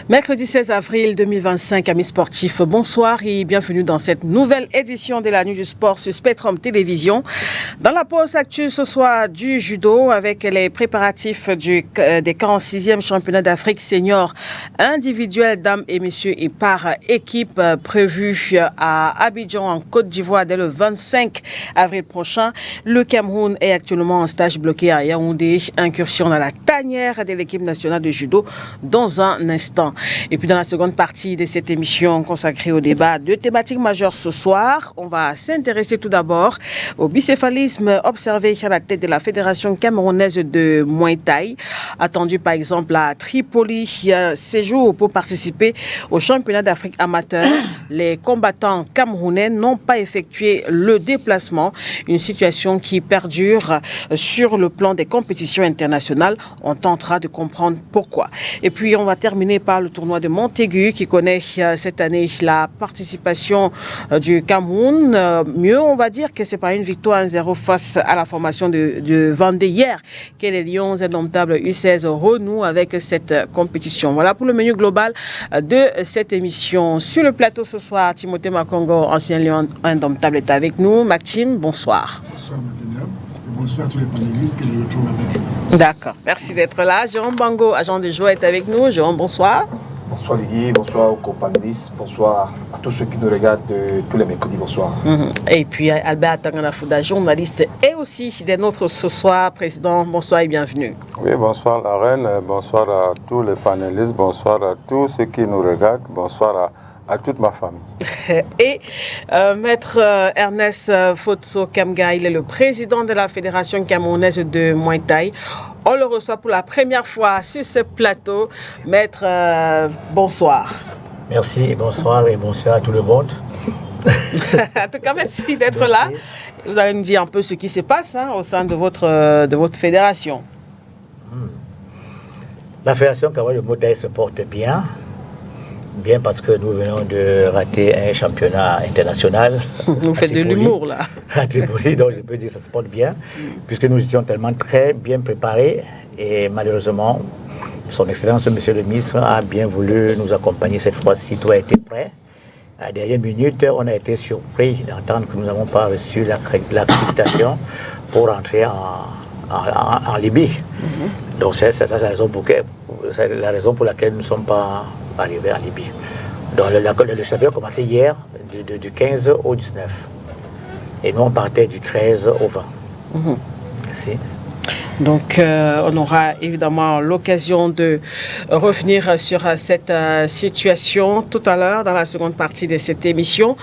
Mercredi 16 avril 2025, amis sportifs, bonsoir et bienvenue dans cette nouvelle édition de la Nuit du Sport sur Spectrum Télévision. Dans la pause actuelle ce soir du judo avec les préparatifs des 46e championnats d'Afrique senior individuels dames et messieurs et par équipe prévus à Abidjan en Côte d'Ivoire dès le 25 avril prochain. Le Cameroun est actuellement en stage bloqué à Yaoundé, incursion dans la tanière de l'équipe nationale de judo dans un instant. Et puis dans la seconde partie de cette émission consacrée au débat, deux thématiques majeures ce soir. On va s'intéresser tout d'abord au bicéphalisme observé à la tête de la Fédération camerounaise de Muay Thai, attendu par exemple à Tripoli ces jours pour participer au championnat d'Afrique amateur. Les combattants camerounais n'ont pas effectué le déplacement, une situation qui perdure sur le plan des compétitions internationales. On tentera de comprendre pourquoi. Et puis on va terminer par le tournoi de Montaigu qui connaît cette année la participation du Cameroun. Mieux, on va dire que c'est pas une victoire 1-0 face à la formation de Vendée hier que les Lions indomptables U16 renouent avec cette compétition. Voilà pour le menu global de cette émission. Sur le plateau ce soir, Timothée Makongo, ancien Lion indomptable, est avec nous. Maxime, bonsoir. Bonsoir Madeleine. Bonsoir à tous les panélistes que je retrouve avec vous. D'accord, merci d'être là. Jérôme Bango, agent de joie, est avec nous. Jérôme, bonsoir. Bonsoir Lydie, bonsoir aux co-panélistes, bonsoir à tous ceux qui nous regardent tous les mercredis, bonsoir. Et puis Albert Tangana-Fouda, journaliste et aussi des nôtres ce soir. Président, bonsoir et bienvenue. Oui, bonsoir la reine, bonsoir à tous les panélistes, bonsoir à tous ceux qui nous regardent, bonsoir à toute ma famille. Et maître Ernest Fotso Kamga, il est le président de la Fédération camerounaise de Muay Thai. On le reçoit pour la première fois sur ce plateau. Maître, bonsoir. Merci et bonsoir à tout le monde. En tout cas, merci d'être là. Vous allez nous dire un peu ce qui se passe au sein de votre fédération. La fédération camerounaise de Muay Thai se porte bien. Bien parce que nous venons de rater un championnat international. Vous faites de l'humour là. À Tripoli, donc je peux dire que ça se porte bien, puisque nous étions tellement très bien préparés et malheureusement, son Excellence, Monsieur le Ministre, a bien voulu nous accompagner cette fois-ci. Tout a été prêt. À la dernière minute, on a été surpris d'entendre que nous n'avons pas reçu l'accréditation pour rentrer en Libye. Donc c'est la raison pour laquelle nous ne sommes pas arrivés en Libye. Donc le championnat a commencé hier, du 15 au 19. Et nous, on partait du 13 au 20. Merci. Donc, on aura évidemment l'occasion de revenir sur cette situation tout à l'heure dans la seconde partie de cette émission.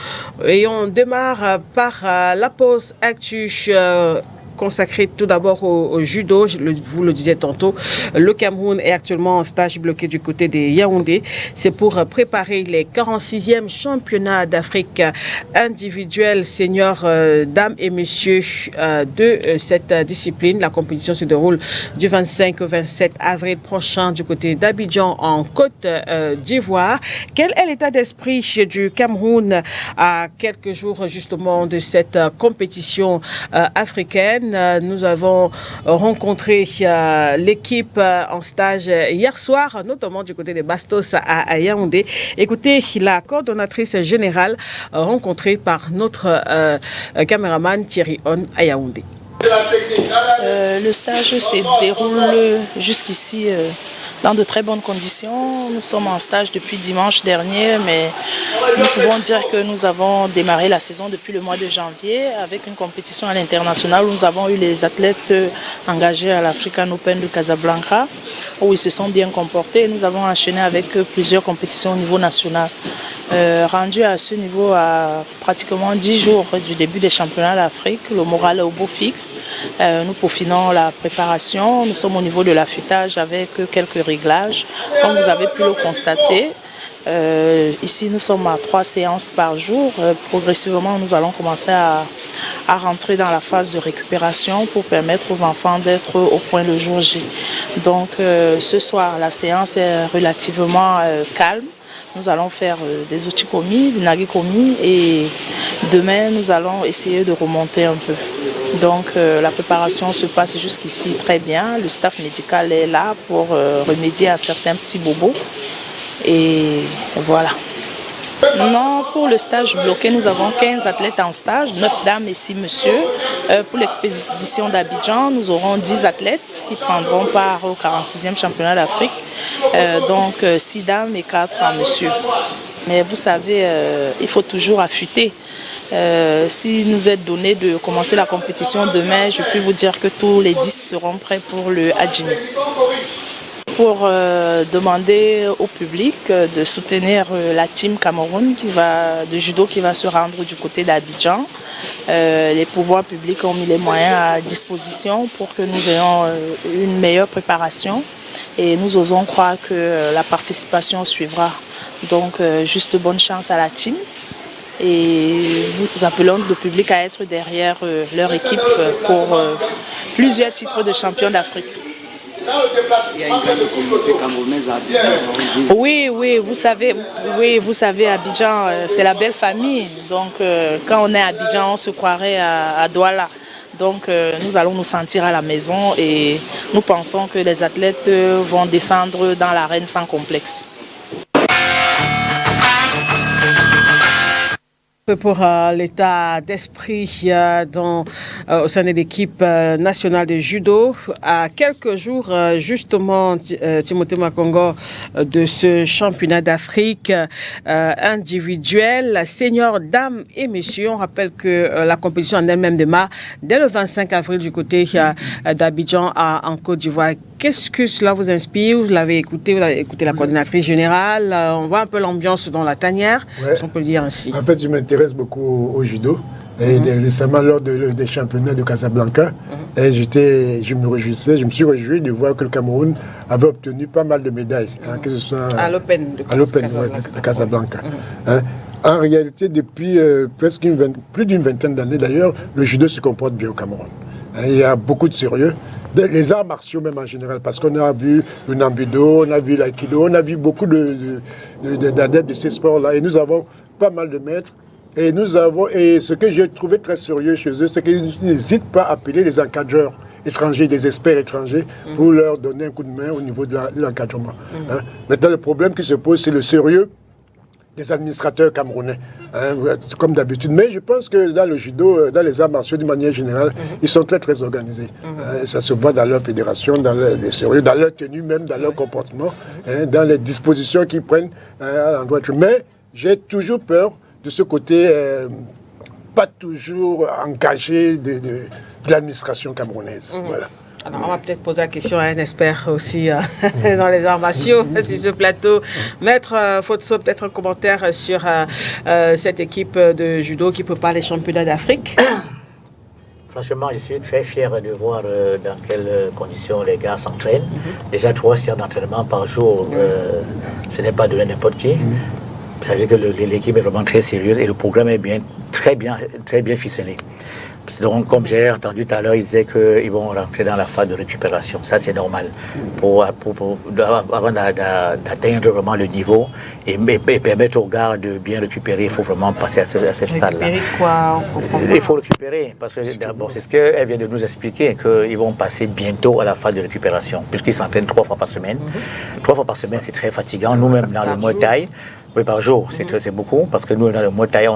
Et on démarre par la pause actu. Consacré tout d'abord au judo, vous le disiez tantôt, le Cameroun est actuellement en stage bloqué du côté de Yaoundé. C'est pour préparer les 46e championnats d'Afrique individuels seniors dames et messieurs de cette discipline. La compétition se déroule du 25 au 27 avril prochain du côté d'Abidjan en Côte d'Ivoire. Quel est l'état d'esprit du Cameroun à quelques jours justement de cette compétition africaine? Nous avons rencontré l'équipe en stage hier soir, notamment du côté des Bastos à Yaoundé. Écoutez, la coordonnatrice générale rencontrée par notre caméraman Thierry On à Yaoundé. Le stage se déroule jusqu'ici dans de très bonnes conditions. Nous sommes en stage depuis dimanche dernier, mais nous pouvons dire que nous avons démarré la saison depuis le mois de janvier avec une compétition à l'international où nous avons eu les athlètes engagés à l'African Open de Casablanca, où ils se sont bien comportés. Nous avons enchaîné avec plusieurs compétitions au niveau national. Rendu à ce niveau à pratiquement 10 jours du début des championnats d'Afrique, le moral est au beau fixe. Nous peaufinons la préparation, nous sommes au niveau de l'affûtage avec quelques réglages. Comme vous avez pu le constater, ici nous sommes à 3 séances par jour. Progressivement, nous allons commencer à rentrer dans la phase de récupération pour permettre aux enfants d'être au point le jour J. Donc ce soir, la séance est relativement calme. Nous allons faire des outils-komi, des nagi-komi et demain nous allons essayer de remonter un peu. Donc la préparation se passe jusqu'ici très bien. Le staff médical est là pour remédier à certains petits bobos. Et voilà. Non, pour le stage bloqué, nous avons 15 athlètes en stage, 9 dames et 6 messieurs. Pour l'expédition d'Abidjan, nous aurons 10 athlètes qui prendront part au 46e championnat d'Afrique. Donc 6 dames et 4 messieurs. Mais vous savez, il faut toujours affûter. Si nous est donné de commencer la compétition demain, je peux vous dire que tous les 10 seront prêts pour le Adjimi. Pour demander au public de soutenir la team Cameroun de judo qui va se rendre du côté d'Abidjan. Les pouvoirs publics ont mis les moyens à disposition pour que nous ayons une meilleure préparation et nous osons croire que la participation suivra. Donc juste bonne chance à la team et nous appelons le public à être derrière leur équipe pour plusieurs titres de champion d'Afrique. Il y a une grande communauté camerounaise à Abidjan. Oui, vous savez, Abidjan, c'est la belle famille. Donc, quand on est à Abidjan, on se croirait à Douala. Donc, nous allons nous sentir à la maison et nous pensons que les athlètes vont descendre dans l'arène sans complexe. Pour l'état d'esprit au sein de l'équipe nationale de judo. À quelques jours, justement, Timothée Makongo, de ce championnat d'Afrique individuel, seniors, dames et messieurs. On rappelle que la compétition en elle-même démarre dès le 25 avril du côté d'Abidjan en Côte d'Ivoire. Qu'est-ce que cela vous inspire? Vous l'avez écouté la coordinatrice générale. On voit un peu l'ambiance dans la tanière, si on peut le dire ainsi. En fait, je m'intéresse beaucoup au judo. Et récemment, lors des championnats de Casablanca, et je me suis réjoui de voir que le Cameroun avait obtenu pas mal de médailles, que ce soit à l'Open de Casablanca. En réalité, depuis plus d'une vingtaine d'années d'ailleurs, le judo se comporte bien au Cameroun. Il y a beaucoup de sérieux. Les arts martiaux même en général, parce qu'on a vu le Nambudo, on a vu l'aïkido, on a vu beaucoup d'adeptes de ces sports-là. Et nous avons pas mal de maîtres. Et ce que j'ai trouvé très sérieux chez eux, c'est qu'ils n'hésitent pas à appeler les encadreurs étrangers, des experts étrangers, pour leur donner un coup de main au niveau de l'encadrement. Maintenant, le problème qui se pose, c'est le sérieux des administrateurs camerounais, comme d'habitude. Mais je pense que dans le judo, dans les arts martiaux, d'une manière générale, ils sont très, très organisés. Ça se voit dans leur fédération, dans les sérieux, dans leur tenue même, dans leur comportement, dans les dispositions qu'ils prennent à l'endroit. Mais j'ai toujours peur de ce côté pas toujours engagé de l'administration camerounaise. Voilà. Alors, on va peut-être poser la question à un expert aussi dans les arts martiaux sur ce plateau. Maître Fotso, peut-être un commentaire sur cette équipe de judo qui prépare les championnats d'Afrique. Franchement, je suis très fier de voir dans quelles conditions les gars s'entraînent. Déjà 3 séances d'entraînement par jour, ce n'est pas donné n'importe qui. Ça veut dire que l'équipe est vraiment très sérieuse et le programme est très bien ficelé. Donc, comme j'ai entendu tout à l'heure, ils disaient qu'ils vont rentrer dans la phase de récupération. Ça, c'est normal. Avant d'atteindre vraiment le niveau et permettre aux gars de bien récupérer, il faut vraiment passer à ce stade-là. Récupérer quoi? Il faut récupérer, parce que c'est ce qu'elle vient de nous expliquer, qu'ils vont passer bientôt à la phase de récupération, puisqu'ils s'entraînent 3 fois par semaine. 3 fois par semaine, c'est très fatigant. Nous-mêmes, dans le Muay Thai, oui, par jour, c'est beaucoup, parce que nous, dans le Muay Thai,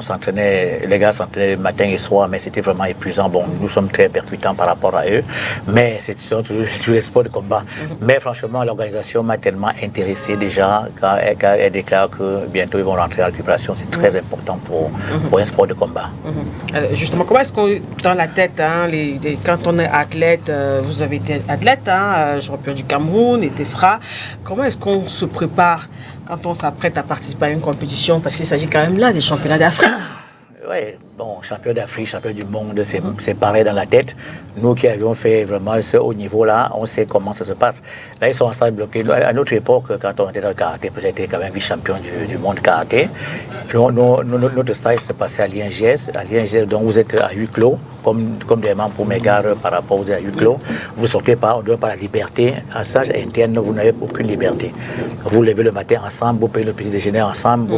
les gars s'entraînaient matin et soir, mais c'était vraiment épuisant. Bon, nous sommes très percutants par rapport à eux, mais c'est tous les sports de combat. Mais franchement, l'organisation m'a tellement intéressé déjà, quand elle déclare que bientôt ils vont rentrer en récupération. C'est très important pour un sport de combat. Justement, comment est-ce qu'on, dans la tête, quand on est athlète, vous avez été athlète, champion du Cameroun, et Tessera, comment est-ce qu'on se prépare quand on s'apprête à participer à une compétition, parce qu'il s'agit quand même là des championnats d'Afrique? Oui, bon, champion d'Afrique, champion du monde, c'est pareil dans la tête. Nous qui avions fait vraiment ce haut niveau-là, on sait comment ça se passe. Là, ils sont en stade bloqué. À notre époque, quand on était dans le karaté, j'étais quand même vice-champion du monde karaté. Notre stage s'est passé à l'INGS. À l'INGS, donc vous êtes à huis clos, comme des membres pour mes gars par rapport, vous êtes à huis clos. Vous sortez pas, on ne donne pas la liberté. En stage interne, vous n'avez aucune liberté. Vous levez le matin ensemble, vous payez le petit déjeuner ensemble,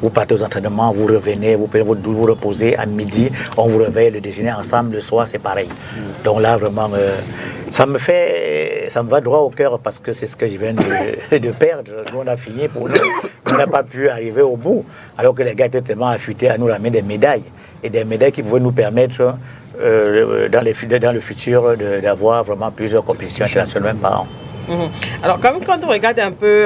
vous partez aux entraînements, vous revenez, vous payez vous reposez à midi, on vous réveille, le déjeuner ensemble, le soir c'est pareil. Donc là vraiment, ça me fait ça me va droit au cœur parce que c'est ce que je viens de perdre. Nous, on a fini pour nous. On n'a pas pu arriver au bout. Alors que les gars étaient tellement affûtés à nous ramener des médailles. Et des médailles qui pouvaient nous permettre, dans le futur, d'avoir vraiment plusieurs compétitions internationales même par an. Alors, quand on regarde un peu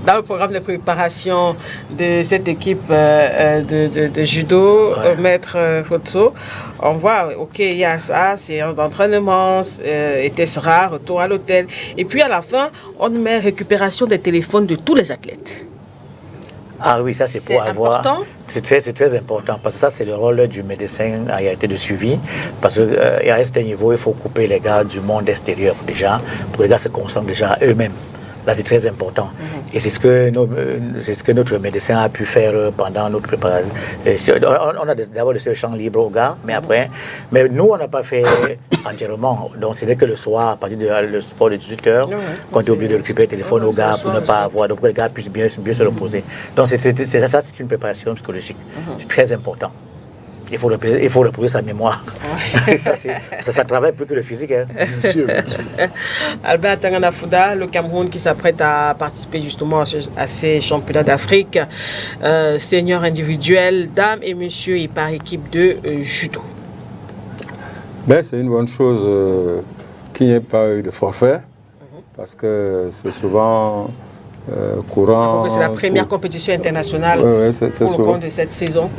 dans le programme de préparation de cette équipe de judo, Maître Rotso, on voit, ok, il y a ça, séance d'entraînement, était rare, retour à l'hôtel. Et puis à la fin, on met récupération des téléphones de tous les athlètes. Ah oui, ça c'est pour avoir... Important. C'est très important parce que ça c'est le rôle du médecin en réalité de suivi parce qu'à un certain niveau il faut couper les gars du monde extérieur déjà pour que les gars se concentrent déjà à eux-mêmes. Là c'est très important et c'est ce que notre médecin a pu faire pendant notre préparation. On a d'abord laissé le champ libre aux gars mais nous on n'a pas fait entièrement, donc ce n'est que le soir à partir du sport de 18h qu'on est obligé de récupérer le téléphone aux gars pour ne pas avoir, donc pour que les gars puissent bien se reposer. Donc c'est c'est une préparation psychologique, c'est très important. Il faut reposer sa mémoire. ça travaille plus que le physique. Hein. Bien sûr. Albert Tangana-Fouda, le Cameroun qui s'apprête à participer justement à ces championnats d'Afrique, senior individuel, dames et messieurs et par équipe de judo. Ben, c'est une bonne chose qu'il n'y ait pas eu de forfait, parce que c'est souvent courant. C'est la première compétition internationale pour le compte de cette saison.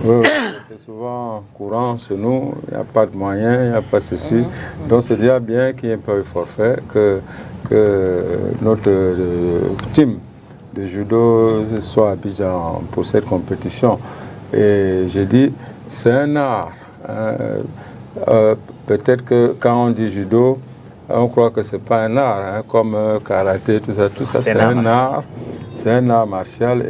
C'est souvent courant chez nous, il n'y a pas de moyens, il n'y a pas ceci. Donc c'est déjà bien qu'il n'y ait pas eu de forfait, que notre team de judo soit à Abidjan pour cette compétition. Et j'ai dit, c'est un art. Peut-être que quand on dit judo, on croit que ce n'est pas un art, comme karaté, tout ça c'est un art. C'est un art martial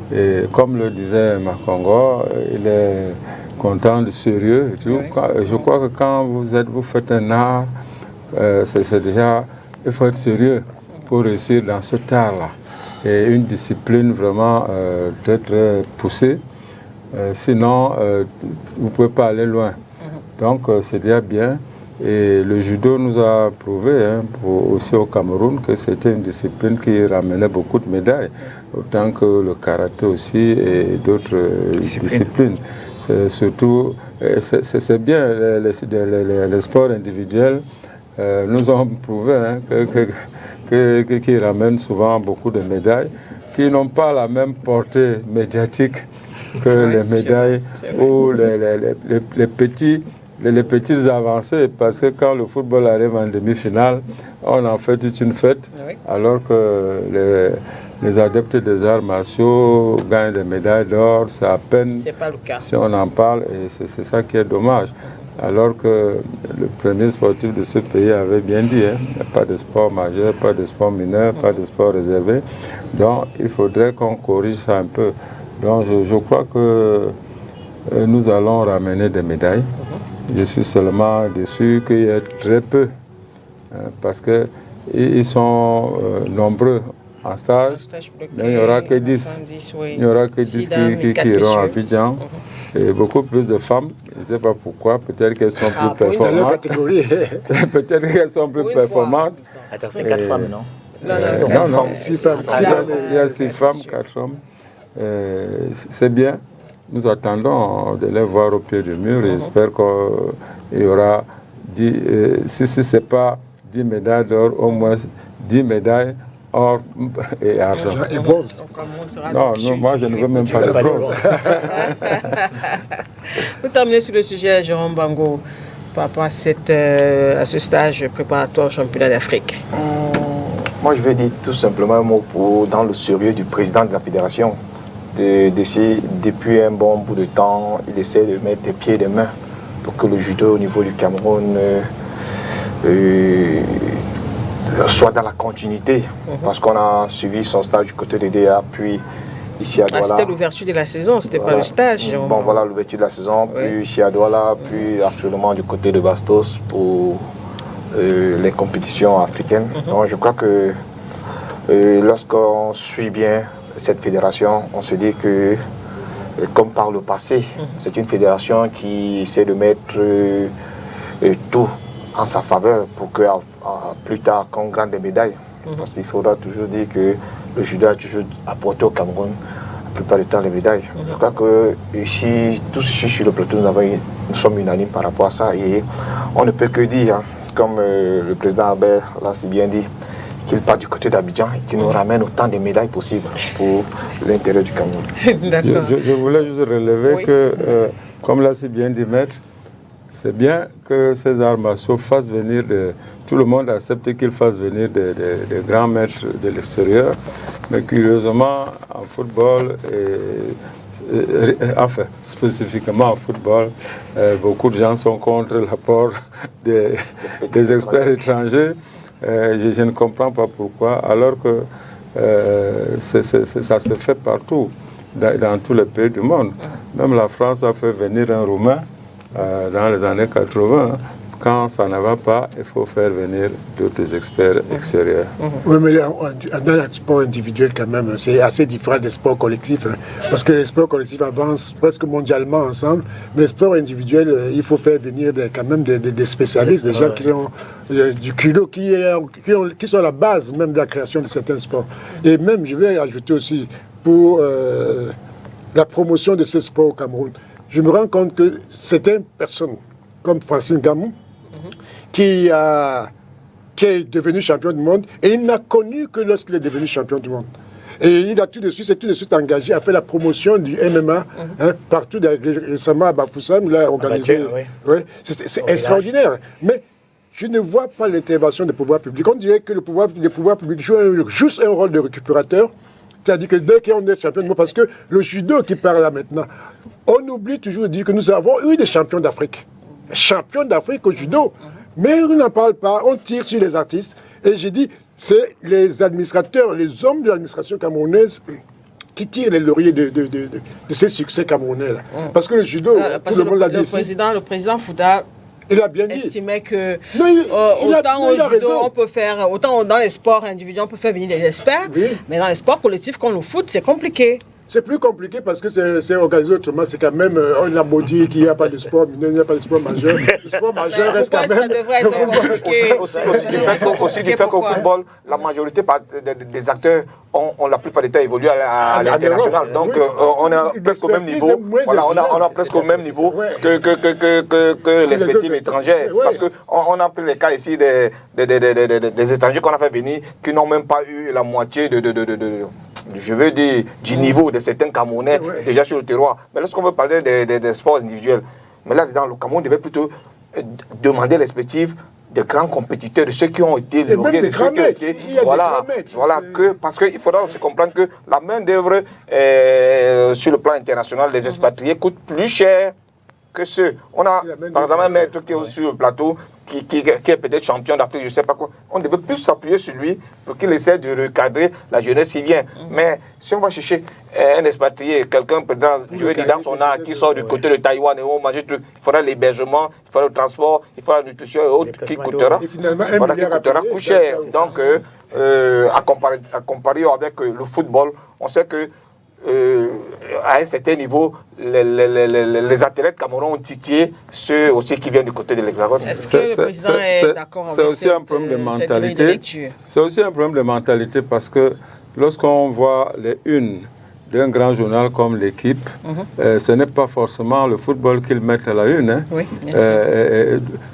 et comme le disait Makongo, il est content du sérieux. Et tout. Je crois que quand vous faites un art, c'est déjà, il faut être sérieux pour réussir dans ce art-là. Et une discipline vraiment très très poussée, sinon vous ne pouvez pas aller loin. Donc c'est déjà bien. Et le judo nous a prouvé, aussi au Cameroun, que c'était une discipline qui ramenait beaucoup de médailles, autant que le karaté aussi et d'autres disciplines. Surtout, c'est bien, les sports individuels nous ont prouvé qu'ils ramènent souvent beaucoup de médailles, qui n'ont pas la même portée médiatique que les médailles ou les petites avancées, parce que quand le football arrive en demi-finale, on en fait toute une fête, alors que les adeptes des arts martiaux gagnent des médailles d'or, c'est à peine si on en parle, et c'est ça qui est dommage. Alors que le premier sportif de ce pays avait bien dit, il n'y a pas de sport majeur, pas de sport mineur, pas de sport réservé, donc il faudrait qu'on corrige ça un peu. Donc je crois que nous allons ramener des médailles. Je suis seulement déçu qu'il y ait très peu, parce qu'ils sont nombreux en stage. Il n'y aura que 10. Il n'y aura que 10 qui iront à Abidjan. Et beaucoup plus de femmes. Je ne sais pas pourquoi. Peut-être qu'elles sont plus performantes. Peut-être qu'elles sont plus performantes. Attends, c'est 4 femmes, non? Non, 6 femmes. Il y a 6 femmes, 4 hommes. C'est bien. Nous attendons de les voir au pied du mur et j'espère qu'il y aura 10, si ce n'est pas 10 médailles d'or, au moins 10 médailles or et argent. Et bronze. Non, moi je ne veux même pas de bronze. Pour terminer sur le sujet, Jérôme Bango, par rapport à ce stage préparatoire au championnat d'Afrique. Moi je vais dire tout simplement un mot dans le sérieux du président de la fédération. Depuis un bon bout de temps, il essaie de mettre des pieds et des mains pour que le judo au niveau du Cameroun soit dans la continuité. Parce qu'on a suivi son stage du côté de DA, puis ici à Douala. C'était l'ouverture de la saison, c'était pas le stage. Bon, voilà l'ouverture de la saison, puis ici à Douala, puis actuellement du côté de Bastos pour les compétitions africaines. Donc je crois que lorsqu'on suit bien cette fédération, on se dit que, comme par le passé, c'est une fédération qui essaie de mettre tout en sa faveur pour que plus tard qu'on gagne des médailles. Parce qu'il faudra toujours dire que le judo a toujours apporté au Cameroun la plupart du temps les médailles. Je crois que ici, tous ici sur le plateau, nous sommes unanimes par rapport à ça et on ne peut que dire, hein, comme le président Albert l'a si bien dit, qu'il part du côté d'Abidjan et qu'il nous ramène autant de médailles possibles pour l'intérêt du Cameroun. Je voulais juste relever que, comme l'a si bien dit Maître, c'est bien que ces arts martiaux fassent venir tout le monde accepte qu'ils fassent venir des grands maîtres de l'extérieur, mais curieusement en football enfin spécifiquement en football, beaucoup de gens sont contre l'apport des experts étrangers. Je ne comprends pas pourquoi, alors que ça se fait partout, dans tous les pays du monde. Même la France a fait venir un Roumain dans les années 80. Quand ça ne va pas, il faut faire venir d'autres experts extérieurs. Oui, mais dans le sport individuel, quand même, c'est assez différent des sports collectifs. Hein, parce que les sports collectifs avancent presque mondialement ensemble. Mais les sports individuels, il faut faire venir quand même des spécialistes, des gens qui ont du culot, qui sont à la base même de la création de certains sports. Et même, je vais ajouter aussi, pour la promotion de ces sports au Cameroun, je me rends compte que certaines personnes, comme Francine Gamou, qui est devenu champion du monde, et il n'a connu que lorsqu'il est devenu champion du monde. Et il a tout de suite engagé à faire la promotion du MMA partout, récemment à Bafoussam, il a organisé. C'est extraordinaire. Mais je ne vois pas l'intervention des pouvoirs publics. On dirait que les pouvoirs publics jouent juste un rôle de récupérateur. C'est-à-dire que dès qu'on est champion du monde, parce que le judo qui parle là maintenant, on oublie toujours de dire que nous avons eu des champions d'Afrique. Champions d'Afrique au judo. Mais on n'en parle pas, on tire sur les artistes. Et j'ai dit, c'est les administrateurs, les hommes de l'administration camerounaise qui tirent les lauriers de ces succès camerounais. Là. Parce que le judo, tout le monde l'a dit ici. Le président Fouda il a bien dit. Estimait que autant au judo, on peut faire, autant dans les sports individuels, on peut faire venir des experts, mais dans les sports collectifs comme le foot, c'est compliqué. C'est plus compliqué parce que c'est organisé autrement. C'est quand même, on a maudit qu'il n'y a pas de sport mineur, il n'y a pas de sport majeur. Le sport majeur reste quand même. Ça devrait être compliqué. Aussi du fait qu'au football, la majorité des acteurs ont la plupart des temps évolué à l'international. Donc on a presque au même niveau. Voilà, on a presque au même niveau que les respectives étrangères. Parce qu'on a pris les cas ici des étrangers qu'on a fait venir qui n'ont même pas eu la moitié je veux dire, du niveau de certains Camerounais déjà sur le terroir. Mais lorsqu'on veut parler des sports individuels, mais là, dans le Cameroun, devait plutôt demander l'expertise des grands compétiteurs, de ceux qui ont été lauréés, de ceux qui ont été... Parce qu'il faudra aussi comprendre que la main-d'œuvre sur le plan international des expatriés coûte plus cher que ceux. On a, par exemple, un maître qui est sur le plateau, qui est peut-être champion d'Afrique, je ne sais pas quoi. On devait plus s'appuyer sur lui pour qu'il essaie de recadrer la jeunesse qui vient. Mais si on va chercher un expatrié, quelqu'un, je veux dire, dans son art, qui sort du côté de Taïwan et on mange il faudra l'hébergement, il faudra le transport, il faudra la nutrition et autres qui coûtera. Et finalement, qui coûtera plus cher. Donc, à comparer avec le football, on sait que à un certain niveau, les athlètes camerounais ont titillé ceux aussi qui viennent du côté de l'Hexagone. Est-ce que le président est d'accord avec c'est aussi un problème de mentalité. C'est aussi un problème de mentalité parce que lorsqu'on voit les unes d'un grand journal comme l'Équipe, ce n'est pas forcément le football qu'ils mettent à la une. Hein. Oui,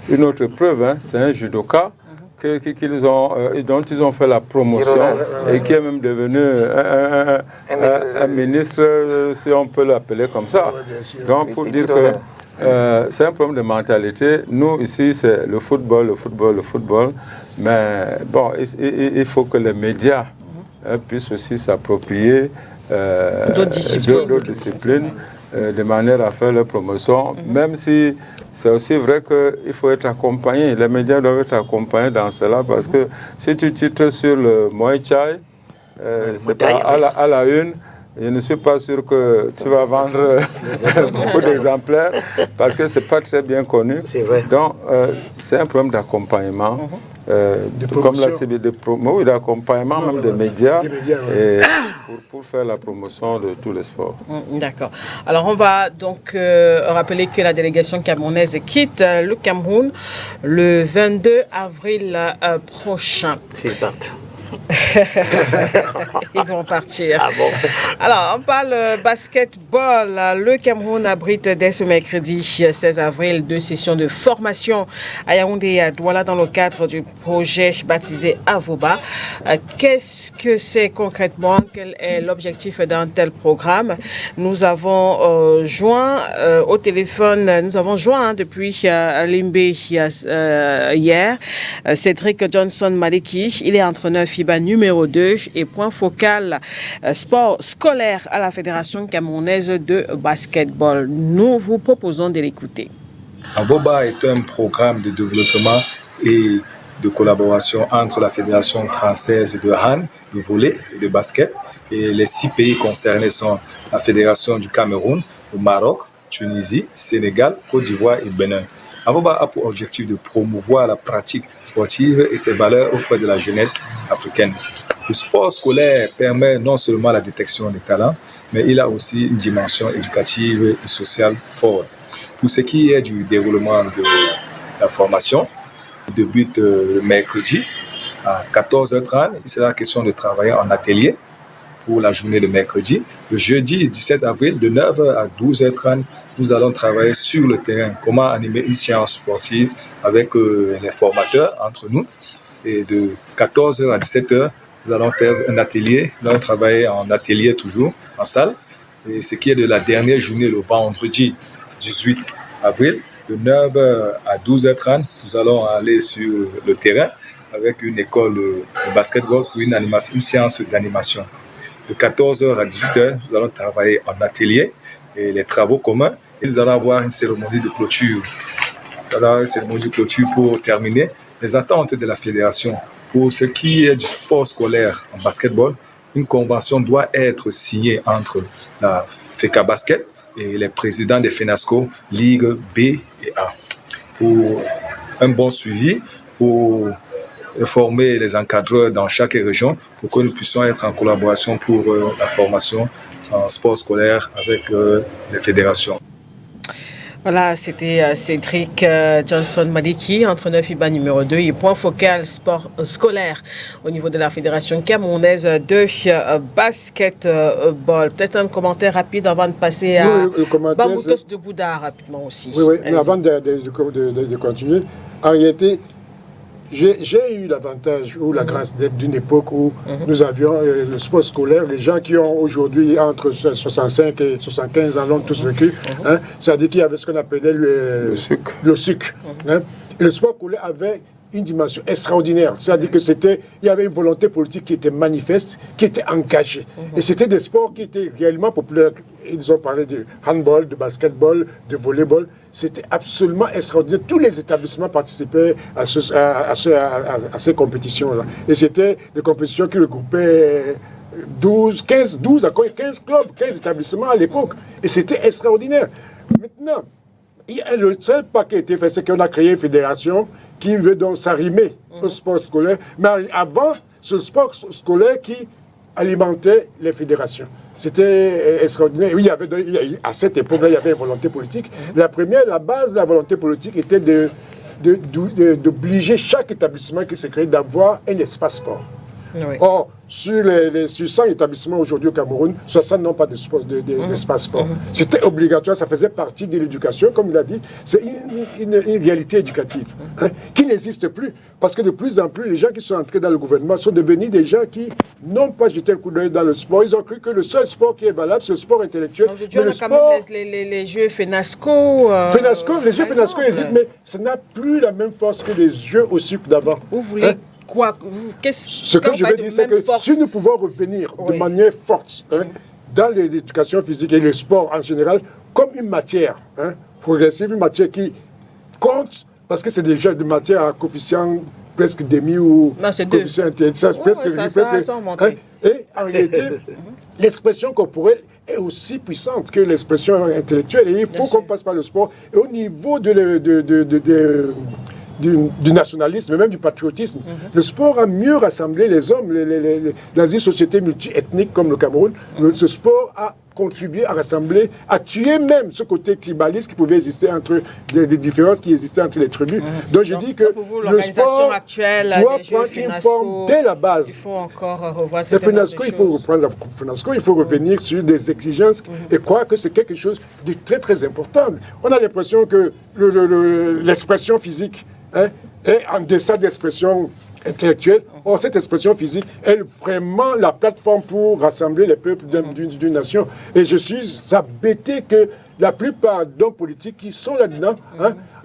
une autre preuve, c'est un judoka dont ils ont fait la promotion et qui est même devenu un ministre, si on peut l'appeler comme ça. Donc pour dire que c'est un problème de mentalité. Nous ici c'est le football. Mais bon, il faut que les médias puissent aussi s'approprier d'autres disciplines de manière à faire leur promotion, même si c'est aussi vrai qu'il faut être accompagné. Les médias doivent être accompagnés dans cela parce que si tu titres sur le Muay Thai, c'est pas à la une, je ne suis pas sûr que tu vas vendre beaucoup d'exemplaires parce que ce n'est pas très bien connu. C'est vrai. Donc, c'est un problème d'accompagnement. Comme la CBD, oui, d'accompagnement même des médias, et pour faire la promotion de tous les sports. D'accord. Alors, on va donc rappeler que la délégation camerounaise quitte le Cameroun le 22 avril prochain. S'ils partent. Ils vont partir. Ah bon? Alors, on parle basketball. Le Cameroun abrite dès ce mercredi 16 avril 2 sessions de formation à Yaoundé et à Douala dans le cadre du projet baptisé Avoba. Qu'est-ce que c'est concrètement? Quel est l'objectif d'un tel programme? Nous avons joint au téléphone, depuis Limbé hier, Cédric Johnson Maleki. Il est entraîneur FIBA numéro 2 et point focal sport scolaire à la Fédération camerounaise de basketball. Nous vous proposons de l'écouter. Avoba est un programme de développement et de collaboration entre la Fédération française de hand, de volley et de basket. Et les 6 pays concernés sont la Fédération du Cameroun, le Maroc, Tunisie, Sénégal, Côte d'Ivoire et Bénin. Avoba a pour objectif de promouvoir la pratique sportive et ses valeurs auprès de la jeunesse africaine. Le sport scolaire permet non seulement la détection des talents, mais il a aussi une dimension éducative et sociale forte. Pour ce qui est du déroulement de la formation, il débute le mercredi à 14h30. Il sera question de travailler en atelier pour la journée de mercredi. Le jeudi 17 avril, de 9h à 12h30, nous allons travailler sur le terrain, comment animer une séance sportive avec les formateurs entre nous. Et de 14h à 17h, nous allons faire un atelier. Nous allons travailler en atelier toujours, en salle. Et ce qui est de la dernière journée, le vendredi 18 avril, de 9h à 12h30, nous allons aller sur le terrain avec une école de basketball pour une séance d'animation. De 14h à 18h, nous allons travailler en atelier et les travaux communs. Et nous allons avoir une cérémonie de clôture. Ça va une cérémonie de clôture pour terminer les attentes de la fédération. Pour ce qui est du sport scolaire en basketball, une convention doit être signée entre la FECA Basket et les présidents des FENASCO, Ligue B et A. Pour un bon suivi, pour former les encadreurs dans chaque région, pour que nous puissions être en collaboration pour la formation en sport scolaire avec les fédérations. Voilà, c'était Cédric Johnson Maleki, entraîneur FIBA numéro 2 et point focal sport scolaire au niveau de la Fédération camerounaise de basketball. Peut-être un commentaire rapide avant de passer à Bamboutos de Bouddha rapidement aussi. Oui, mais avant de continuer, en réalité, j'ai eu l'avantage ou la grâce d'être d'une époque où nous avions le sport scolaire. Les gens qui ont aujourd'hui entre 65 et 75 ans l'ont tous vécu. C'est-à-dire qu'il y avait ce qu'on appelait le SUC. Et le sport scolaire avait une dimension extraordinaire. C'est-à-dire qu'il y avait une volonté politique qui était manifeste, qui était engagée. Et c'était des sports qui étaient réellement populaires. Ils ont parlé de handball, de basketball, de volleyball. C'était absolument extraordinaire. Tous les établissements participaient à ces compétitions-là. Et c'était des compétitions qui regroupaient 12 clubs, 15 établissements à l'époque. Et c'était extraordinaire. Maintenant, le seul pas qui a été fait, c'est qu'on a créé une fédération qui veut donc s'arrimer au sport scolaire. Mais avant, ce sport scolaire qui alimentait les fédérations. C'était extraordinaire. Oui, à cette époque-là, il y avait une volonté politique. La base de la volonté politique était d'obliger chaque établissement qui s'est créé d'avoir un espace sport. Oui. Or, sur 100 établissements aujourd'hui au Cameroun, 60 n'ont pas d'espace sport. C'était obligatoire, ça faisait partie de l'éducation, comme il a dit. C'est une réalité éducative qui n'existe plus. Parce que de plus en plus, les gens qui sont entrés dans le gouvernement sont devenus des gens qui n'ont pas jeté un coup d'œil dans le sport. Ils ont cru que le seul sport qui est valable, c'est le sport intellectuel. Aujourd'hui, on a quand même les jeux FENASCO. Les jeux FENASCO existent, mais ça n'a plus la même force que les jeux au sucre d'avant. Vous voulez quoi? Ce que je veux dire, c'est que si nous pouvons revenir de manière forte dans l'éducation physique et le sport en général, comme une matière progressive, une matière qui compte, parce que c'est déjà des matières à coefficient presque demi ou non, c'est coefficient intéressant, Et en réalité, l'expression corporelle est aussi puissante que l'expression intellectuelle. Et il faut qu'on passe par le sport. Et au niveau du nationalisme, même du patriotisme, le sport a mieux rassemblé les hommes. Dans une société multi-ethnique comme le Cameroun, ce sport a contribué à rassembler, à tuer même ce côté tribaliste qui pouvait exister entre des différences qui existaient entre les tribus. Donc je dis que le sport actuelle doit prendre une forme dès la base. Il faut encore revoir le FENASCO, il faut reprendre la FENASCO, il faut revenir sur des exigences et croire que c'est quelque chose de très très important. On a l'impression que l'expression physique est en deçà de l'expression intellectuelle. Or, cette expression physique est vraiment la plateforme pour rassembler les peuples d'une nation. Et je suis embêté que la plupart d'hommes politiques qui sont là-dedans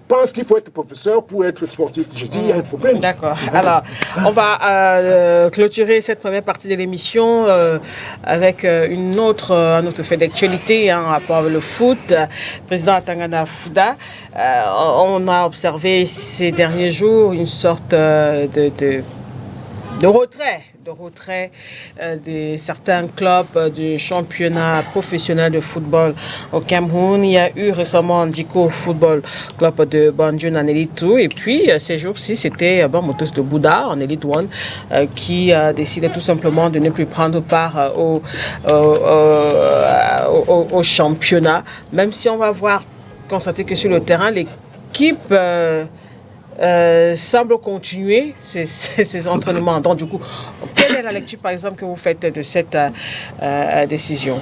pensent qu'il faut être professeur pour être sportif. Je dis, il y a un problème. D'accord. Alors, on va clôturer cette première partie de l'émission avec un autre fait d'actualité en rapport avec le foot. Président Atangana Fouda, on a observé ces derniers jours une sorte de retrait de certains clubs du championnat professionnel de football au Cameroun. Il y a eu récemment Ndiko Football Club de Banjul en Elite 2 et puis ces jours-ci c'était Motos de Bouddha en Elite 1 qui a décidé tout simplement de ne plus prendre part au championnat, même si on va constater que sur le terrain l'équipe semble continuer ces entraînements. Donc, du coup, quelle est la lecture, par exemple, que vous faites de cette décision?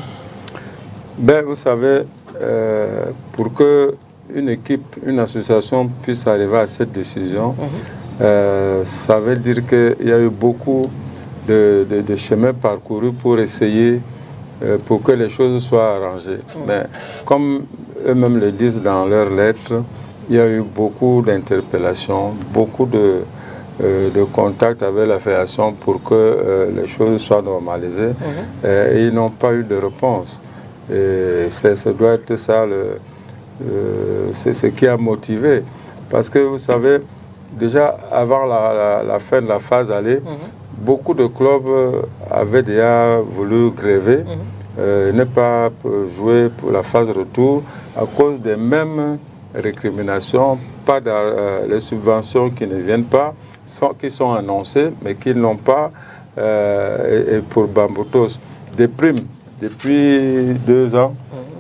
Vous savez, pour qu'une équipe, une association puisse arriver à cette décision, ça veut dire qu'il y a eu beaucoup de chemins parcourus pour essayer, pour que les choses soient arrangées. Mais comme eux-mêmes le disent dans leurs lettres, il y a eu beaucoup d'interpellations, beaucoup de contacts avec la fédération pour que les choses soient normalisées. Et ils n'ont pas eu de réponse. Et ça doit être ça, c'est ce qui a motivé. Parce que vous savez, déjà avant la fin de la phase aller, beaucoup de clubs avaient déjà voulu gréver, ne pas jouer pour la phase retour à cause des mêmes récriminations, pas les subventions qui ne viennent pas, qui sont annoncées, mais qui n'ont pas, et pour Bamboutos, des primes. Depuis 2 ans,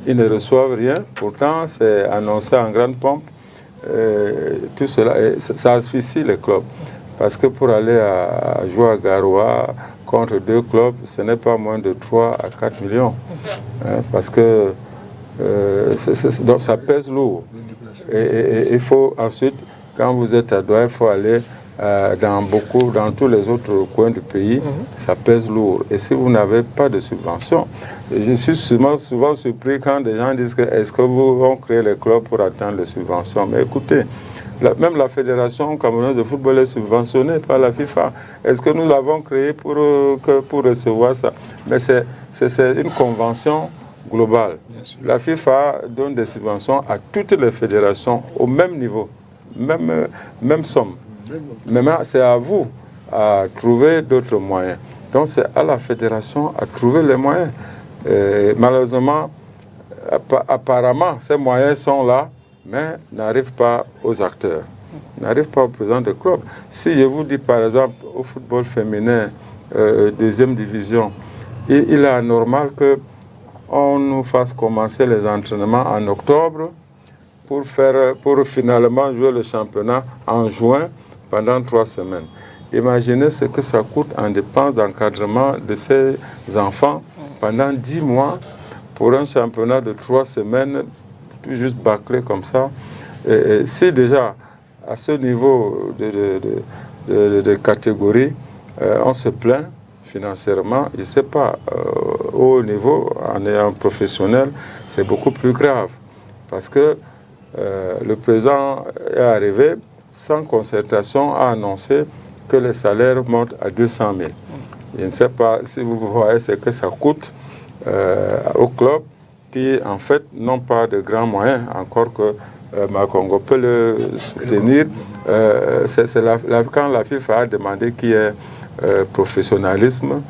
ils ne reçoivent rien, pourtant c'est annoncé en grande pompe. Tout cela, ça asphyxie les clubs. Parce que pour aller jouer à Garoua contre 2 clubs, ce n'est pas moins de 3 à 4 millions. Parce que donc ça pèse lourd. Et il faut ensuite, quand vous êtes à Douala, il faut aller dans tous les autres coins du pays, ça pèse lourd. Et si vous n'avez pas de subvention, je suis souvent surpris quand des gens disent est-ce que vous vont créer les clubs pour atteindre les subventions. Mais écoutez, même la Fédération camerounaise de football est subventionnée par la FIFA. Est-ce que nous l'avons créée pour recevoir ça? Mais c'est une convention globale. La FIFA donne des subventions à toutes les fédérations au même niveau, même somme. Maintenant, c'est à vous à trouver d'autres moyens. Donc, c'est à la fédération à trouver les moyens. Malheureusement, apparemment, ces moyens sont là, mais n'arrivent pas aux acteurs, n'arrivent pas aux présidents de club. Si je vous dis, par exemple, au football féminin, 2e division, il est anormal qu'on nous fasse commencer les entraînements en octobre pour finalement jouer le championnat en juin pendant 3 semaines. Imaginez ce que ça coûte en dépenses d'encadrement de ces enfants pendant 10 mois pour un championnat de 3 semaines, tout juste bâclé comme ça. Et si déjà, à ce niveau de catégorie, on se plaint financièrement, je ne sais pas, au haut niveau, en ayant professionnel, c'est beaucoup plus grave. Parce que le président est arrivé, sans concertation, a annoncé que les salaires montent à 200 000. Je ne sais pas si vous voyez ce que ça coûte au club qui, en fait, n'ont pas de grands moyens, encore que Makongo peut le soutenir. C'est quand la FIFA a demandé qu'il y ait professionnalisme,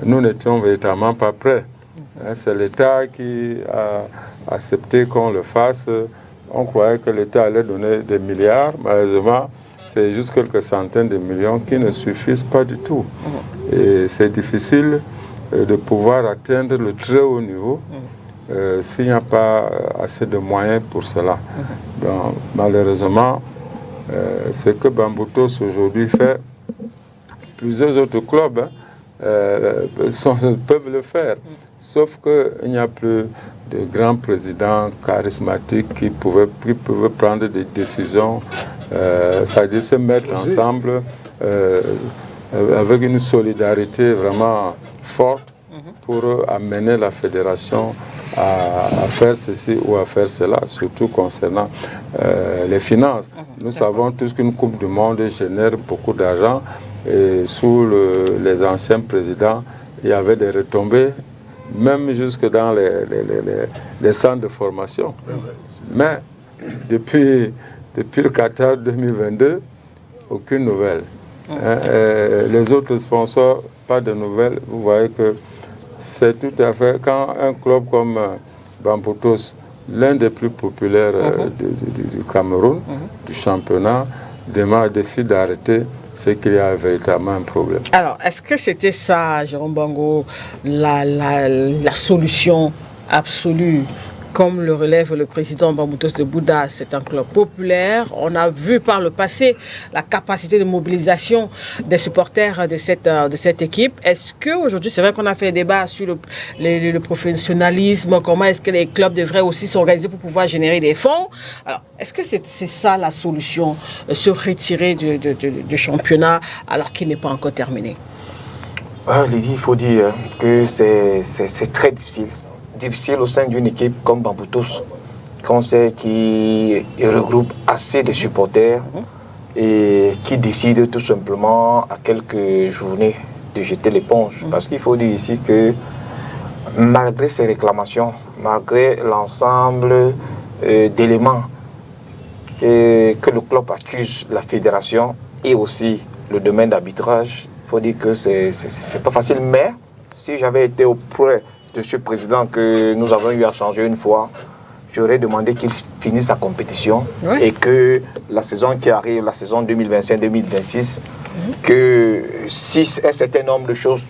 nous n'étions véritablement pas prêts. C'est l'État qui a accepté qu'on le fasse. On croyait que l'État allait donner des milliards. Malheureusement, c'est juste quelques centaines de millions qui ne suffisent pas du tout. Et c'est difficile de pouvoir atteindre le très haut niveau s'il n'y a pas assez de moyens pour cela. Donc, malheureusement, ce que Bamboutos aujourd'hui fait, plusieurs autres clubs peuvent le faire. Sauf qu'il n'y a plus de grands présidents charismatiques qui peuvent prendre des décisions, c'est-à-dire se mettre ensemble avec une solidarité vraiment forte pour amener la fédération à faire ceci ou à faire cela, surtout concernant les finances. Nous savons tous qu'une Coupe du Monde génère beaucoup d'argent et sous les anciens présidents, il y avait des retombées, même jusque dans les centres de formation. Mais depuis le Qatar 2022, aucune nouvelle. Les autres sponsors, pas de nouvelles. Vous voyez que c'est tout à fait... Quand un club comme Bamboutos, l'un des plus populaires du Cameroun, du championnat, décide d'arrêter, c'est qu'il y a véritablement un problème. Alors, est-ce que c'était ça, Jérôme Bango, la solution absolue, comme le relève le président Bamboutos de Bouddha? C'est un club populaire. On a vu par le passé la capacité de mobilisation des supporters de cette équipe. Est-ce qu'aujourd'hui, c'est vrai qu'on a fait des débats sur le professionnalisme, comment est-ce que les clubs devraient aussi s'organiser pour pouvoir générer des fonds? Alors, est-ce que c'est ça la solution, se retirer du championnat alors qu'il n'est pas encore terminé? Lydie, il faut dire que c'est très difficile au sein d'une équipe comme Bamboutos, qu'on sait qui regroupe assez de supporters et qui décide tout simplement à quelques journées de jeter l'éponge. Parce qu'il faut dire ici que malgré ces réclamations, malgré l'ensemble d'éléments que le club accuse la fédération et aussi le domaine d'arbitrage, il faut dire que c'est pas facile. Mais si j'avais été auprès de ce président que nous avons eu à changer une fois, j'aurais demandé qu'il finisse la compétition et que la saison qui arrive, la saison 2025-2026, que si un certain nombre de choses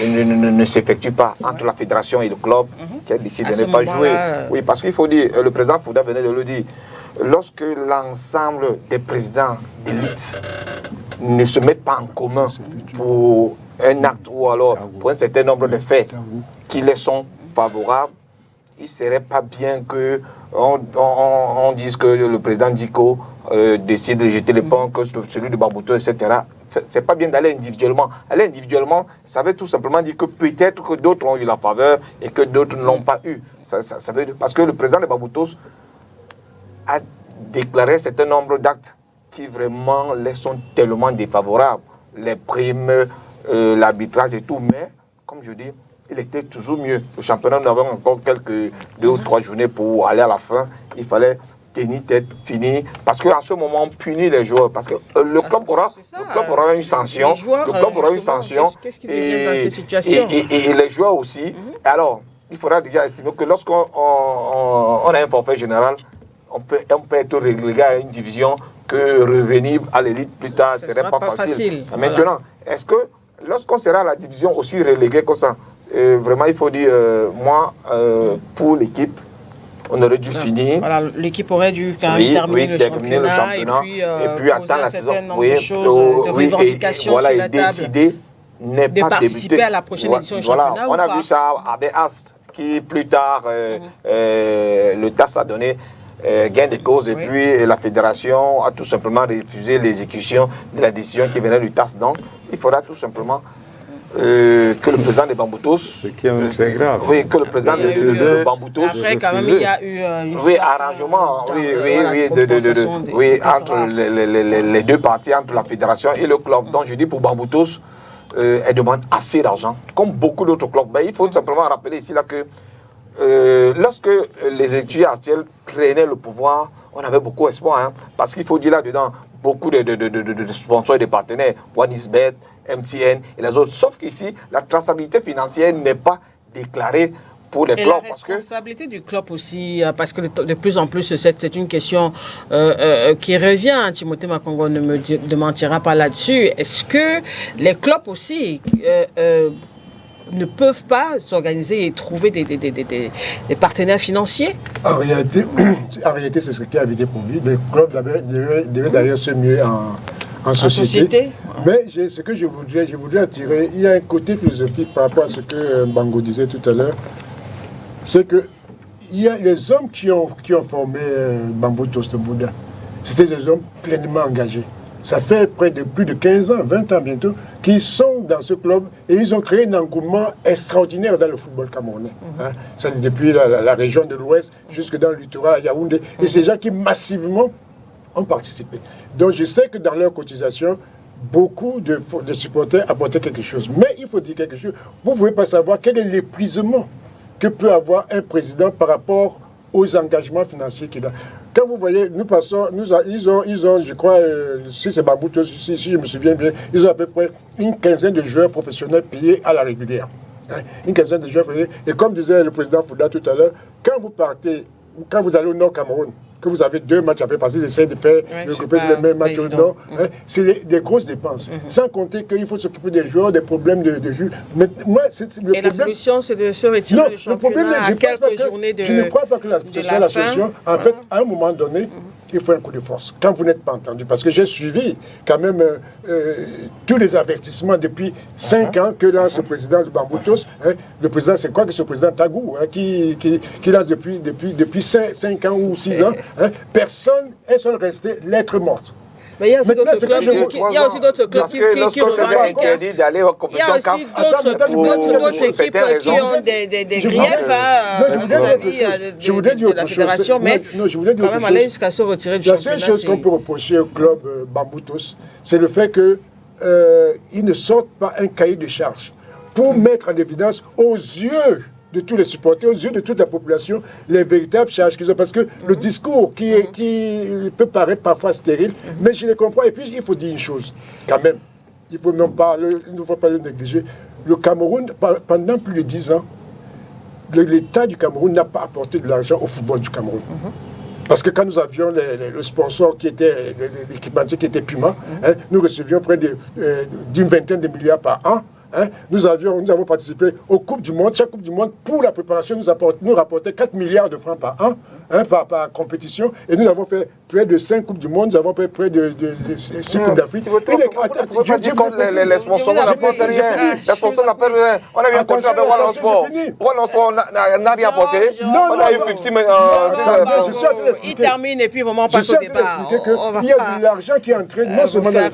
ne s'effectuent pas entre la fédération et le club, qu'elle décide de ne pas jouer. Oui, parce qu'il faut dire, le président Fouda venait de le dire, lorsque l'ensemble des présidents d'élite ne se mettent pas en commun pour un acte ou alors pour un certain nombre de faits qui les sont favorables, il ne serait pas bien qu'on dise que le président Diko décide de jeter les ponts, que celui de Bamboutos, etc. C'est pas bien d'aller individuellement. Aller individuellement, ça veut tout simplement dire que peut-être que d'autres ont eu la faveur et que d'autres ne l'ont pas eu. Ça veut dire, parce que le président de Bamboutos a déclaré un certain nombre d'actes qui vraiment les sont tellement défavorables. Les primes, l'arbitrage et tout, mais comme je dis, il était toujours mieux. Le championnat, nous avons encore quelques 2 ou 3 journées pour aller à la fin. Il fallait tenir tête, finir, parce qu'à ce moment, on punit les joueurs, parce que le club aura une sanction. Le club aura une sanction. Qu'est-ce qui devient dans ces situations? Et les joueurs aussi. Alors, il faudra déjà estimer que lorsqu'on a un forfait général, on peut être relégué à une division, que revenir à l'élite plus tard ne serait pas facile. Maintenant, est-ce que lorsqu'on sera à la division aussi relégué comme ça, vraiment il faut dire, pour l'équipe, on aurait dû finir. Voilà, l'équipe aurait dû quand même terminer le championnat et puis attendre la saison. De revendications sur la décider de participer à la prochaine édition du championnat. On a vu ça à Ast, qui plus tard, le TAS a donné gain de cause et puis la fédération a tout simplement refusé l'exécution de la décision qui venait du TAS. Donc, il faudra tout simplement que le président de Bamboutos... Ce qui est très grave. Oui, que le président de Bamboutos... Après, quand même, il y a eu arrangement, entre les deux parties, entre la fédération et le club. Donc, je dis pour Bamboutos, elle demande assez d'argent, comme beaucoup d'autres clubs. Mais il faut simplement rappeler ici là que lorsque les étudiants actuels prenaient le pouvoir, on avait beaucoup d'espoir, parce qu'il faut dire là-dedans, beaucoup de sponsors et de partenaires, OneXBet, MTN et les autres. Sauf qu'ici, la traçabilité financière n'est pas déclarée pour les et clubs. la responsabilité du club aussi, parce que de plus en plus, c'est une question qui revient. Timothée Makongo ne me mentira pas là-dessus. Est-ce que les clubs aussi ne peuvent pas s'organiser et trouver des partenaires financiers? En réalité, c'est ce qui avait été prévu. Les clubs devaient d'ailleurs se mieux en société. Mais ce que je voudrais attirer, il y a un côté philosophique par rapport à ce que Bango disait tout à l'heure. C'est que il y a les hommes qui ont formé Bambou Toast Bouddha. C'était des hommes pleinement engagés. Ça fait près de plus de 15 ans, 20 ans bientôt, qu'ils sont dans ce club et ils ont créé un engouement extraordinaire dans le football camerounais. Hein. Ça, depuis la région de l'Ouest jusque dans le littoral à Yaoundé. Et ces gens qui massivement ont participé. Donc je sais que dans leur cotisation, beaucoup de supporters apportaient quelque chose. Mais il faut dire quelque chose. Vous ne pouvez pas savoir quel est l'épuisement que peut avoir un président par rapport aux engagements financiers qu'il a. Quand vous voyez, ils ont, je crois, si c'est Bamboutos, si je me souviens bien, ils ont à peu près une quinzaine de joueurs professionnels payés à la régulière. Hein, une quinzaine de joueurs payés. Et comme disait le président Fouda tout à l'heure, quand vous allez au Nord Cameroun, que vous avez 2 matchs à faire, parce qu'ils essaient de faire les mêmes matchs au Nord, hein, c'est des grosses dépenses. Sans compter qu'il faut s'occuper des joueurs, des problèmes de vue. Mais moi, la solution, c'est de se retirer du championnat à quelques journées de je ne crois pas que ce soit la solution. En fait, à un moment donné, il faut un coup de force. Quand vous n'êtes pas entendu, parce que j'ai suivi quand même tous les avertissements depuis 5 ans que lance le président de Bamboutos. Hein, le président, c'est quoi que ce président Tagou, hein, qui lance depuis 5 ans ou 6 ans. Hein, personne est seul resté lettre morte. Mais il y a aussi d'autres clubs qui interdit d'aller en compétition CAF. Il y a aussi d'autres équipes qui ont des griefs de la fédération, mais quand même aller jusqu'à se retirer du championnat. La seule chose qu'on peut reprocher au club Bamboutos, c'est le fait qu'ils ne sortent pas un cahier de charges pour mettre en évidence aux yeux de tous les supporters, aux yeux de toute la population, les véritables charges qu'ils ont. Parce que le discours qui peut paraître parfois stérile, mais je les comprends. Et puis, il faut dire une chose, quand même. Il ne faut pas le négliger. Le Cameroun, pendant plus de 10 ans, l'État du Cameroun n'a pas apporté de l'argent au football du Cameroun. Parce que quand nous avions le sponsor qui était l'équipementier qui était Puma, hein, nous recevions près d'une vingtaine de milliards par an. Hein, nous avons participé aux Coupes du Monde. Chaque Coupe du Monde, pour la préparation, nous rapportait 4 milliards de francs par an, hein, par compétition. Et nous avons fait près de 5 Coupes du Monde, nous avons fait près de 6 Coupes d'Afrique. Je dis que les sponsors n'apportent rien. Les sponsors n'apportent rien. On a eu un contrat avec Wallon Sport. Wallon Sport n'a rien apporté. On a eu 50. Il termine et puis vraiment passe au débat. Je suis en train d'expliquer qu'il y a de l'argent qui est entré non seulement dans les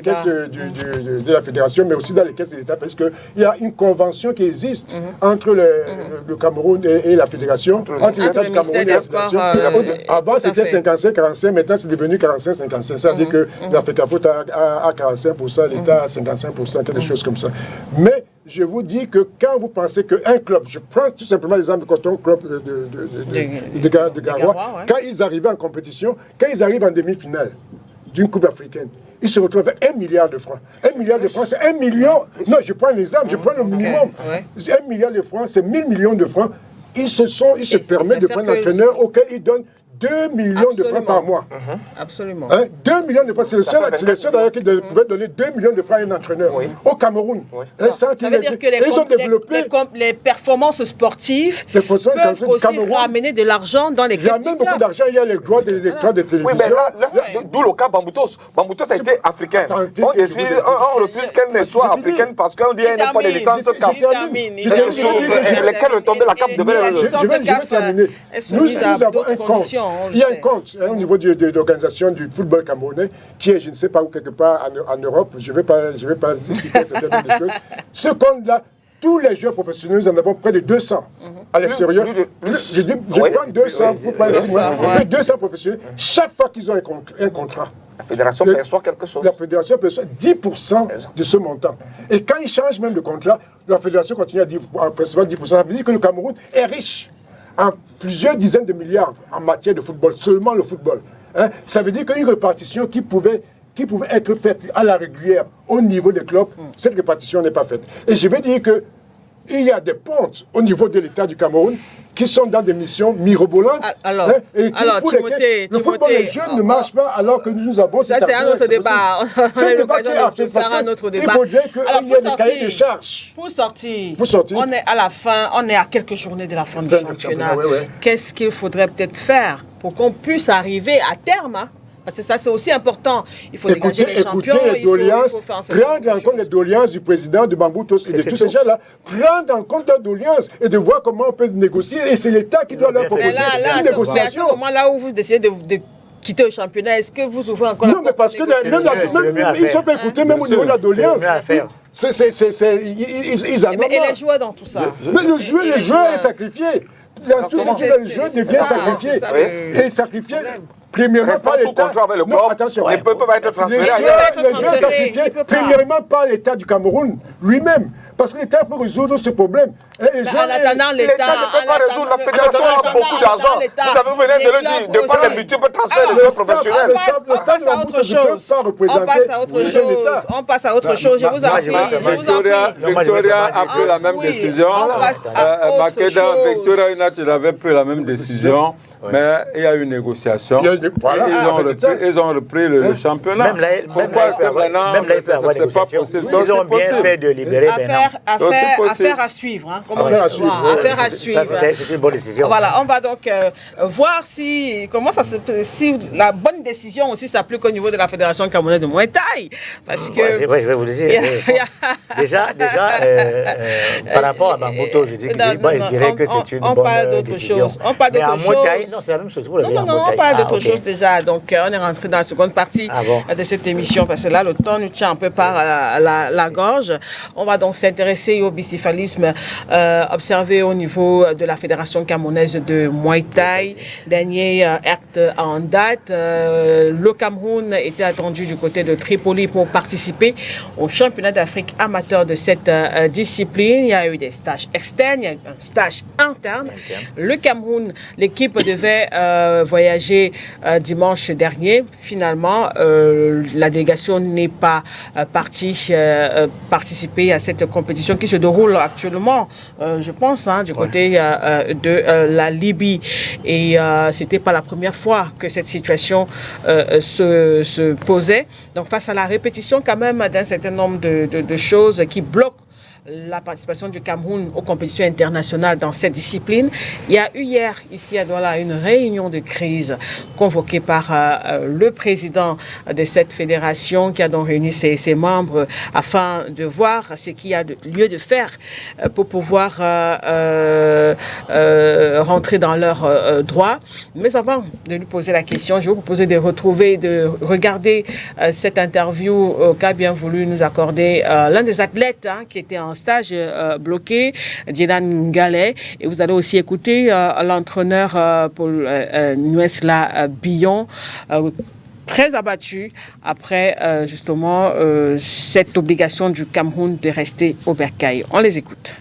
caisses de la fédération, mais aussi dans les caisses de l'État. Parce qu'il y a une convention qui existe entre le Cameroun et la fédération, entre l'État du Cameroun et la fédération. Avant, c'était 55-45, maintenant c'est devenu 45-55. Ça veut dire que la FECAFOOT a 45%, l'État a 55%, quelque chose comme ça. Mais je vous dis que quand vous pensez qu'un club, je prends tout simplement l'exemple du Coton Club de Garoua, quand ils arrivaient en compétition, quand ils arrivent en demi-finale d'une Coupe africaine, ils se retrouvent avec 1 milliard de francs. 1 milliard de francs, c'est 1 million. Non, je prends l'exemple, je prends le minimum. 1 milliard de francs, c'est 1000 millions de francs. Ils se permettent de prendre un entraîneur auquel ils donnent 2 millions de francs par mois. Absolument. Hein? 2 millions de francs, c'est le seul d'ailleurs qui pouvait donner 2 millions de francs à un entraîneur au Cameroun. Hein, ça veut dire que les performances sportives peuvent aussi ramener de l'argent dans les caisses du club. Il y a même beaucoup d'argent, il y a les droits de télévision. Oui, mais là, d'où le cas Bamboutos. Bamboutos a été africaine. On refuse qu'elle ne soit africaine parce qu'on dit qu'elle n'a pas de licence CAF. Lesquelles retombaient la CAF devait... Je vais terminer. Nous avons un compte. Il y a un compte au niveau de l'organisation du football camerounais qui est, je ne sais pas où, quelque part en Europe. Je ne vais pas citer certaines choses. Ce compte-là, tous les joueurs professionnels, nous en avons près de 200 à l'extérieur. Je prends 200, pour pas dire moi, près de 200 professionnels. Chaque fois qu'ils ont un contrat, la fédération perçoit quelque chose. La fédération perçoit 10% de ce montant. Et quand ils changent même de contrat, la fédération continue à percevoir 10%. Ça veut dire que le Cameroun est riche en plusieurs dizaines de milliards en matière de football, seulement le football. Hein? Ça veut dire qu'une répartition qui pouvait qui pouvait être faite à la régulière au niveau des clubs, cette répartition n'est pas faite. Et je vais dire que il y a des pontes au niveau de l'État du Cameroun qui sont dans des missions mirobolantes. Alors, et qui, pour Timothée, le football des jeunes ne marche pas alors que nous avons... Ça, c'est un autre débat. On a eu l'occasion de faire un autre débat. Il faudrait qu'il y ait des cahiers de charges. Pour sortir, on est à la fin, on est à quelques journées de la fin du championnat. Qu'est-ce qu'il faudrait peut-être faire pour qu'on puisse arriver à terme, parce que ça, c'est aussi important. Il faut dégager les champions. Les doléances, prendre en compte les doléances du président de Bamboutos et de tous ces gens-là, prendre en compte leurs doléances et de voir comment on peut négocier. Et c'est l'État qui doit leur proposer une négociation. À ce moment-là où vous décidez de quitter le championnat, est-ce que vous ouvrez encore non, mais parce que même ils sont pas écoutés, même au niveau de la doléance. Ils en ont. Et les joueurs dans tout ça. Mais le joueur est sacrifié. Tout ce qui est le jeu devient sacrifié. Et sacrifié. Premièrement, par l'État. Non, attention, il ne peut pas être transféré. Le jeu est sacrifié, premièrement, par l'État du Cameroun lui-même. Parce que l'État peut résoudre ce problème. En attendant, l'État ne peut pas résoudre. La fédération a beaucoup d'argent. Vous avez venu de le dire. De par les multiples transferts de joueurs professionnels. On passe à autre chose. On passe à autre chose. Je vous en prie. Victoria a pris la même décision. Makeda, Victoria United avait pris la même décision. Mais il y a eu une négociation. Ils ont repris le championnat. Pourquoi est-ce que maintenant, c'est pas possible? Ils ont bien fait de libérer maintenant. Affaire à suivre. Affaire à suivre. C'est une bonne décision. Voilà, on va donc voir si la bonne décision aussi s'applique au niveau de la Fédération camerounaise de Muay Thai. Parce que... je vais vous le dire. Déjà, par rapport à Bambouto, je dirais que c'est une bonne décision. On parle d'autre chose. Non, c'est la même chose. On parle d'autre chose déjà. Donc, on est rentré dans la seconde partie de cette émission parce que là, le temps nous tient un peu par la gorge. On va donc s'intéresser au bicéphalisme observé au niveau de la Fédération camerounaise de Muay Thai. Dernier acte en date. Le Cameroun était attendu du côté de Tripoli pour participer au championnat d'Afrique amateur de cette discipline. Il y a eu des stages externes, il y a eu un stage interne. Le Cameroun, l'équipe devait voyager dimanche dernier. Finalement, la délégation n'est pas partie participer à cette compétition qui se déroule actuellement, je pense, du côté de la Libye. Et c'était pas la première fois que cette situation se posait. Donc, face à la répétition quand même d'un certain nombre de choses qui bloquent la participation du Cameroun aux compétitions internationales dans cette discipline. Il y a eu hier, ici à Douala, une réunion de crise convoquée par le président de cette fédération qui a donc réuni ses membres afin de voir ce qu'il y a lieu de faire pour pouvoir rentrer dans leurs droits. Mais avant de lui poser la question, je vais vous proposer de regarder cette interview qu'a bien voulu nous accorder l'un des athlètes qui était en stage bloqué, Dylan Gallet. Et vous allez aussi écouter l'entraîneur Paul Nuesla Billon, très abattu après justement cette obligation du Cameroun de rester au bercail. On les écoute.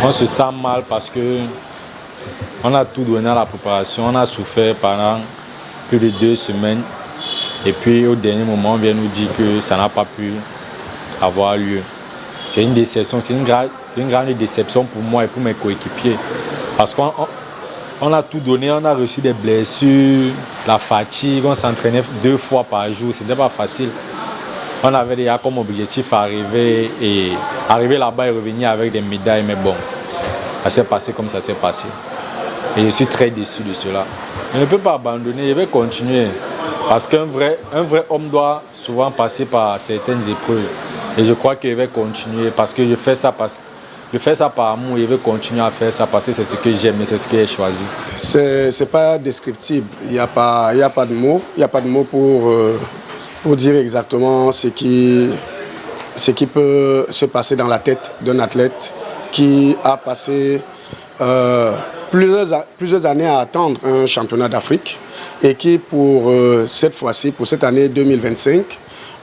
On se sent mal parce que on a tout donné à la préparation, on a souffert pendant plus de 2 semaines et puis au dernier moment on vient nous dire que ça n'a pas pu avoir lieu. C'est une déception, c'est une grande déception pour moi et pour mes coéquipiers. Parce qu'on a tout donné, on a reçu des blessures, la fatigue, on s'entraînait 2 fois par jour, ce n'était pas facile. On avait déjà comme objectif arriver là-bas et revenir avec des médailles, mais bon, ça s'est passé comme ça s'est passé. Et je suis très déçu de cela. Je ne peux pas abandonner, je vais continuer. Parce qu'un vrai homme doit souvent passer par certaines épreuves. Et je crois que je vais continuer parce que je fais ça par amour et je vais continuer à faire ça parce que c'est ce que j'aime et c'est ce que j'ai choisi. C'est pas descriptible, il n'y a pas de mots, pour dire exactement ce qui peut se passer dans la tête d'un athlète qui a passé plusieurs années à attendre un championnat d'Afrique et qui pour cette fois-ci, pour cette année 2025,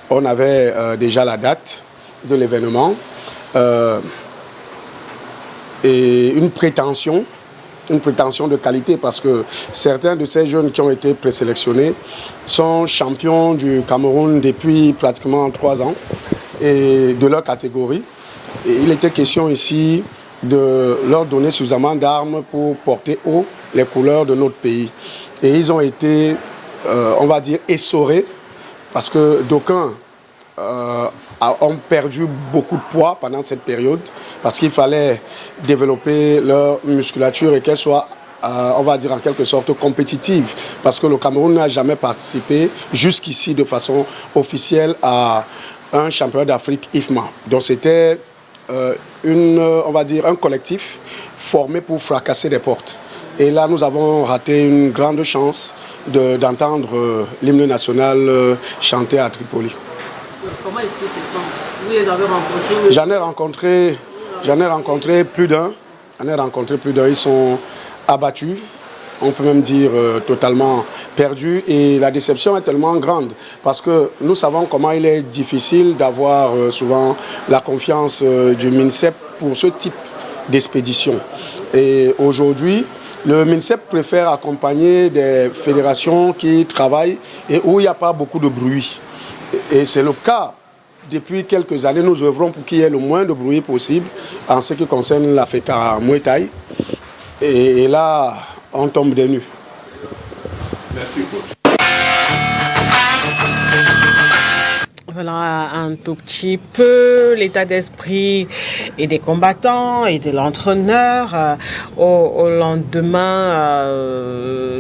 on avait déjà la date de l'événement et une prétention une prétention de qualité parce que certains de ces jeunes qui ont été présélectionnés sont champions du Cameroun depuis pratiquement 3 ans et de leur catégorie. Et il était question ici de leur donner suffisamment d'armes pour porter haut les couleurs de notre pays. Et ils ont été, on va dire, essorés parce que d'aucuns ont perdu beaucoup de poids pendant cette période parce qu'il fallait développer leur musculature et qu'elle soit, on va dire en quelque sorte, compétitive parce que le Cameroun n'a jamais participé jusqu'ici de façon officielle à un championnat d'Afrique IFMA. Donc c'était on va dire un collectif formé pour fracasser des portes. Et là, nous avons raté une grande chance d'entendre l'hymne national chanter à Tripoli. Comment est-ce qu'ils se sentent? Vous les avez rencontrés? J'en ai rencontré plus d'un. Ils sont abattus, on peut même dire totalement perdus. Et la déception est tellement grande parce que nous savons comment il est difficile d'avoir souvent la confiance du MINSEP pour ce type d'expédition. Et aujourd'hui, le MINSEP préfère accompagner des fédérations qui travaillent et où il n'y a pas beaucoup de bruit. Et c'est le cas. Depuis quelques années, nous œuvrons pour qu'il y ait le moins de bruit possible en ce qui concerne la FECA Muay Thai. Et là, on tombe des nues. Merci beaucoup. Voilà un tout petit peu l'état d'esprit et des combattants et de l'entraîneur au lendemain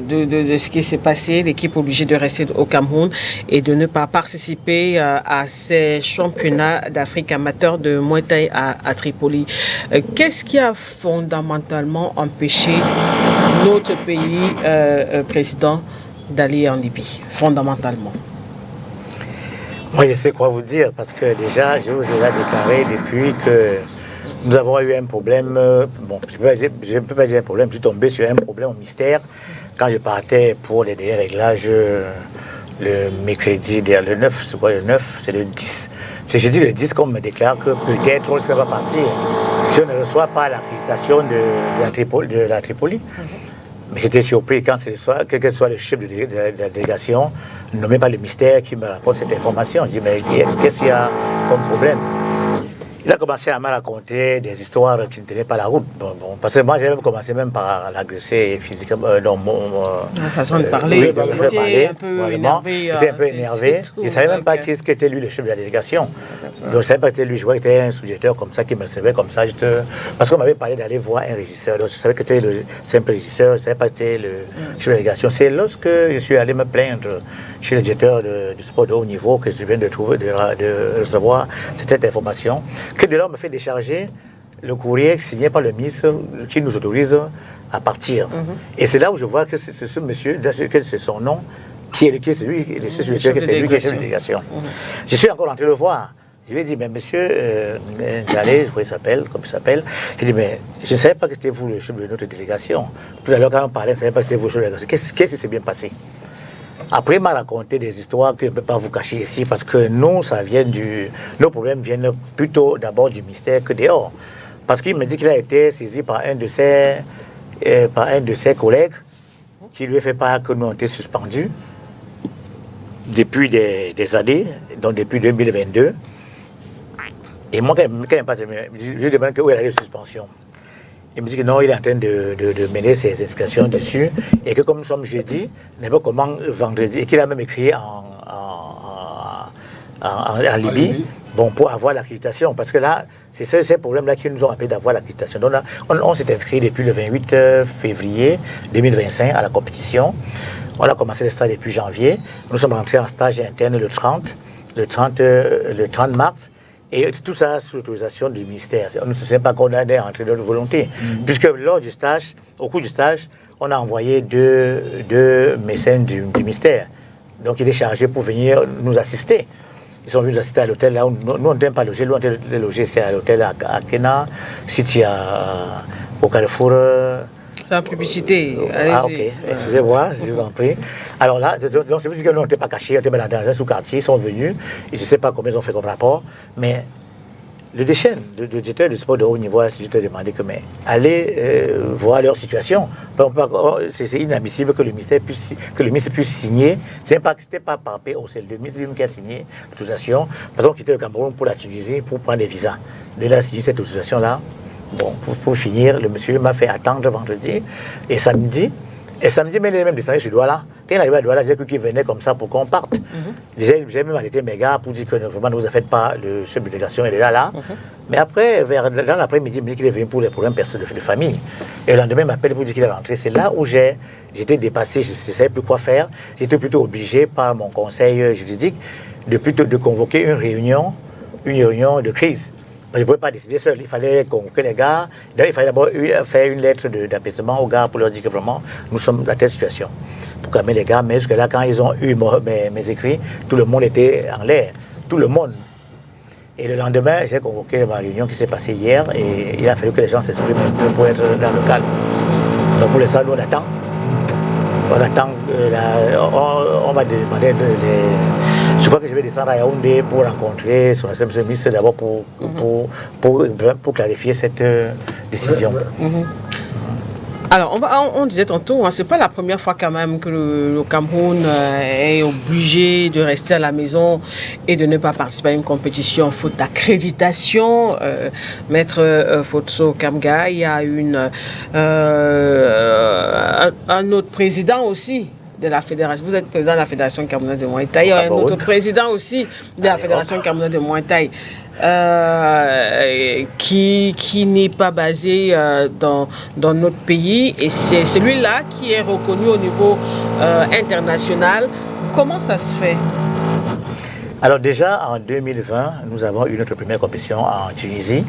de ce qui s'est passé. L'équipe obligée de rester au Cameroun et de ne pas participer à ces championnats d'Afrique amateurs de Muay Thai à Tripoli. Qu'est-ce qui a fondamentalement empêché notre pays, président, d'aller en Libye, fondamentalement? Moi, je sais quoi vous dire, parce que déjà, je vous ai déclaré depuis que nous avons eu un problème, bon, je ne peux pas dire un problème, je suis tombé sur un problème au mystère quand je partais pour les derniers réglages le mercredi, le 9, c'est quoi le 9? C'est le 10. C'est jeudi le 10 qu'on me déclare que peut-être on ne va partir si on ne reçoit pas l'accréditation de la Tripoli. Mais j'étais surpris quand quel que soit le chef de la délégation, nommé par le mystère, qui me rapporte cette information. Je dis, mais qu'est-ce qu'il y a comme problème? Il a commencé à me raconter des histoires qui ne tenaient pas la route. Bon, parce que moi, j'ai même commencé même par l'agresser physiquement. La façon de parler, j'étais un peu énervé. Je ne savais même pas qui était lui, le chef de la délégation. Donc, je ne savais pas que c'était lui. Je voyais que c'était un sous-directeur comme ça qui me recevait comme ça. Parce qu'on m'avait parlé d'aller voir un régisseur. Donc, je savais que c'était le simple régisseur. Je ne savais pas que c'était le chef de la délégation. C'est lorsque je suis allé me plaindre chez le directeur du sport de haut niveau que je viens de recevoir cette information, que de là on me fait décharger le courrier signé par le ministre qui nous autorise à partir. Et c'est là où je vois que c'est ce monsieur, c'est son nom, qui est celui qui est chef de délégation. Je suis encore entré le voir. Je lui ai dit, mais monsieur Djalé, comme il s'appelle, je lui ai dit, mais je ne savais pas que c'était vous le chef de notre délégation. Tout à l'heure, quand on parlait, je ne savais pas que c'était vous le chef de la délégation. Qu'est-ce qui s'est bien passé? Après, il m'a raconté des histoires que je ne peux pas vous cacher ici parce que nous, nos problèmes viennent plutôt d'abord du mystère que dehors. Parce qu'il me dit qu'il a été saisi par un de ses collègues qui lui a fait part que nous avons été suspendus depuis des années, donc depuis 2022. Et moi, quand il passe, je lui demande où est la suspension. Il me dit que non, il est en train de mener ses explications dessus et que comme nous sommes jeudi, n'est pas comment vendredi, et qu'il a même écrit en Libye, bon, pour avoir l'accréditation. Parce que là, c'est ces problèmes-là qui nous ont empêché d'avoir l'accréditation. Donc là, on s'est inscrit depuis le 28 février 2025 à la compétition. On a commencé le stage depuis janvier. Nous sommes rentrés en stage interne le 30 mars. Et tout ça sous l'autorisation du ministère. On ne se sait pas qu'on a rentré de notre volonté. Puisque au cours du stage, on a envoyé deux mécènes du ministère. Donc il est chargé pour venir nous assister. Ils sont venus nous assister à l'hôtel là où nous on n'aime pas loger. Nous on aime loger, c'est à l'hôtel à Kena, City au Carrefour. C'est en publicité. Ah, ok. Excusez-moi, je vous en prie. Alors là, donc c'est pour dire que nous, on n'était pas cachés, on était dans un sous-quartier, ils sont venus, et je ne sais pas combien ils ont fait comme rapport, mais le déchaîne, le directeur du sport de haut niveau, je te demandais que, mais allez voir leur situation. C'est inadmissible que le ministère puisse signer. C'était pas par PO, c'est le ministre lui-même qui a signé l'autorisation. Par exemple, quitter le Cameroun pour la Tunisie pour prendre des visas. Il a signé cette autorisation-là. Bon, pour finir, le monsieur m'a fait attendre vendredi et samedi. Et samedi, mais il est même descendu sur Douala. Quand il est arrivé à Douala, j'ai cru qu'il venait comme ça pour qu'on parte. J'ai même arrêté mes gars pour dire que vraiment ne vous faites pas, le chef de délégation il est là. Mais après, dans l'après-midi, il me dit qu'il est venu pour les problèmes personnels de famille. Et le lendemain, il m'appelle pour dire qu'il est rentré. C'est là où j'étais dépassé, je ne savais plus quoi faire. J'étais plutôt obligé par mon conseil juridique de convoquer une réunion de crise. Je ne pouvais pas décider seul, il fallait convoquer les gars. Il fallait d'abord faire une lettre d'apaisement aux gars pour leur dire que vraiment, nous sommes dans telle situation. Pour calmer les gars, mais jusque-là, quand ils ont eu mes écrits, tout le monde était en l'air. Tout le monde. Et le lendemain, j'ai convoqué ma réunion qui s'est passée hier et il a fallu que les gens s'expriment un peu pour être dans le calme. Donc pour l'instant, nous on attend. On attend, on m'a demandé je crois que je vais descendre à Yaoundé pour rencontrer son Excellence ministre d'abord pour clarifier cette décision. Alors, on disait tantôt, hein, c'est pas la première fois quand même que le Cameroun est obligé de rester à la maison et de ne pas participer à une compétition faute d'accréditation. Maître Fotso Kamga, il y a un autre président aussi de la fédération. Vous êtes président de la fédération camerounaise de Muay Thai. Il y a un autre président aussi de la fédération camerounaise de Muay Thai qui n'est pas basé dans notre pays. Et c'est celui-là qui est reconnu au niveau international. Comment ça se fait? Alors déjà, en 2020, nous avons eu notre première compétition en Tunisie.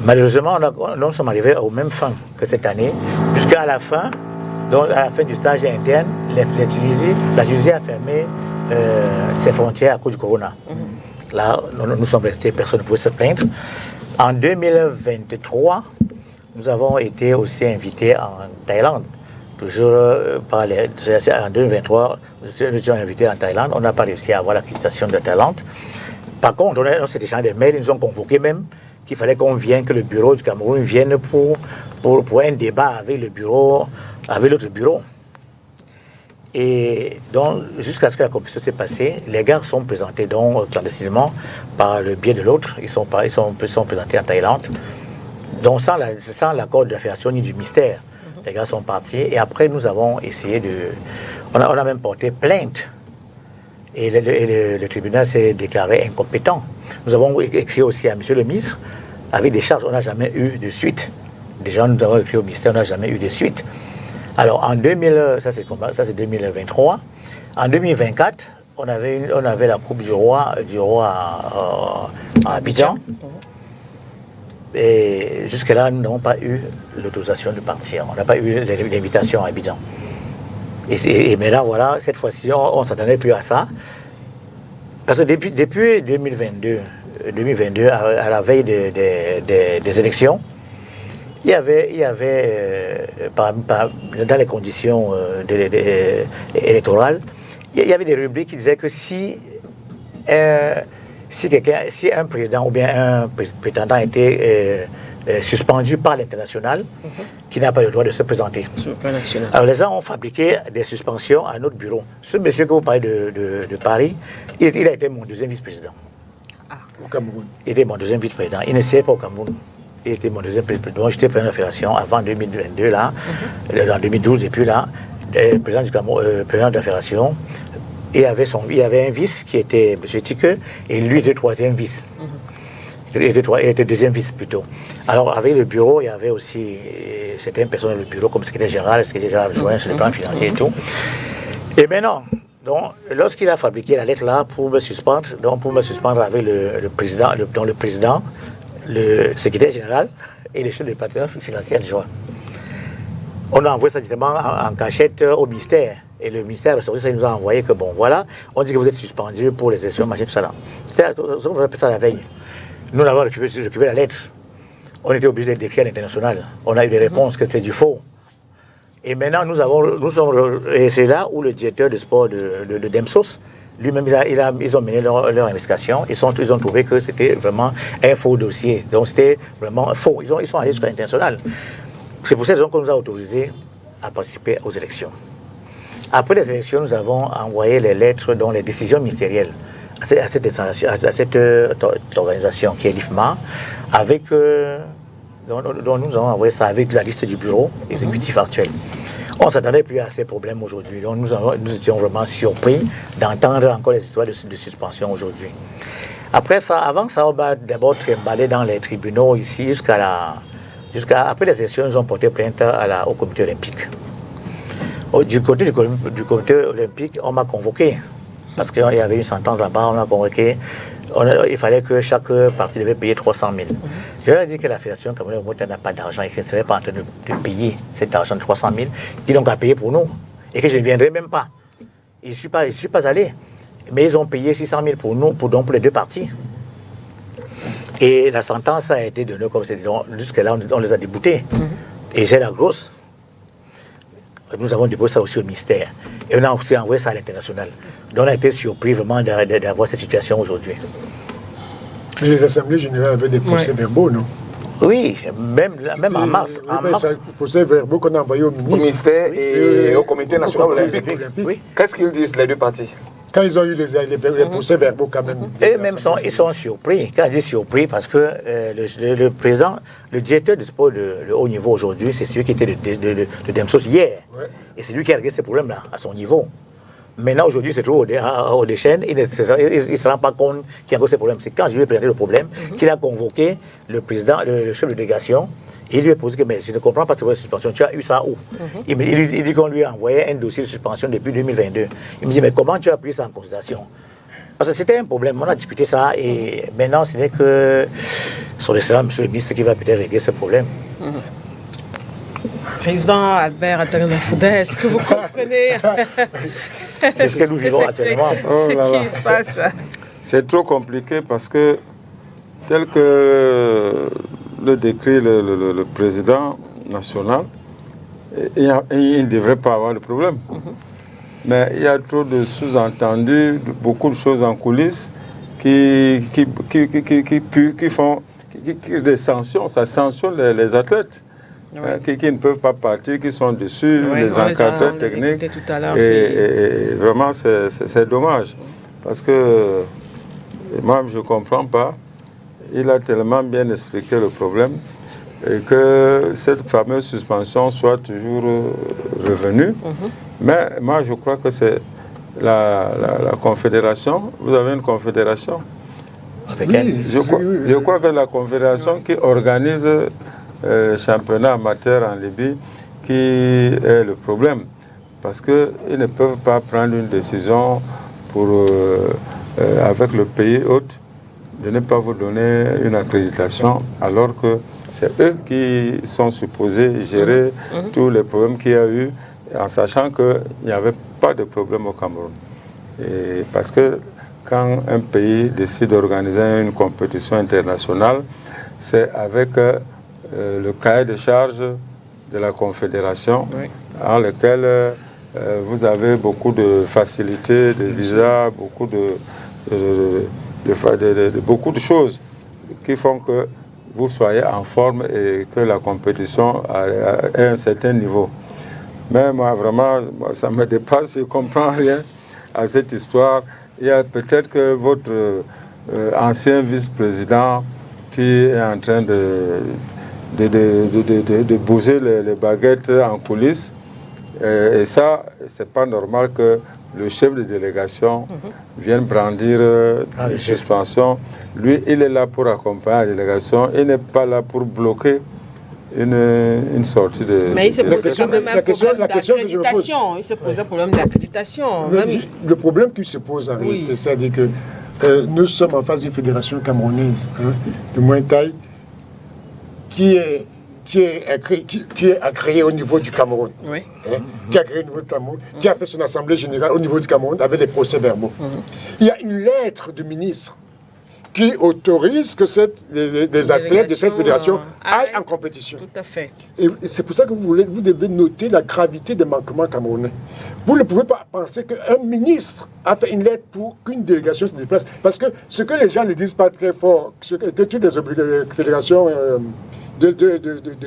Malheureusement, nous sommes arrivés aux mêmes fins que cette année, jusqu'à la fin. Donc, à la fin du stage interne, la Tunisie a fermé ses frontières à cause du corona. Là, nous sommes restés, personne ne pouvait se plaindre. En 2023, nous avons été aussi invités en Thaïlande. Toujours en 2023, nous étions invités en Thaïlande. On n'a pas réussi à avoir l'accréditation de Thaïlande. Par contre, on s'est échangé des mails, ils nous ont convoqués même qu'il fallait qu'on vienne, que le bureau du Cameroun vienne pour un débat avec le bureau, avec l'autre bureau. Et donc, jusqu'à ce que la compétition s'est passée, les gars sont présentés donc clandestinement par le biais de l'autre. Ils sont présentés en Thaïlande. Donc, sans l'accord de la fédération ni du ministère, les gars sont partis. Et après, nous avons essayé on a même porté plainte. Et le tribunal s'est déclaré incompétent. Nous avons écrit aussi à M. le ministre avec des charges. On n'a jamais eu de suite. Déjà, nous avons écrit au ministère, on n'a jamais eu de suite. Alors, en 2023. En 2024, on avait la Coupe du Roi à Abidjan. Et jusque-là, nous n'avons pas eu l'autorisation de partir. On n'a pas eu l'invitation à Abidjan. Et maintenant, voilà, cette fois-ci, on ne s'attendait plus à ça. Parce que depuis 2022, à la veille des élections, il y avait dans les conditions électorales, il y avait des rubriques qui disaient que si un président ou bien un prétendant était suspendu par l'international, qui n'a pas le droit de se présenter. Alors les gens ont fabriqué des suspensions à notre bureau. Ce monsieur que vous parlez de Paris, il a été mon deuxième vice-président. Au Cameroun. Il était mon deuxième vice-président. Il ne siégeait pas au Cameroun. Il était mon deuxième vice-président. Donc j'étais président de la fédération avant 2022, là, en 2012, et puis là, président du Cameroun, président de la fédération. Il y avait un vice qui était M. Tike, et lui était troisième vice. Il était deuxième vice plutôt. Alors avec le bureau, il y avait aussi certaines personnes dans le bureau, comme secrétaire général adjoint sur le plan financier et tout. Et maintenant, donc, lorsqu'il a fabriqué la lettre là pour me suspendre, avec le président, le secrétaire général et le chef du département financier adjoint. On a envoyé ça directement en cachette au ministère. Et le ministère de la nous a envoyé que bon, voilà, on dit que vous êtes suspendu pour les élections, machin, tout ça là. On va appeler ça la veille. Nous avons récupéré la lettre. On était obligé d'écrire à l'international. On a eu des réponses que c'était du faux. Et maintenant, et c'est là où le directeur de sport de Demsos Lui-même, ils ont mené leur investigation. Ils ont trouvé que c'était vraiment un faux dossier. Donc, c'était vraiment faux. Ils sont allés jusqu'à l'international. C'est pour cette raison qu'on nous a autorisés à participer aux élections. Après les élections, nous avons envoyé les lettres, dont les décisions ministérielles, à cette organisation qui est l'IFMA, dont nous avons envoyé ça avec la liste du bureau exécutif actuel. On ne s'attendait plus à ces problèmes aujourd'hui. Donc nous étions vraiment surpris d'entendre encore les histoires de suspension aujourd'hui. Après ça, avant ça, on va d'abord trimballer dans les tribunaux ici après les élections, ils ont porté plainte au comité olympique. Du côté du comité olympique, on m'a convoqué. Parce qu'il y avait une sentence là-bas, on m'a convoqué. Il fallait que chaque parti devait payer 300 000. Je leur ai dit que la Fédération camerounaise n'a pas d'argent et qu'elle ne serait pas en train de payer cet argent de 300 000, qu'ils n'ont qu'à payer pour nous. Et que je ne viendrai même pas. Je ne suis pas allé. Mais ils ont payé 600 000 pour nous, pour les deux partis. Et la sentence a été donnée comme c'est. Jusque-là, on les a déboutés. Et j'ai la grosse. Nous avons déposé ça aussi au ministère. Et on a aussi envoyé ça à l'international. Donc on a été surpris vraiment d'avoir cette situation aujourd'hui. Mais les assemblées générales avaient des procès-verbaux, non? Oui, même en mars. Les procès-verbaux qu'on a envoyés au ministère et au comité national olympique. Oui. Qu'est-ce qu'ils disent, les deux partis? Quand ils ont eu les procès-verbaux, quand même. Eux-mêmes ils sont surpris. Quand ils disent surpris, parce que le président, le directeur du sport de haut niveau aujourd'hui, c'est celui qui était de Demsos hier. Ouais. Et c'est lui qui a réglé ces problèmes-là, à son niveau. Maintenant, aujourd'hui, c'est toujours au déchaîne. Il ne se rend pas compte qu'il y a encore ces problèmes. C'est quand je lui ai présenté le problème qu'il a convoqué le président, le chef de délégation. Il lui a posé que, mais je ne comprends pas cette suspension, tu as eu ça où? Il dit qu'on lui a envoyé un dossier de suspension depuis 2022. Il me dit, mais comment tu as pris ça en considération? Parce que c'était un problème, on a discuté ça et maintenant ce n'est que son excellence, monsieur le ministre, qui va peut-être régler ce problème. Président Albert Attané-Fouda, est-ce que vous comprenez? C'est ce que nous vivons actuellement. Ce qui se passe. C'est trop compliqué parce que tel que le décrit le président national, il ne devrait pas avoir de problème. Mais il y a trop de sous-entendus, beaucoup de choses en coulisses qui créent des sanctions. Ça sanctionne les athlètes qui ne peuvent pas partir, qui sont dessus, les encadreurs techniques. Et vraiment, c'est dommage. Parce que moi, je ne comprends pas. Il a tellement bien expliqué le problème et que cette fameuse suspension soit toujours revenue. Mais moi, je crois que c'est la confédération. Vous avez une confédération? Je crois que la confédération qui organise le championnat amateur en Libye qui est le problème. Parce qu'ils ne peuvent pas prendre une décision avec le pays hôte de ne pas vous donner une accréditation alors que c'est eux qui sont supposés gérer tous les problèmes qu'il y a eu en sachant qu'il n'y avait pas de problème au Cameroun. Et parce que quand un pays décide d'organiser une compétition internationale, c'est avec le cahier de charges de la Confédération en lequel vous avez beaucoup de facilités, de visas, beaucoup beaucoup de choses qui font que vous soyez en forme et que la compétition ait un certain niveau. Mais moi, vraiment, ça me dépasse, je ne comprends rien à cette histoire. Il y a peut-être que votre ancien vice-président qui est en train de bouger les baguettes en coulisses. Et ça, ce n'est pas normal que le chef de délégation vienne brandir une suspension. Lui, il est là pour accompagner la délégation. Il n'est pas là pour bloquer une sortie de... Mais il s'est posé quand même un problème d'accréditation. Il s'est posé un problème d'accréditation. Le problème qui se pose en réalité, c'est-à-dire que nous sommes en face d'une fédération camerounaise de moyenne taille qui est créé au niveau du Cameroun. Qui a créé au niveau du Cameroun, qui a fait son assemblée générale au niveau du Cameroun avec des procès-verbaux. Il y a une lettre du ministre qui autorise que les athlètes de cette fédération aillent en compétition. Tout à fait. Et c'est pour ça que vous devez noter la gravité des manquements camerounais. Vous ne pouvez pas penser qu'un ministre a fait une lettre pour qu'une délégation se déplace. Parce que ce que les gens ne disent pas très fort, que toutes les fédérations de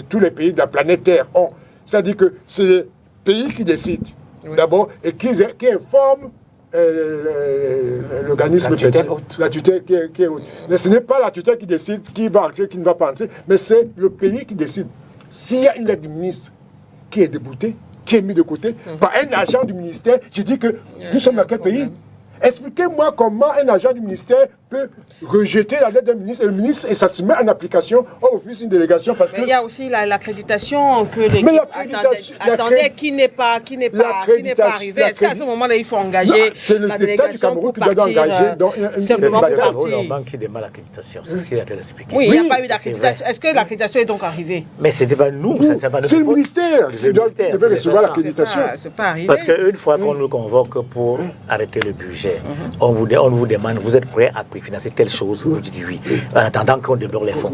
tous les pays de la planète Terre ont, c'est-à-dire que c'est les pays qui décident d'abord et qui informent l'organisme la tutelle qui est haute. Mais ce n'est pas la tutelle qui décide qui va entrer, qui ne va pas entrer, mais c'est le pays qui décide. S'il y a une lettre du ministre qui est déboutée, qui est mise de côté par un agent du ministère, je dis que nous sommes dans quel pays? Expliquez-moi comment un agent du ministère peut rejeter la lettre d'un ministre et le ministre et ça se met en application au office d'une délégation parce que... il y a aussi l'accréditation que l'équipe attendait qui n'est pas arrivée. Est-ce qu'à ce moment-là, il faut engager la délégation pour partir simplement partir? C'est qui demande l'accréditation, c'est ce qu'il a expliqué. Oui, il n'y a pas eu d'accréditation. Est-ce que l'accréditation est donc arrivée? Mais ce n'était pas nous, c'est le ministère qui devait recevoir l'accréditation. C'est pas arrivé. Parce qu'une fois qu'on nous convoque pour arrêter le budget, on vous demande, vous êtes prêt à préfinancer telle chose? Vous dites oui, en attendant qu'on débloque les fonds.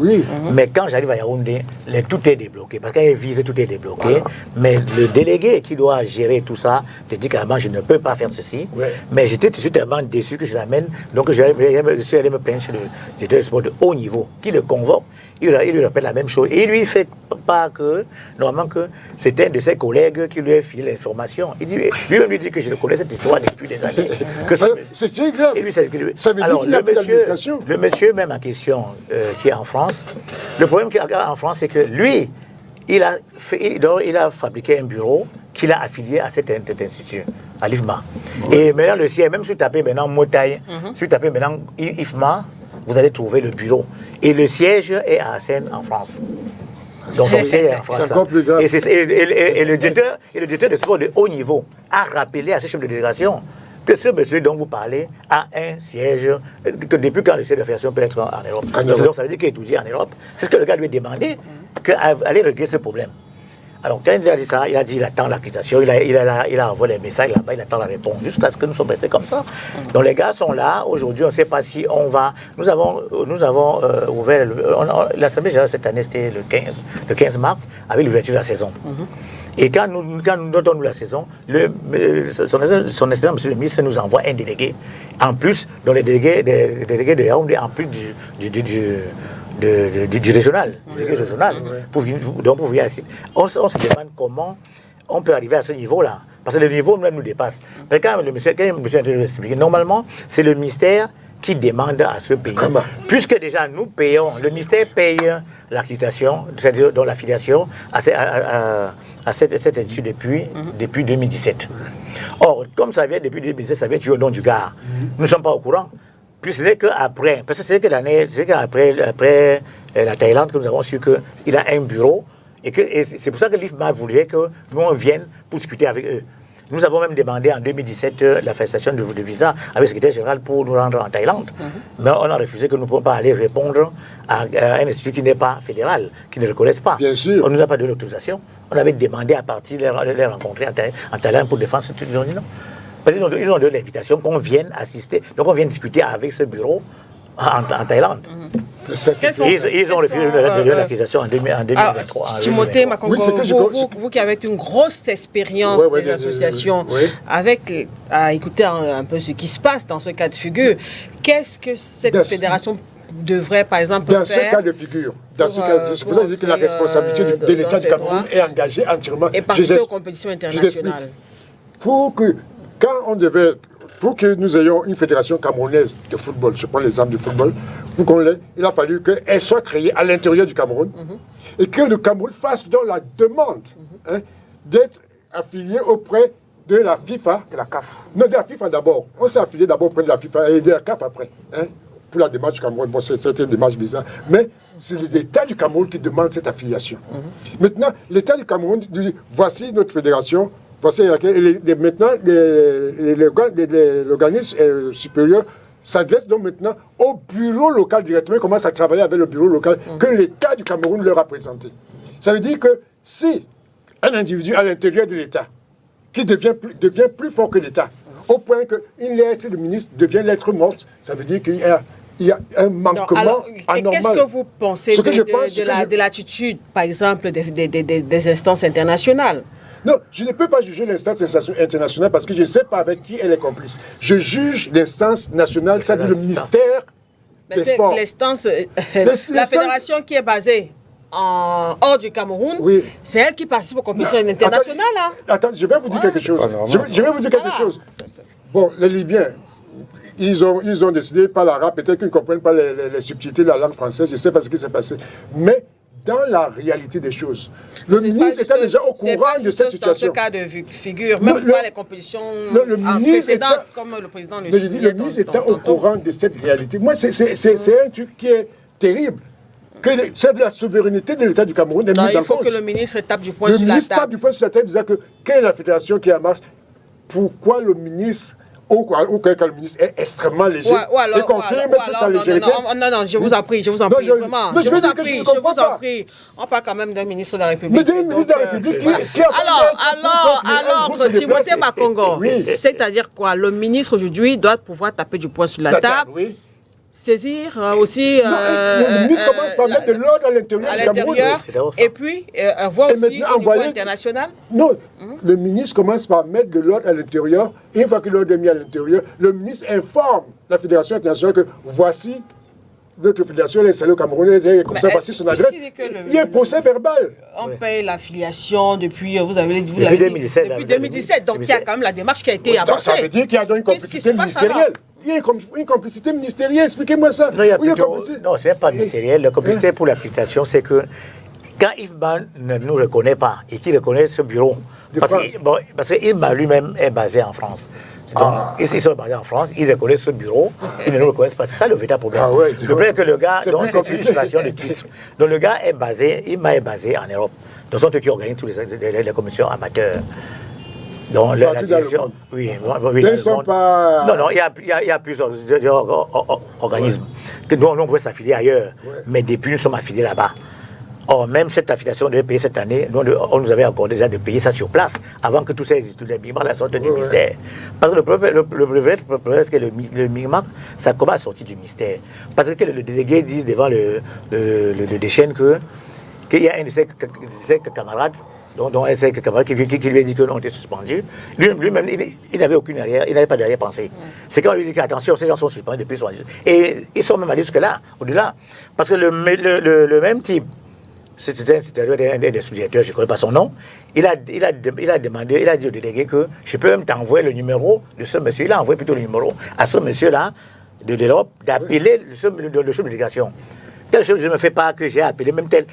Mais quand j'arrive à Yaoundé, tout est débloqué. Parce qu'il vise, tout est débloqué. Mais le délégué qui doit gérer tout ça, te dit carrément, je ne peux pas faire ceci. Mais j'étais tout de suite tellement déçu que je l'amène. Donc je suis allé me plaindre chez le directeur de sport de haut niveau, qui le convoque. Il lui rappelle la même chose. Et il lui fait pas que, normalement, que c'était un de ses collègues qui lui a filé l'information. Lui-même lui dit que je connais cette histoire depuis des années. C'est très grave. Et lui, ça veut dire qu'il a l'administration. Le monsieur même en question qui est en France, le problème qu'il a en France, c'est que lui, il a fabriqué un bureau qu'il a affilié à cet institut, à l'IFMA. Et maintenant, le siège, même si vous tapez maintenant Motaï, si vous tapez maintenant IFMA, vous allez trouver le bureau. Et le siège est à Seine, en France. Donc, son siège est en France. Et le directeur de sport de haut niveau a rappelé à ce chef de délégation que ce monsieur dont vous parlez a un siège, que depuis quand le siège de fédération peut être en Europe. Donc, ça veut dire qu'il étudie en Europe. C'est ce que le gars lui a demandé, qu'aller régler ce problème. Alors, quand il a dit ça, il attend l'accusation, il a envoyé les messages là-bas, il attend la réponse, jusqu'à ce que nous sommes restés comme ça. Donc, les gars sont là. Aujourd'hui, on ne sait pas si on va... Nous avons ouvert... L'Assemblée générale cette année, c'était le 15 mars, avec l'ouverture de la saison. Et quand nous donnons la saison, son excellence, monsieur le ministre, nous envoie un délégué. En plus, dans les délégués de Yaoundé, en plus du régional, pour venir assister. On se demande comment on peut arriver à ce niveau-là. Parce que le niveau même nous dépasse. Mais quand le monsieur a expliqué, normalement, c'est le ministère qui demande à ce pays. Puisque déjà nous payons, le ministère paye l'accréditation, c'est-à-dire dans l'affiliation à cette institut depuis 2017. Or, comme ça vient depuis 2017, ça vient au nom du gars. Nous ne sommes pas au courant. Puis ce n'est qu'après, parce que c'est qu'après la Thaïlande que nous avons su qu'il a un bureau et c'est pour ça que l'IFMA voulait que nous on vienne pour discuter avec eux. Nous avons même demandé en 2017 la festation de visa avec le secrétaire général pour nous rendre en Thaïlande. Mais on a refusé que nous ne pouvons pas aller répondre à un institut qui n'est pas fédéral, qui ne le reconnaisse pas. Bien sûr. On ne nous a pas donné l'autorisation. On avait demandé à partir de les rencontrer en Thaïlande pour défendre ce truc. Ils ont dit non. Parce qu'ils ont donné l'invitation qu'on vienne assister. Donc on vient discuter avec ce bureau en Thaïlande. Ils ont refusé l'accusation en 2023. Timothée Makongo, vous qui avez une grosse expérience des associations, à écouter un peu ce qui se passe dans ce cas de figure, qu'est-ce que cette fédération devrait, par exemple, faire dans ce cas de figure, c'est pour ça que je dis que la responsabilité de l'État du Cameroun est engagée entièrement. Et participer aux compétitions internationales. Pour que nous ayons une fédération camerounaise de football, je prends l'exemple du football, il a fallu qu'elle soit créée à l'intérieur du Cameroun et que le Cameroun fasse donc la demande d'être affilié auprès de la FIFA. De la CAF. Non, de la FIFA d'abord. On s'est affilié d'abord auprès de la FIFA et de la CAF après. Pour la démarche du Cameroun, bon, c'était une démarche bizarre. Mais c'est l'État du Cameroun qui demande cette affiliation. Maintenant, l'État du Cameroun dit, voici notre fédération. Maintenant, l'organisme supérieur s'adresse donc maintenant au bureau local directement, il commence à travailler avec le bureau local que l'État du Cameroun leur a présenté. Ça veut dire que si un individu à l'intérieur de l'État qui devient plus fort que l'État, au point qu'une lettre de ministre devient lettre morte, ça veut dire qu'il y a il y a un manquement anormal. Qu'est-ce que vous pensez de l'attitude, par exemple, des instances internationales? Non, je ne peux pas juger l'instance internationale parce que je ne sais pas avec qui elle est complice. Je juge l'instance nationale, c'est-à-dire le ministère des Sports. L'instance, la fédération qui est basée hors du Cameroun, oui. C'est elle qui participe aux compétitions internationales. Attends, je vais vous dire quelque chose. Je vais vous dire quelque chose. Bon, les Libyens, ils ont décidé par l'arabe, peut-être qu'ils ne comprennent pas les subtilités de la langue française, je ne sais pas ce qui s'est passé. Mais dans la réalité des choses, le ministre était déjà au courant de cette situation. Dans ce cas de figure, même pas les compétitions précédentes, comme le président le dit. Le ministre était au courant de cette réalité. Moi, c'est un truc qui est terrible. C'est de la souveraineté de l'État du Cameroun. Il faut que le ministre tape du poing sur la table. Le ministre tape du poing sur la table, disant que quelle est la fédération qui est en marche, pourquoi le ministre, ou quand le ministre est extrêmement léger, et qu'on fait mettre toute sa légèreté. Non, je vous en prie, vraiment. Je vous en prie. On parle quand même d'un ministre de la République. Mais d'un ministre de la République qui a... Alors, Timothée Makongo, c'est-à-dire quoi? Le ministre aujourd'hui doit pouvoir taper du poing sur la table. Saisir aussi... le ministre commence par mettre de l'ordre à l'intérieur du Cameroun. Et puis, voir aussi au niveau international. Non, le ministre commence par mettre de l'ordre à l'intérieur. Et une fois que l'ordre est mis à l'intérieur, le ministre informe la Fédération internationale que voici notre fédération, elle est installée au Cameroun, comme ça, voici son adresse. Il y a un procès verbal. On paye l'affiliation depuis, vous avez dit... Depuis 2017. Depuis 2017, donc il y a quand même la démarche qui a été avancée. Ça veut dire qu'il y a donc une complicité ministérielle. Il y a une complicité ministérielle, expliquez-moi ça. Non, ce n'est pas ministériel. La complicité pour l'affiliation, c'est que quand IFBA ne nous reconnaît pas et qu'il reconnaît ce bureau, parce que IFBA lui-même est basé en France. Donc, ils sont basés en France, ils reconnaissent ce bureau, ils ne nous reconnaissent pas. C'est ça le véritable problème. Le problème est que le gars, c'est une situation de titre. Donc le gars est basé, IFBA est basé en Europe. Donc, sont eux qui organisent toutes les commissions amateurs. Donc, la direction. Oui, ils ne sont pas. Non, il y a plusieurs organismes que nous, on veut s'affilier ailleurs. Mais depuis, nous sommes affiliés là-bas. Or, même cette affiliation devait payer cette année, on nous avait encore déjà de payer ça sur place, avant que tous ces étudiants la sortent du ministère. Parce que le vrai problème, c'est que le MIMAC, ça commence à sortir du ministère. Parce que le délégué dit devant le déchaîne qu'il y a un de ses camarades, dont un de ses camarades qui lui a dit que l'on était suspendu. Lui-même, il n'avait aucune arrière, il n'avait pas d'arrière-pensée. C'est quand on lui dit qu'attention, ces gens sont suspendus depuis 70. Et ils sont même allés jusque-là, au-delà. Parce que le même type, c'était un des sous-directeurs, je ne connais pas son nom. Il a demandé, il a dit au délégué que je peux même t'envoyer le numéro de ce monsieur. Il a envoyé plutôt le numéro à ce monsieur-là de l'Europe d'appeler le chef de délégation. Telle chose, je ne me fais pas que j'ai appelé,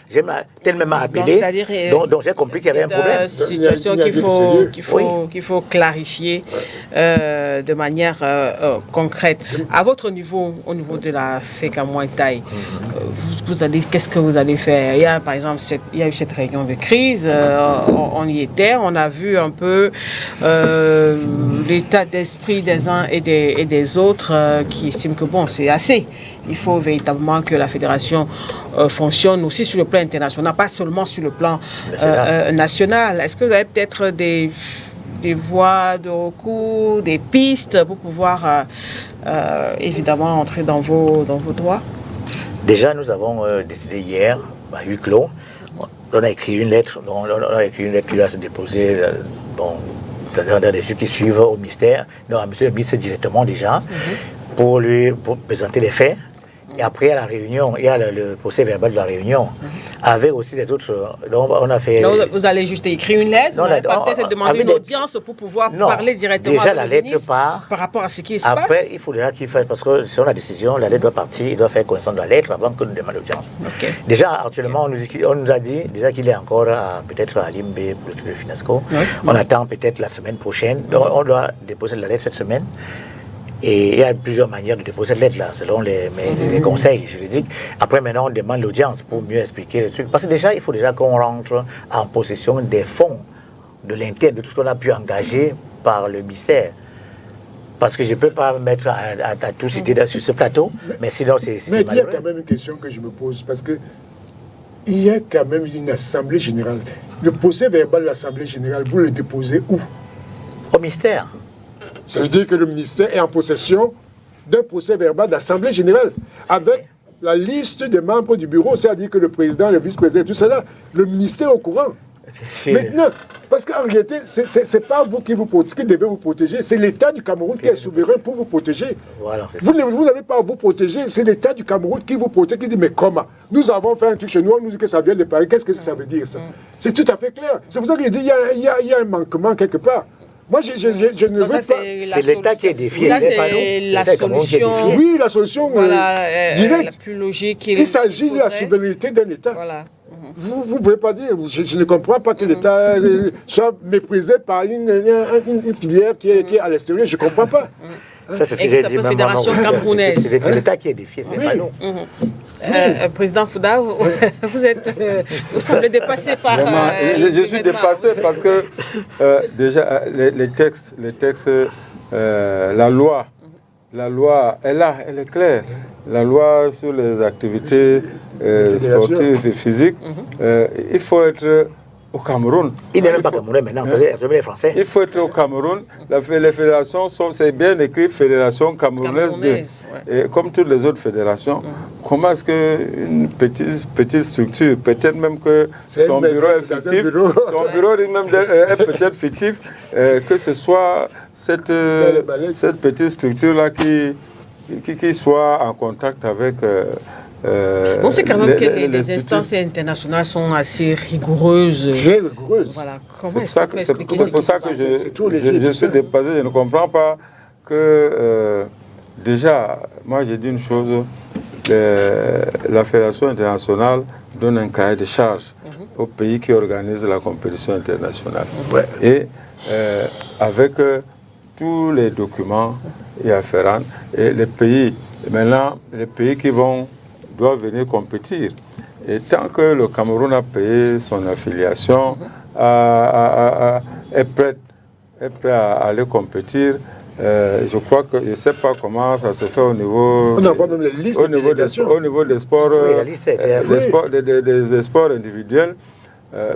j'ai même appelé, donc j'ai compris qu'il y avait un problème. C'est une situation qu'il faut clarifier de manière concrète. À votre niveau, au niveau de la FECA Muay Thai, qu'est-ce que vous allez faire? Il y a par exemple il y a eu cette réunion de crise, on y était, on a vu un peu l'état d'esprit des uns et des autres qui estiment que bon, c'est assez. Il faut véritablement que la fédération fonctionne aussi sur le plan international, pas seulement sur le plan national. Est-ce que vous avez peut-être des voies de recours, des pistes pour pouvoir évidemment entrer dans vos droits? Déjà, nous avons décidé hier, à huis clos, on a écrit une lettre, qui va se déposer dans les jours qui suivent au ministère, non, à monsieur le ministre directement déjà, pour présenter les faits. Et après, à la réunion, il y a le procès verbal de la réunion, avec aussi les autres. Donc, on a fait. Donc, vous allez juste écrire une lettre, vous allez peut-être demander une audience pour pouvoir parler directement déjà, la lettre part. Par rapport à ce qui se passe. Après, il faudra qu'il fasse, parce que selon la décision, la lettre doit partir, il doit faire connaissance de la lettre avant que nous demandions l'audience. Okay. Déjà, actuellement, on nous a dit déjà qu'il est encore peut-être à Limbe pour le truc de Finasco. On attend peut-être la semaine prochaine. Donc, on doit déposer la lettre cette semaine. Et il y a plusieurs manières de déposer cette lettre-là, selon les conseils juridiques. Après, maintenant, on demande l'audience pour mieux expliquer les trucs. Parce que déjà, il faut déjà qu'on rentre en possession des fonds de l'interne, de tout ce qu'on a pu engager par le ministère. Parce que je ne peux pas me mettre à tout citer sur ce plateau, mais sinon, c'est malheureux. Mais il y a quand même une question que je me pose, parce que il y a quand même une assemblée générale. Le procès verbal de l'assemblée générale, vous le déposez où? Au ministère. Ça veut dire que le ministère est en possession d'un procès verbal d'Assemblée générale avec la liste des membres du bureau, c'est-à-dire que le président, le vice-président, tout cela, le ministère est au courant. Maintenant, parce qu'en réalité, ce n'est pas vous qui devez vous protéger, c'est l'État du Cameroun qui est souverain pour vous protéger. Voilà, vous n'avez pas à vous protéger, c'est l'État du Cameroun qui vous protège, qui dit mais comment? Nous avons fait un truc chez nous, on nous dit que ça vient de Paris, qu'est-ce que ça veut dire ça? C'est tout à fait clair. C'est pour ça que je dis qu'il y a un manquement quelque part. Moi, je ne veux pas... C'est l'État qui est défié. Ça, c'est la solution. Oui, la solution directe. La plus logique. Il s'agit de la souveraineté d'un État. Voilà. Vous ne pouvez pas dire, je ne comprends pas que l'État soit méprisé par une filière qui est à l'extérieur, je ne comprends pas. Ça, c'est ce que j'ai dit. C'est l'État qui est défié, c'est pas nous. Président Fouda, vous semblez dépassé par... je suis dépassé parce que déjà les textes, la loi, elle est claire. La loi sur les activités sportives et physiques, il faut être au Cameroun. Il n'est même pas camerounais maintenant, vous les Français. Il faut être au Cameroun. Les fédérations c'est bien écrit Fédération camerounaise. Et comme toutes les autres fédérations, comment est-ce qu'une petite structure, peut-être même que son bureau est fictif, son bureau même est peut-être fictif, que ce soit cette petite structure-là qui soit en contact avec... on sait quand même que les instances internationales sont assez rigoureuses. Très rigoureuses. Voilà. C'est pour ça que je suis dépassé. Je ne comprends pas que... déjà, moi j'ai dit une chose, la Fédération internationale donne un cahier de charges aux pays qui organisent la compétition internationale. Et avec tous les documents et afférents, et les pays, maintenant, les pays qui doivent venir compétir. Et tant que le Cameroun a payé son affiliation, est prêt à aller compétir, je crois que je ne sais pas comment ça se fait au niveau, on envoie même les listes au niveau des sports, des sports individuels.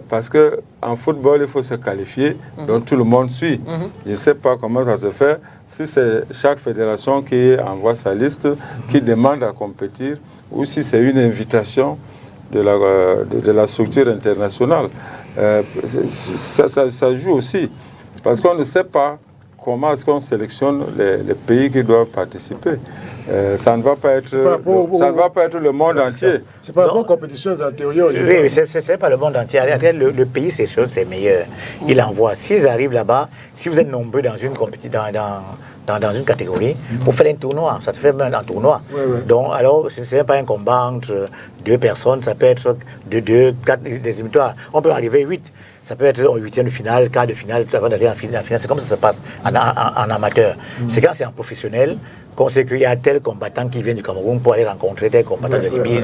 Parce qu'en football, il faut se qualifier, donc tout le monde suit. Je ne sais pas comment ça se fait. Si c'est chaque fédération qui envoie sa liste, qui demande à compétir, ou si c'est une invitation de la structure internationale. Ça joue aussi, parce qu'on ne sait pas comment est-ce qu'on sélectionne les pays qui doivent participer. Ça ne va pas être le monde entier. C'est pas pour compétitions antérieures. Oui, ce n'est pas le monde entier. Le pays, c'est sûr, c'est meilleur. Il envoie. S'ils arrivent là-bas, si vous êtes nombreux dans une compétition, dans une catégorie, vous faites un tournoi. Ça se fait même un tournoi. Donc, alors, ce n'est pas un combat entre deux personnes. Ça peut être de 2, 4 des éliminatoires. On peut arriver 8. Ça peut être en huitième de finale, quart de finale, avant d'aller en finale. C'est comme ça que ça se passe en amateur. C'est quand c'est en professionnel qu'on sait qu'il y a tel combattant qui vient du Cameroun pour aller rencontrer tel combattant de Libye.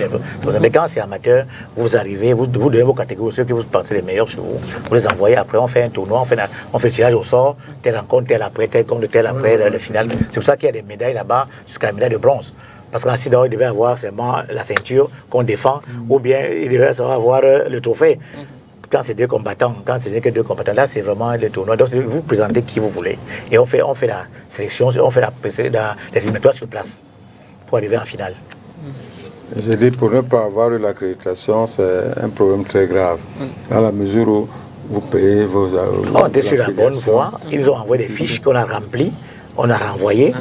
Mais quand c'est amateur, vous arrivez, vous donnez vos catégories, ceux que vous pensez les meilleurs chez vous, vous les envoyez. Après, on fait un tournoi, on fait le tirage au sort, telle rencontre, telle après, tel contre tel après, le final. C'est pour ça qu'il y a des médailles là-bas, jusqu'à la médaille de bronze. Parce qu'ensuite, il devait avoir seulement la ceinture qu'on défend, ou bien il devait avoir le trophée. Quand c'est deux combattants, quand c'est que deux combattants, là c'est vraiment le tournoi. Donc vous présentez qui vous voulez. Et on fait la sélection, on fait les éliminatoires sur place pour arriver en finale. J'ai dit pour ne pas avoir eu l'accréditation, c'est un problème très grave. Dans la mesure où vous payez vos... On était sur la bonne voie. Ils nous ont envoyé des fiches qu'on a remplies, on a renvoyées.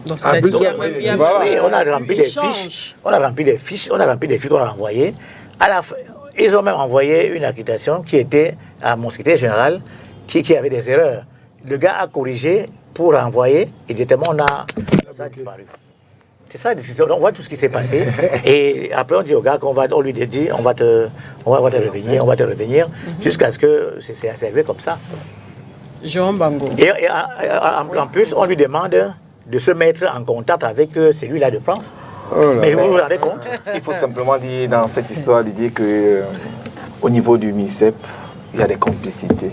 Donc, oui, on a rempli des fiches. On a rempli des fiches qu'on a renvoyées. À la fin, ils ont même envoyé une accréditation qui était à mon secrétaire général, qui avait des erreurs. Le gars a corrigé pour renvoyer, et directement ça a disparu. C'est ça, on voit tout ce qui s'est passé. Et après, on dit au gars on lui dit, on va te revenir, jusqu'à ce que c'est arrivé comme ça. Jean Bango. Et en plus, on lui demande de se mettre en contact avec celui-là de France. Mais vous vous rendez compte? Il faut simplement dire dans cette histoire, qu'au niveau du MINICEP, il y a des complicités.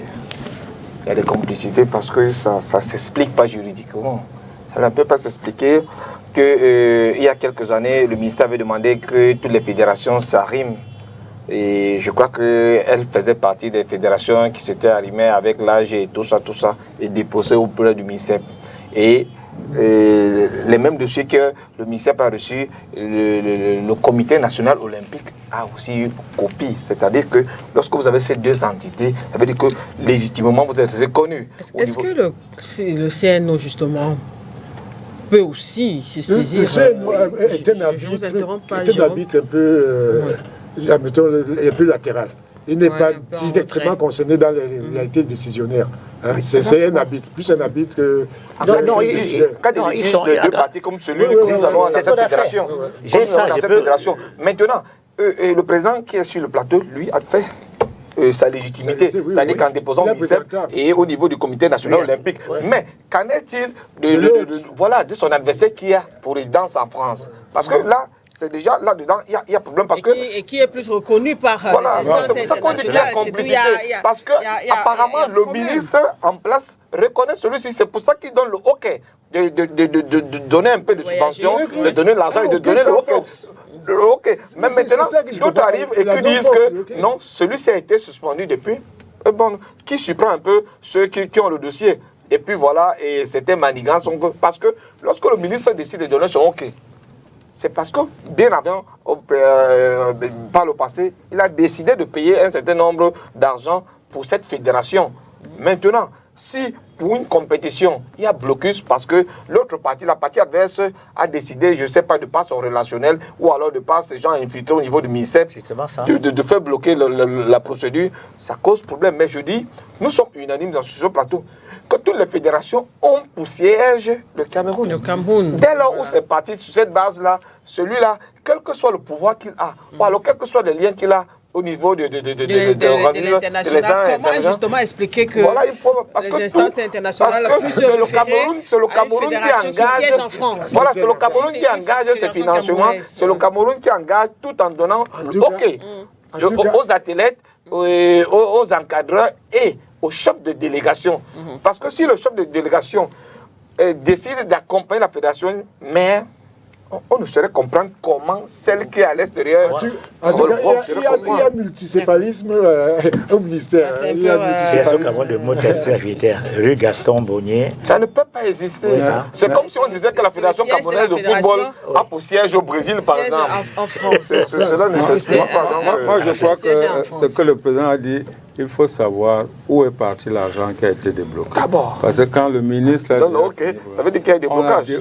Il y a des complicités parce que ça ne s'explique pas juridiquement. Ça ne peut pas s'expliquer qu'il y a quelques années, le ministère avait demandé que toutes les fédérations s'arriment. Et je crois qu'elle faisait partie des fédérations qui s'étaient arrimées avec l'âge et tout ça, et déposées auprès du MINICEP. Et les mêmes dossiers que le ministère a reçu, le Comité national olympique a aussi une copie. C'est-à-dire que lorsque vous avez ces deux entités, ça veut dire que légitimement vous êtes reconnu. Est-ce que le CNO, justement, peut aussi se saisir? Le CNO est un arbitre un peu, un peu latéral. Il n'est pas directement concerné dans les réalités décisionnaires. Hein. C'est un arbitre, plus un arbitre que... quand ils sont deux partis comme celui que nous avons dans cette fédération. J'ai ça, je peux... Maintenant, le président qui est sur le plateau, lui, a fait sa légitimité, c'est-à-dire qu'en déposant au ministère et au niveau du comité national olympique. Mais qu'en est-il de son adversaire qui a pour résidence en France? Parce que là, c'est déjà là-dedans, il y a problème parce et qui est plus reconnu par voilà, c'est pour ça qu'on dit qu'il y a complicité. Parce que apparemment le ministre en place reconnaît celui-ci. C'est pour ça qu'il donne le OK de donner un peu de subvention, de donner de l'argent et de donner le OK. OK. Mais maintenant, d'autres arrivent et qui disent que non, celui-ci a été suspendu depuis. Bon, qui surprend un peu ceux qui ont le dossier. Et puis voilà, et c'était manigance. Parce que lorsque le ministre décide de donner son OK, c'est parce que, bien avant, par le passé, il a décidé de payer un certain nombre d'argent pour cette fédération. Maintenant, si pour une compétition, il y a blocus parce que l'autre partie, la partie adverse, a décidé, je ne sais pas, de par son relationnel ou alors de par ces gens infiltrés au niveau du ministère, de faire bloquer la procédure, ça cause problème. Mais je dis, nous sommes unanimes dans ce plateau, que toutes les fédérations ont pour siège le Cameroun. Dès lors où c'est parti sur cette base-là, celui-là, quel que soit le pouvoir qu'il a, ou alors quel que soit les liens qu'il a, au niveau de l'international. Comment justement expliquer que voilà, il faut, parce les que instances internationales c'est le Cameroun qui engage. Voilà, c'est le Cameroun qui engage ces financements. C'est le Cameroun qui engage tout en donnant aux athlètes, aux encadreurs et aux chefs de délégation. Parce que si le chef de délégation décide d'accompagner la fédération mère, on ne saurait comprendre comment celle qui est à l'extérieur... Il y a multicéphalisme au ministère. Il y a multicéphalisme de mots rue Gaston Bonnier. Ça ne peut pas exister. C'est comme si on disait que la Fédération camerounaise de football a pour siège au Brésil, par exemple. En France. Cela ne s'explique pas. Moi, je crois que ce que le président a dit, il faut savoir où est parti l'argent qui a été débloqué. D'abord. Parce que quand le ministre... ça veut dire qu'il y a des blocages. Et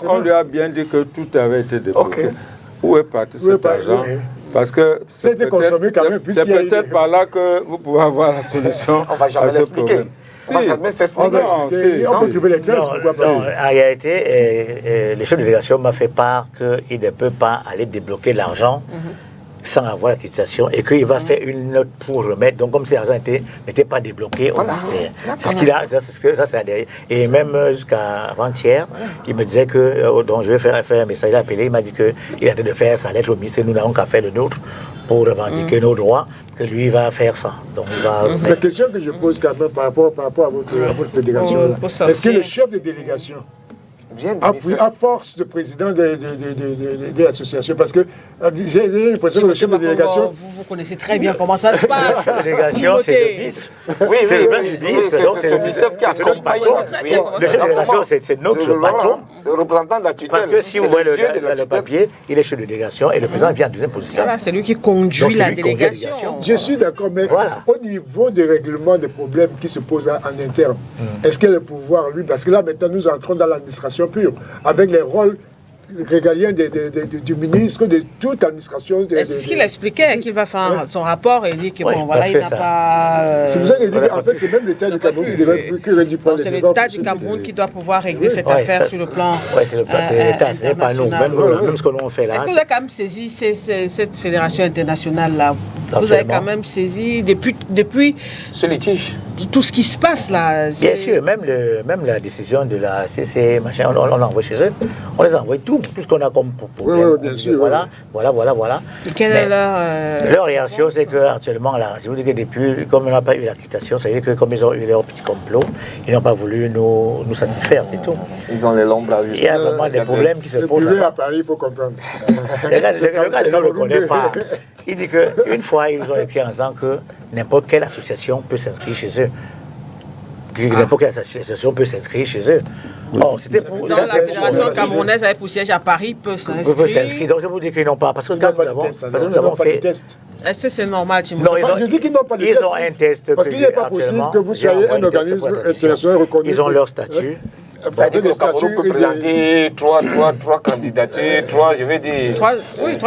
on lui a bien dit que tout avait été débloqué. Où est parti cet argent? Parce que c'est peut-être par là que vous pouvez avoir la solution à ce problème. En réalité, le chef de délégation m'a fait part qu'il ne peut pas aller débloquer l'argent sans avoir l'accréditation et qu'il va faire une note pour remettre. Donc, comme si l'argent n'était pas débloqué au ministère. C'est ce qu'il a, ça c'est derrière. Et même jusqu'à avant-hier, il me disait que, donc je vais faire un message, il a appelé, il m'a dit qu'il a de faire sa lettre au ministère, nous n'avons qu'à faire le nôtre pour revendiquer nos droits, que lui va faire ça. Donc, il va la question que je pose quand même par rapport à votre fédération, est-ce que le chef de délégation à force de président de l'association, parce que j'ai l'impression que le chef de délégation... Vous connaissez très bien comment ça se passe. La délégation, c'est le ministre. Oui, c'est le ministre. Donc, c'est le ministre qui accompagne. Le chef de délégation, c'est notre patron. C'est le représentant de la tutelle. Parce que si vous voyez le papier, il est chef de délégation et le président vient en deuxième position. Voilà, c'est lui qui conduit la délégation. Je suis d'accord, mais au niveau des règlements des problèmes qui se posent en interne, est-ce qu'il a le pouvoir, lui, parce que là, maintenant, nous entrons dans l'administration pure, avec les rôles régaliens du ministre, de toute l'administration. Est-ce qu'il expliquait qu'il va faire son rapport et dire que bon, voilà, il n'a pas... C'est pour ça qu'il dit qu'en fait, c'est même l'État du Cameroun qui devrait dû prendre c'est l'État du Cameroun qui doit pouvoir régler cette affaire sur le plan. Oui, c'est l'État, ce n'est pas nous. Même ce que l'on fait là. Est-ce que vous avez quand même saisi cette fédération internationale-là? Vous avez quand même saisi depuis ce litige, tout ce qui se passe là? Bien sûr, même la décision de la CC, machin, on l'envoie chez eux. On les envoie tout ce qu'on a comme problème. Oui, bien sûr. Voilà. Et quelle est leur réaction? C'est qu'actuellement, là, je vous dis que depuis, comme on n'a pas eu l'accréditation, c'est-à-dire que comme ils ont eu leur petit complot, ils n'ont pas voulu nous satisfaire, c'est tout. Ils ont les lombres à vue. Il y a vraiment des problèmes qui se posent. Le privé à Paris, il faut comprendre. Le gars ne le connaît pas. Il dit qu'une fois, ils ont écrit en disant que n'importe quelle association peut s'inscrire chez eux. n'importe quelle association peut s'inscrire chez eux. Oh, c'était pour... Donc, la fédération camerounaise avec pour siège à Paris peut s'inscrire. Donc, je vous dis qu'ils n'ont pas. Parce que nous avons fait... Est-ce que c'est normal, Timon? Non, je dis qu'ils n'ont pas de test. Ils ont un test. Parce qu'il n'est pas possible que vous soyez un organisme international reconnu. Ils ont leur statut. C'est-à-dire que le Cameroun peut présenter trois candidatures, je veux dire... Trois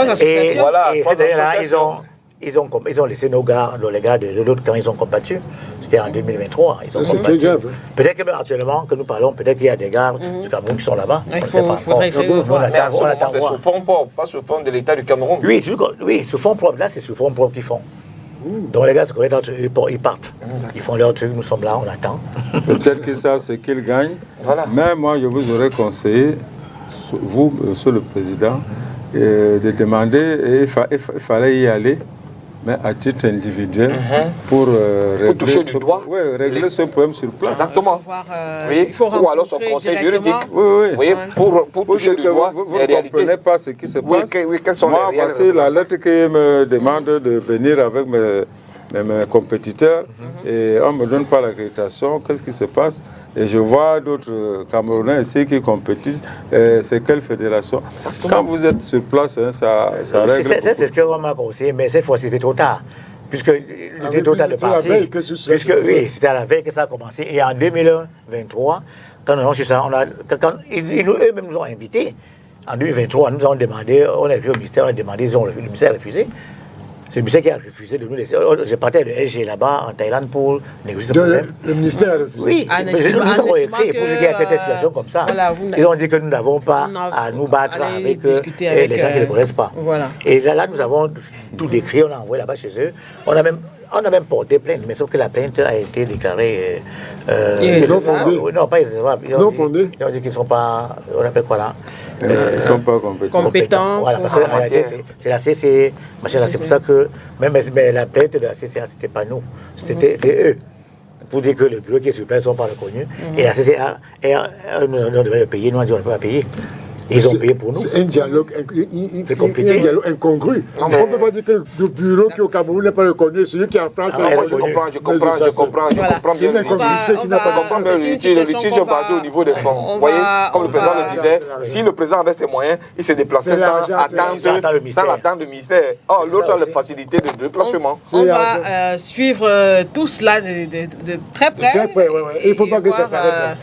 associations. Et ces derniers-là, ils ont laissé les gars de l'autre camp, ils ont combattu. C'était en 2023. C'est très grave. Peut-être que même actuellement, que nous parlons, peut-être qu'il y a des gars du Cameroun qui sont là-bas. On ne sait pas. C'est sous fonds propres, pas sous fonds de l'État du Cameroun. Oui, sous fonds propres. Là, c'est sous fonds propres qu'ils font. Donc les gars se connaissent entre eux, ils partent. Ils font leur truc, nous sommes là, on attend. Peut-être qu'ils savent ce qu'ils gagnent. Voilà. Mais moi, je vous aurais conseillé, vous, Monsieur le Président, de demander, et il fallait y aller, mais à titre individuel, pour régler ce problème sur place. Exactement. Il faut ou alors son conseil juridique. Oui. Vous voyez, pour toucher du doigt, vous ne comprenez pas ce qui se passe. Quelles sont moi, voici la lettre qui me demande de venir avec mes compétiteurs et on ne me donne pas l'accréditation. Qu'est-ce qui se passe? Et je vois d'autres Camerounais ici qui compétissent. C'est quelle fédération? Exactement. Quand vous êtes sur place, ça règle. C'est ce que on m'a conseillé, mais cette fois-ci c'était trop tard. Puisque c'était trop tard de partir. Oui, c'était à la veille que ça a commencé. Et en 2023, quand nous avons fait ça, eux-mêmes nous ont invités. En 2023, nous avons demandé, on est venu au ministère, on a demandé, le ministère a refusé. C'est le ministère qui a refusé de nous laisser. J'ai parti à l'ESG là-bas, en Thaïlande, pour négocier ce problème. Le ministère a refusé? Oui, nous avons écrit pour qu'il y ait des situations comme ça. Ils ont dit que nous n'avons pas à nous battre avec les gens qui ne connaissent pas. Et là, nous avons tout décrit, on a envoyé là-bas chez eux. On a même porté plainte, mais sauf que la plainte a été déclarée... non fondée. Non, pas irrécevable. Non fondée. Ils ont dit qu'ils ne sont pas... On appelle quoi là? Ils ne sont pas compétents. Voilà, parce que la réalité, c'est la CCA. C'est pour ça que... Mais la plainte de la CCA, ce n'était pas nous. C'était eux. Pour dire que le bureau qui est sur place ne sont pas reconnus. Et la CCA, on devait le payer. Nous, on dit on ne peut pas payer. Ils ont payé pour nous. C'est un dialogue, c'est compliqué. Un dialogue incongru. On ne peut pas dire que le bureau qui est au Cameroun n'est pas reconnu, celui qui est en France est reconnu. Je comprends bien. C'est une incompréhension qui n'a pas de sens. Le litige est basé au niveau des fonds. Vous voyez, comme le président le disait, si le président avait ses moyens, il s'est déplacé sans attendre le ministère. Or, l'autre a la facilité de déplacement. On va suivre tout cela de très près. Il ne faut pas que ça s'arrête.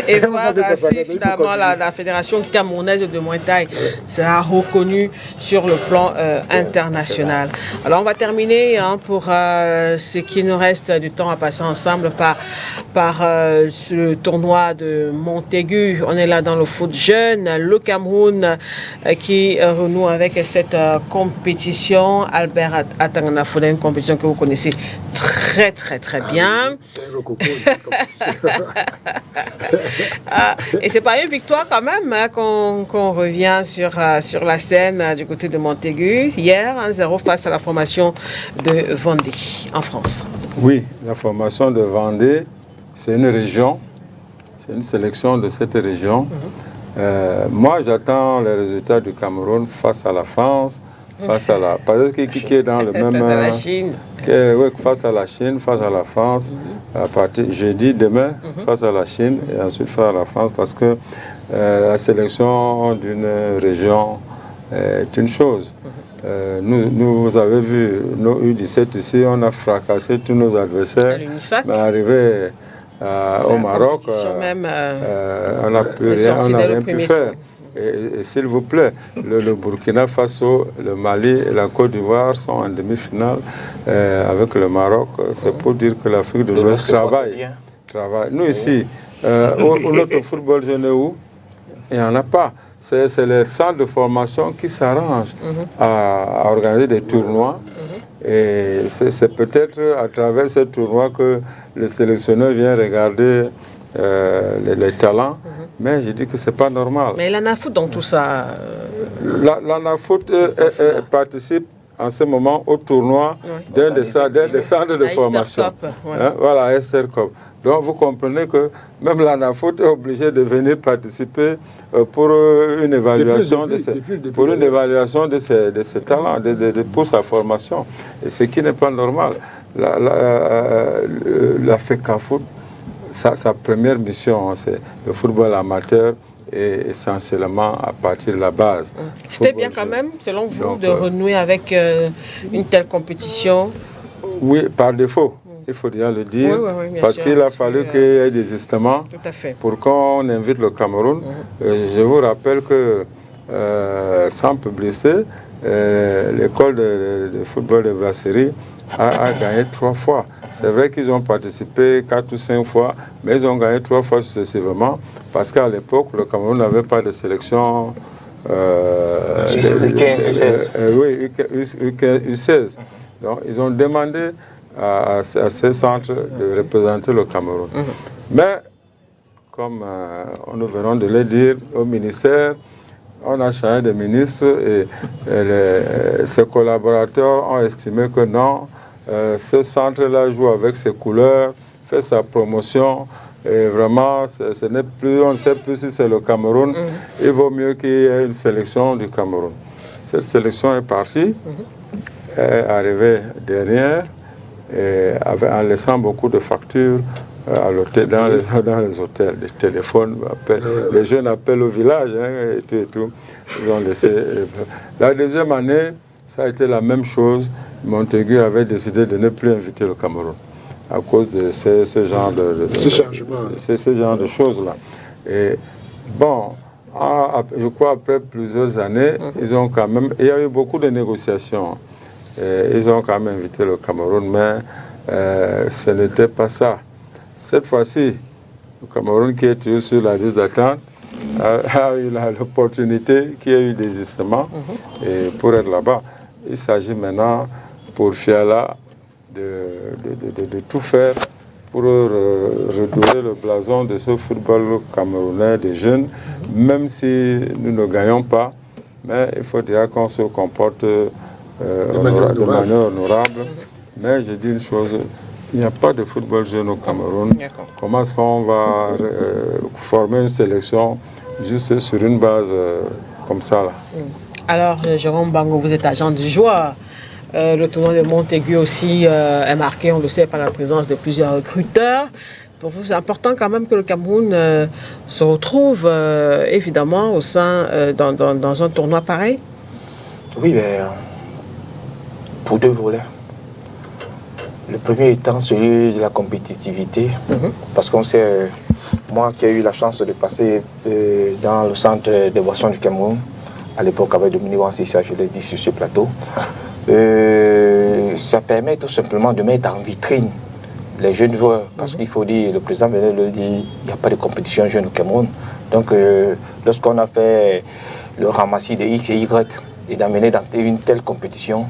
Et voir si finalement la fédération camerounaise de Muay Thai sera reconnue sur le plan international. Alors on va terminer pour ce qui nous reste du temps à passer ensemble par ce tournoi de Montaigu. On est là dans le foot jeune, le Cameroun qui renoue avec cette compétition. Albert Atangana-Foda, une compétition que vous connaissez très bien. C'est un recoco, et c'est pas une victoire quand même qu'on revient sur la scène du côté de Montaigu. Hier, 1-0 face à la formation de Vendée en France. Oui, la formation de Vendée, c'est une région, c'est une sélection de cette région. Moi, j'attends les résultats du Cameroun face à la France, face à la... Parce que qui est dans le même... Face à la Chine. Oui, face à la Chine, face à la France, à partir jeudi, demain, face à la Chine et ensuite face à la France, parce que la sélection d'une région est une chose. Vous avez vu, nos U17 ici, on a fracassé tous nos adversaires, mais arrivé au Maroc, on n'a rien pu faire. Et s'il vous plaît, le Burkina Faso, le Mali et la Côte d'Ivoire sont en demi-finale avec le Maroc. C'est pour dire que l'Afrique de l'Ouest travaille. Nous ici, notre football jeune est où? Il n'y en a pas. C'est les centres de formation qui s'arrangent à organiser des tournois. Et c'est peut-être à travers ces tournois que le sélectionneur vient regarder les talents. Mais je dis que ce n'est pas normal. Mais l'ANAFOOT dans tout ça... L'ANAFOOT participe en ce moment au tournoi d'un des centres de formation. Voilà, Esther Cup. Donc vous comprenez que même l'ANAFOOT est obligé de venir participer pour une évaluation de ses talents, pour sa formation. Et ce qui n'est pas normal. La FECAFOOT, sa première mission, hein, c'est le football amateur et essentiellement à partir de la base. C'était bien quand même, selon vous, donc, de renouer avec une telle compétition? Oui, par défaut. Il faut bien le dire, parce qu'il a fallu qu'il y ait des ajustements pour qu'on invite le Cameroun. Je vous rappelle que, sans publicité, l'école de football de Brasserie a gagné 3 fois. C'est vrai qu'ils ont participé 4 ou 5 fois, mais ils ont gagné 3 fois successivement, parce qu'à l'époque, le Cameroun n'avait pas de sélection U16. Donc, ils ont demandé à ces centres de représenter le Cameroun. Mais, comme nous venons de le dire au ministère, on a changé de ministre et ses collaborateurs ont estimé que non, ce centre-là joue avec ses couleurs, fait sa promotion, et vraiment, ce n'est plus, on ne sait plus si c'est le Cameroun. Il vaut mieux qu'il y ait une sélection du Cameroun. Cette sélection est partie, est arrivée derrière, en laissant beaucoup de factures à l'hôtel, dans les hôtels, des téléphones, les jeunes appellent au village, hein, et tout. Ils ont laissé. La deuxième année, ça a été la même chose. Montaigu avait décidé de ne plus inviter le Cameroun à cause de ce genre de choses-là. Et bon, je crois après plusieurs années, ils ont quand même, il y a eu beaucoup de négociations. Ils ont quand même invité le Cameroun, mais ce n'était pas ça. Cette fois-ci, le Cameroun, qui est toujours sur la liste d'attente, a eu l'opportunité, qui a eu des ajustements pour être là-bas. Il s'agit maintenant, pour Fiala, de tout faire pour redorer le blason de ce football camerounais des jeunes, même si nous ne gagnons pas, mais il faut dire qu'on se comporte de manière honorable. Mais je dis une chose, il n'y a pas de football jeune au Cameroun. Comment est-ce qu'on va former une sélection juste sur une base comme ça là? Alors, Jérôme Bango, vous êtes agent du joueur. Le tournoi de Montaigu aussi est marqué, on le sait, par la présence de plusieurs recruteurs. Pour vous, c'est important quand même que le Cameroun se retrouve évidemment au sein dans un tournoi pareil? Oui, mais pour 2 volets. Le premier étant celui de la compétitivité, parce qu'on sait, moi qui ai eu la chance de passer dans le centre de boissons du Cameroun, à l'époque avec Dominique Wansissa, je l'ai dit sur ce plateau, ça permet tout simplement de mettre en vitrine les jeunes joueurs, parce qu'il faut dire, le président venait de le dire, il n'y a pas de compétition jeune au Cameroun. Donc lorsqu'on a fait le ramassis de X et Y et d'amener dans une telle compétition,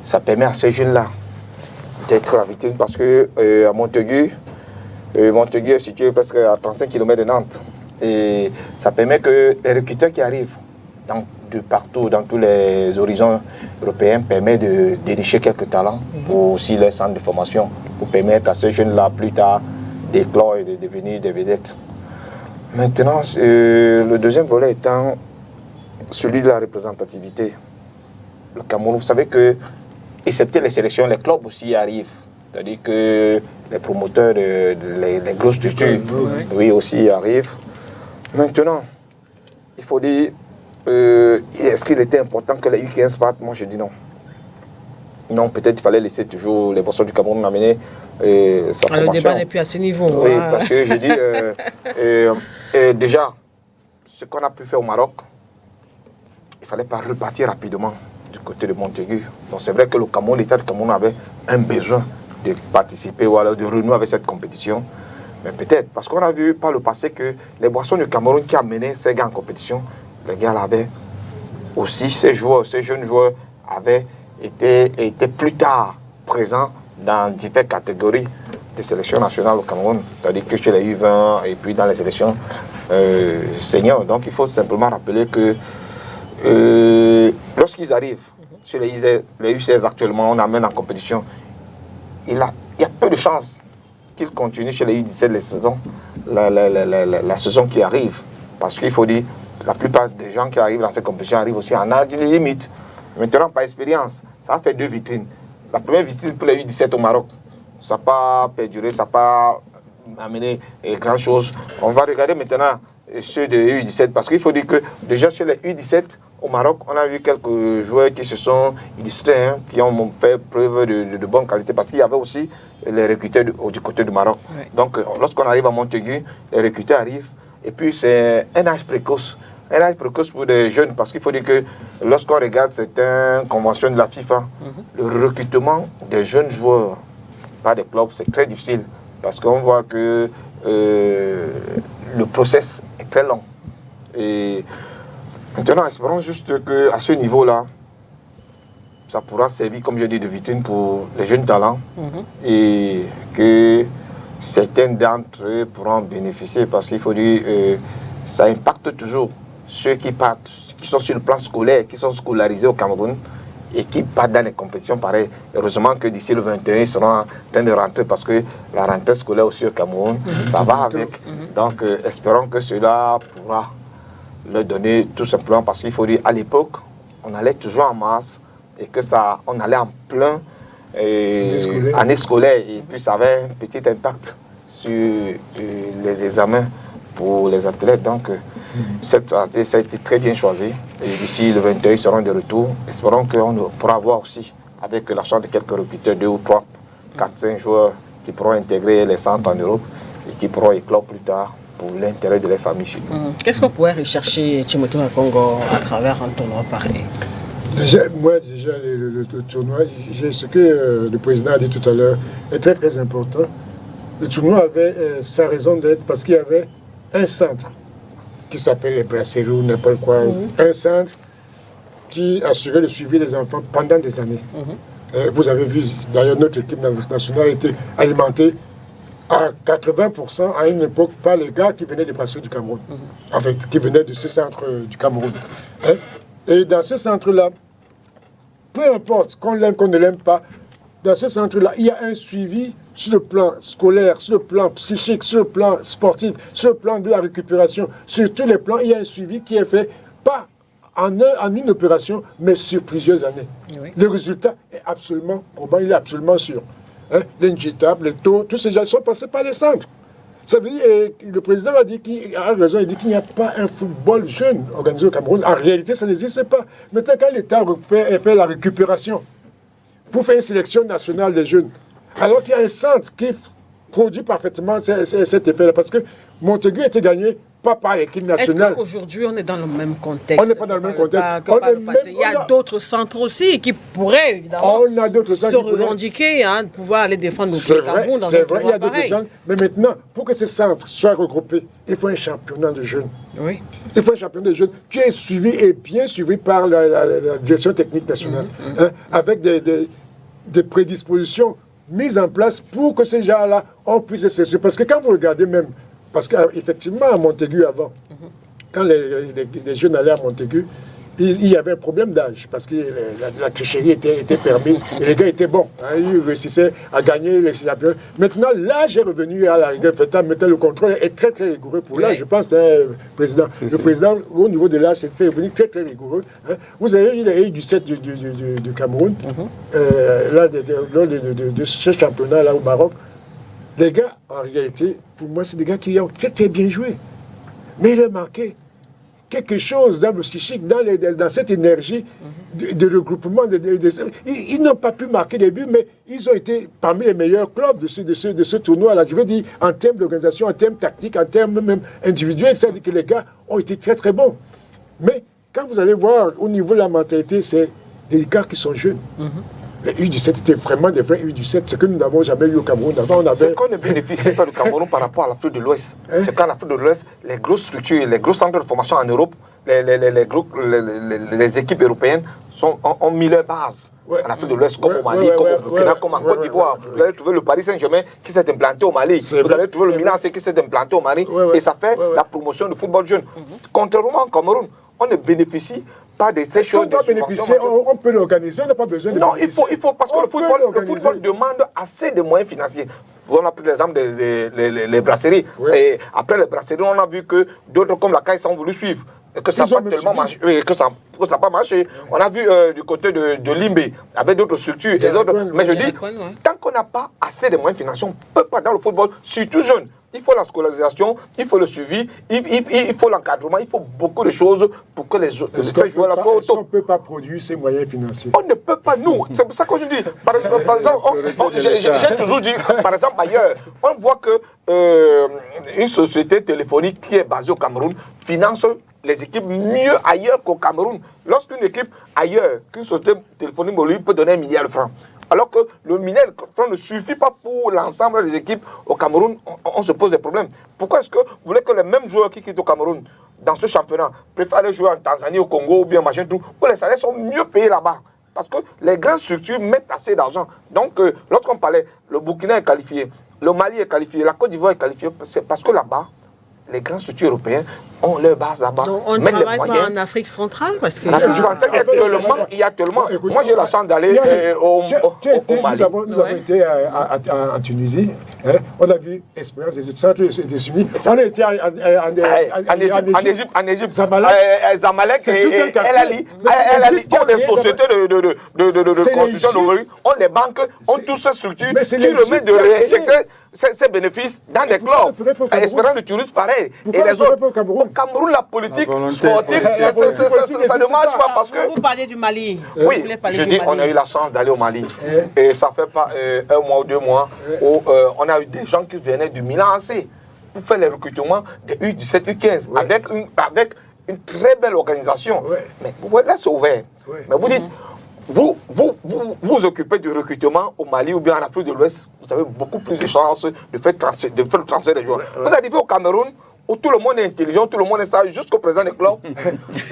ça permet à ces jeunes-là d'être la vitrine, parce que à Montaigu est situé presque à 35 km de Nantes, et ça permet que les recruteurs qui arrivent de partout, dans tous les horizons européens, permet de dénicher quelques talents pour aussi les centres de formation, pour permettre à ces jeunes-là plus tard d'éclore et de devenir des vedettes. Maintenant, le deuxième volet étant celui de la représentativité. Le Cameroun, vous savez que, excepté les sélections, les clubs aussi arrivent. C'est-à-dire que les promoteurs, les grosses structures, oui, aussi arrivent. Maintenant, il faut dire, est-ce qu'il était important que les U15 partent? Moi, je dis non. Non, peut-être il fallait laisser toujours les boissons du Cameroun amener sa formation. Le débat n'est plus à ce niveau. Oui, parce que je dis, déjà, ce qu'on a pu faire au Maroc, il ne fallait pas repartir rapidement du côté de Montaigu. Donc c'est vrai que le Cameroun, l'État du Cameroun avait un besoin de participer ou alors de renouer avec cette compétition. Mais peut-être, parce qu'on a vu par le passé que les boissons du Cameroun qui amenaient ces gars en compétition, les gars avaient aussi, ces jeunes joueurs avaient été plus tard présents dans différentes catégories de sélection nationale au Cameroun. C'est-à-dire que chez les U20 et puis dans les sélections seniors. Donc il faut simplement rappeler que lorsqu'ils arrivent chez les U16 actuellement, on amène en compétition, il y a peu de chances qu'ils continuent chez les U17 la saison qui arrive. Parce qu'il faut dire, la plupart des gens qui arrivent dans cette compétition arrivent aussi en âge limite. Maintenant, par expérience, ça a fait 2 vitrines. La première vitrine pour les U17 au Maroc, ça n'a pas perduré, ça n'a pas amener grand chose. On va regarder maintenant ceux de U17 parce qu'il faut dire que déjà chez les U17 au Maroc, on a vu quelques joueurs qui se sont illustrés, hein, qui ont fait preuve de bonne qualité parce qu'il y avait aussi les recruteurs du côté du Maroc. Oui. Donc lorsqu'on arrive à Montaigu, les recruteurs arrivent et puis c'est un âge précoce. Un âge précoce pour des jeunes parce qu'il faut dire que lorsqu'on regarde certaines conventions de la FIFA, le recrutement des jeunes joueurs par des clubs, c'est très difficile parce qu'on voit que le process est très long. Et maintenant, espérons juste qu'à ce niveau-là, ça pourra servir, comme je dis, de vitrine pour les jeunes talents et que certains d'entre eux pourront bénéficier parce qu'il faut dire ça impacte toujours ceux qui partent, qui sont sur le plan scolaire, qui sont scolarisés au Cameroun et qui partent dans les compétitions pareilles. Heureusement que d'ici le 21, ils seront en train de rentrer parce que la rentrée scolaire aussi au Cameroun, ça va avec. Donc, espérons que cela pourra leur donner tout simplement parce qu'il faut dire, à l'époque, on allait toujours en masse et que ça, on allait en plein année scolaire et puis ça avait un petit impact sur les examens pour les athlètes. Donc, cette année, ça a été très bien choisi. Et d'ici le 21, ils seront de retour. Espérons qu'on pourra avoir aussi, avec la chance de quelques recruteurs, 2 ou 3, 4, 5 joueurs qui pourront intégrer les centres en Europe et qui pourront éclore plus tard pour l'intérêt de leurs familles. Qu'est-ce qu'on pourrait rechercher, Timothée Makongo, à travers un tournoi pareil? Déjà, le tournoi, ce que le président a dit tout à l'heure est très très important. Le tournoi avait sa raison d'être parce qu'il y avait un centre qui s'appelle les brasseries ou n'importe quoi. Un centre qui assurait le suivi des enfants pendant des années. Vous avez vu, d'ailleurs, notre équipe nationale était alimentée à 80% à une époque par les gars qui venaient des brasseries du Cameroun. En fait, qui venaient de ce centre du Cameroun. Et dans ce centre-là, peu importe qu'on l'aime, qu'on ne l'aime pas, dans ce centre-là, il y a un suivi sur le plan scolaire, sur le plan psychique, sur le plan sportif, sur le plan de la récupération. Sur tous les plans, il y a un suivi qui est fait, pas en une opération, mais sur plusieurs années. Oui. Le résultat est absolument probant, il est absolument sûr. L'injectable, les taux, tous ces gens sont passés par les centres. Ça veut dire, le président a dit qu'il n'y a pas un football jeune organisé au Cameroun. En réalité, ça n'existe pas. Maintenant, quand l'État fait la récupération pour faire une sélection nationale des jeunes, alors qu'il y a un centre qui produit parfaitement cet effet-là, parce que Montaigu était gagné pas par l'équipe nationale. Est-ce qu'aujourd'hui, on est dans le même contexte? On n'est pas dans le même contexte. Il y a d'autres centres aussi qui pourraient, évidemment, se revendiquer, de pouvoir aller défendre le Cameroun dans C'est vrai, il y a d'autres centres. Mais maintenant, pour que ces centres soient regroupés, il faut un championnat de jeunes. Oui. Il faut un championnat de jeunes qui est suivi et bien suivi par la direction technique nationale, avec des prédispositions mises en place pour que ces gens-là puissent se... Parce que quand vous regardez même, parce qu'effectivement, à Montaigu avant, quand les jeunes allaient à Montaigu, il y avait un problème d'âge, parce que la tricherie était permise, et les gars étaient bons, ils réussissaient à gagner les championnats. Maintenant, l'âge est revenu à la rigueur, maintenant le contrôle est très très rigoureux pour l'âge, je pense, président. Le président, au niveau de l'âge, c'est devenu très très rigoureux. Vous avez eu les U17 du Cameroun, lors de ce championnat-là au Maroc. Les gars, en réalité, pour moi, c'est des gars qui ont très très bien joué. Mais il leur manquait quelque chose dans le psychique, dans cette énergie de regroupement. Ils n'ont pas pu marquer des buts, mais ils ont été parmi les meilleurs clubs de ce tournoi-là. Je veux dire, en termes d'organisation, en termes tactiques, en termes même individuels, c'est-à-dire que les gars ont été très très bons. Mais quand vous allez voir au niveau de la mentalité, c'est des gars qui sont jeunes. Les U17 étaient vraiment des vrais U17, ce que nous n'avons jamais eu au Cameroun. C'est qu'on ne bénéficie pas du Cameroun par rapport à l'Afrique de l'Ouest. C'est qu'en Afrique de l'Ouest, les grosses structures, les gros centres de formation en Europe, les équipes européennes ont mis leur base en Afrique de l'Ouest, comme au Mali, comme au Burkina, comme en Côte d'Ivoire. Vous allez trouver le Paris Saint-Germain qui s'est implanté au Mali. Vous allez trouver le Milan AC qui s'est implanté au Mali. Et ça fait la promotion du football jeune. Contrairement au Cameroun, on ne bénéficie pas de ces choses. On doit bénéficier, on peut l'organiser, on n'a pas besoin de bénéficier. Non, il faut parce que le football demande assez de moyens financiers. On a pris l'exemple des brasseries. Et après les brasseries, on a vu que d'autres comme la CAI ont voulu suivre. et que ça n'a pas tellement marché. Oui, que ça n'a pas marché. On a vu du côté de Limbé, avec d'autres structures. Mais je dis, tant qu'on n'a pas assez de moyens financiers, on ne peut pas dans le football, surtout jeune. Il faut la scolarisation, il faut le suivi, il faut l'encadrement, il faut beaucoup de choses pour que les joueurs-là soient au top. On ne peut pas produire ces moyens financiers. On ne peut pas, nous. C'est pour ça que je dis. Par exemple, j'ai toujours dit, par exemple, ailleurs, on voit que une société téléphonique qui est basée au Cameroun finance les équipes mieux ailleurs qu'au Cameroun. Lorsqu'une équipe ailleurs, qu'une société téléphonique mobile peut donner 1 milliard de francs. Alors que le milliard de francs ne suffit pas pour l'ensemble des équipes au Cameroun, on se pose des problèmes. Pourquoi est-ce que vous voulez que les mêmes joueurs qui quittent au Cameroun dans ce championnat préfèrent aller jouer en Tanzanie, au Congo ou bien machin tout, où les salaires sont mieux payés là-bas? Parce que les grandes structures mettent assez d'argent. Donc, lorsqu'on parlait, le Burkina est qualifié, le Mali est qualifié, la Côte d'Ivoire est qualifiée, c'est parce que là-bas, les grandes structures européennes ont leur base là-bas. On ne travaille pas en Afrique centrale parce que... Il y a tellement... Moi, j'ai la chance d'aller au Mali. Nous avons été en Tunisie. On a vu Espérance des centres des États-Unis. On a été en Égypte. Zamalek et El Ali. Ont des sociétés de construction d'ouvriers. On les banques, on toutes ces structures qui remettent de réinjecter ces bénéfices dans des clubs. Espérance de Tunis, pareil. Et les autres. Au Cameroun, la politique sportive, ça ne marche pas parce que... Vous parlez du Mali. Oui, je dis, on a eu la chance d'aller au Mali. Et ça fait pas 1 mois ou 2 mois où on a eu des gens qui venaient du Milan AC pour faire les recrutements des U17, U15 avec une très belle organisation. Mais vous voyez, là, c'est ouvert. Mais vous dites, vous occupez du recrutement au Mali ou bien en Afrique de l'Ouest, vous avez beaucoup plus de chances de faire le transfert des joueurs. Vous arrivez au Cameroun, où tout le monde est intelligent, tout le monde est sage, jusqu'au président des clubs.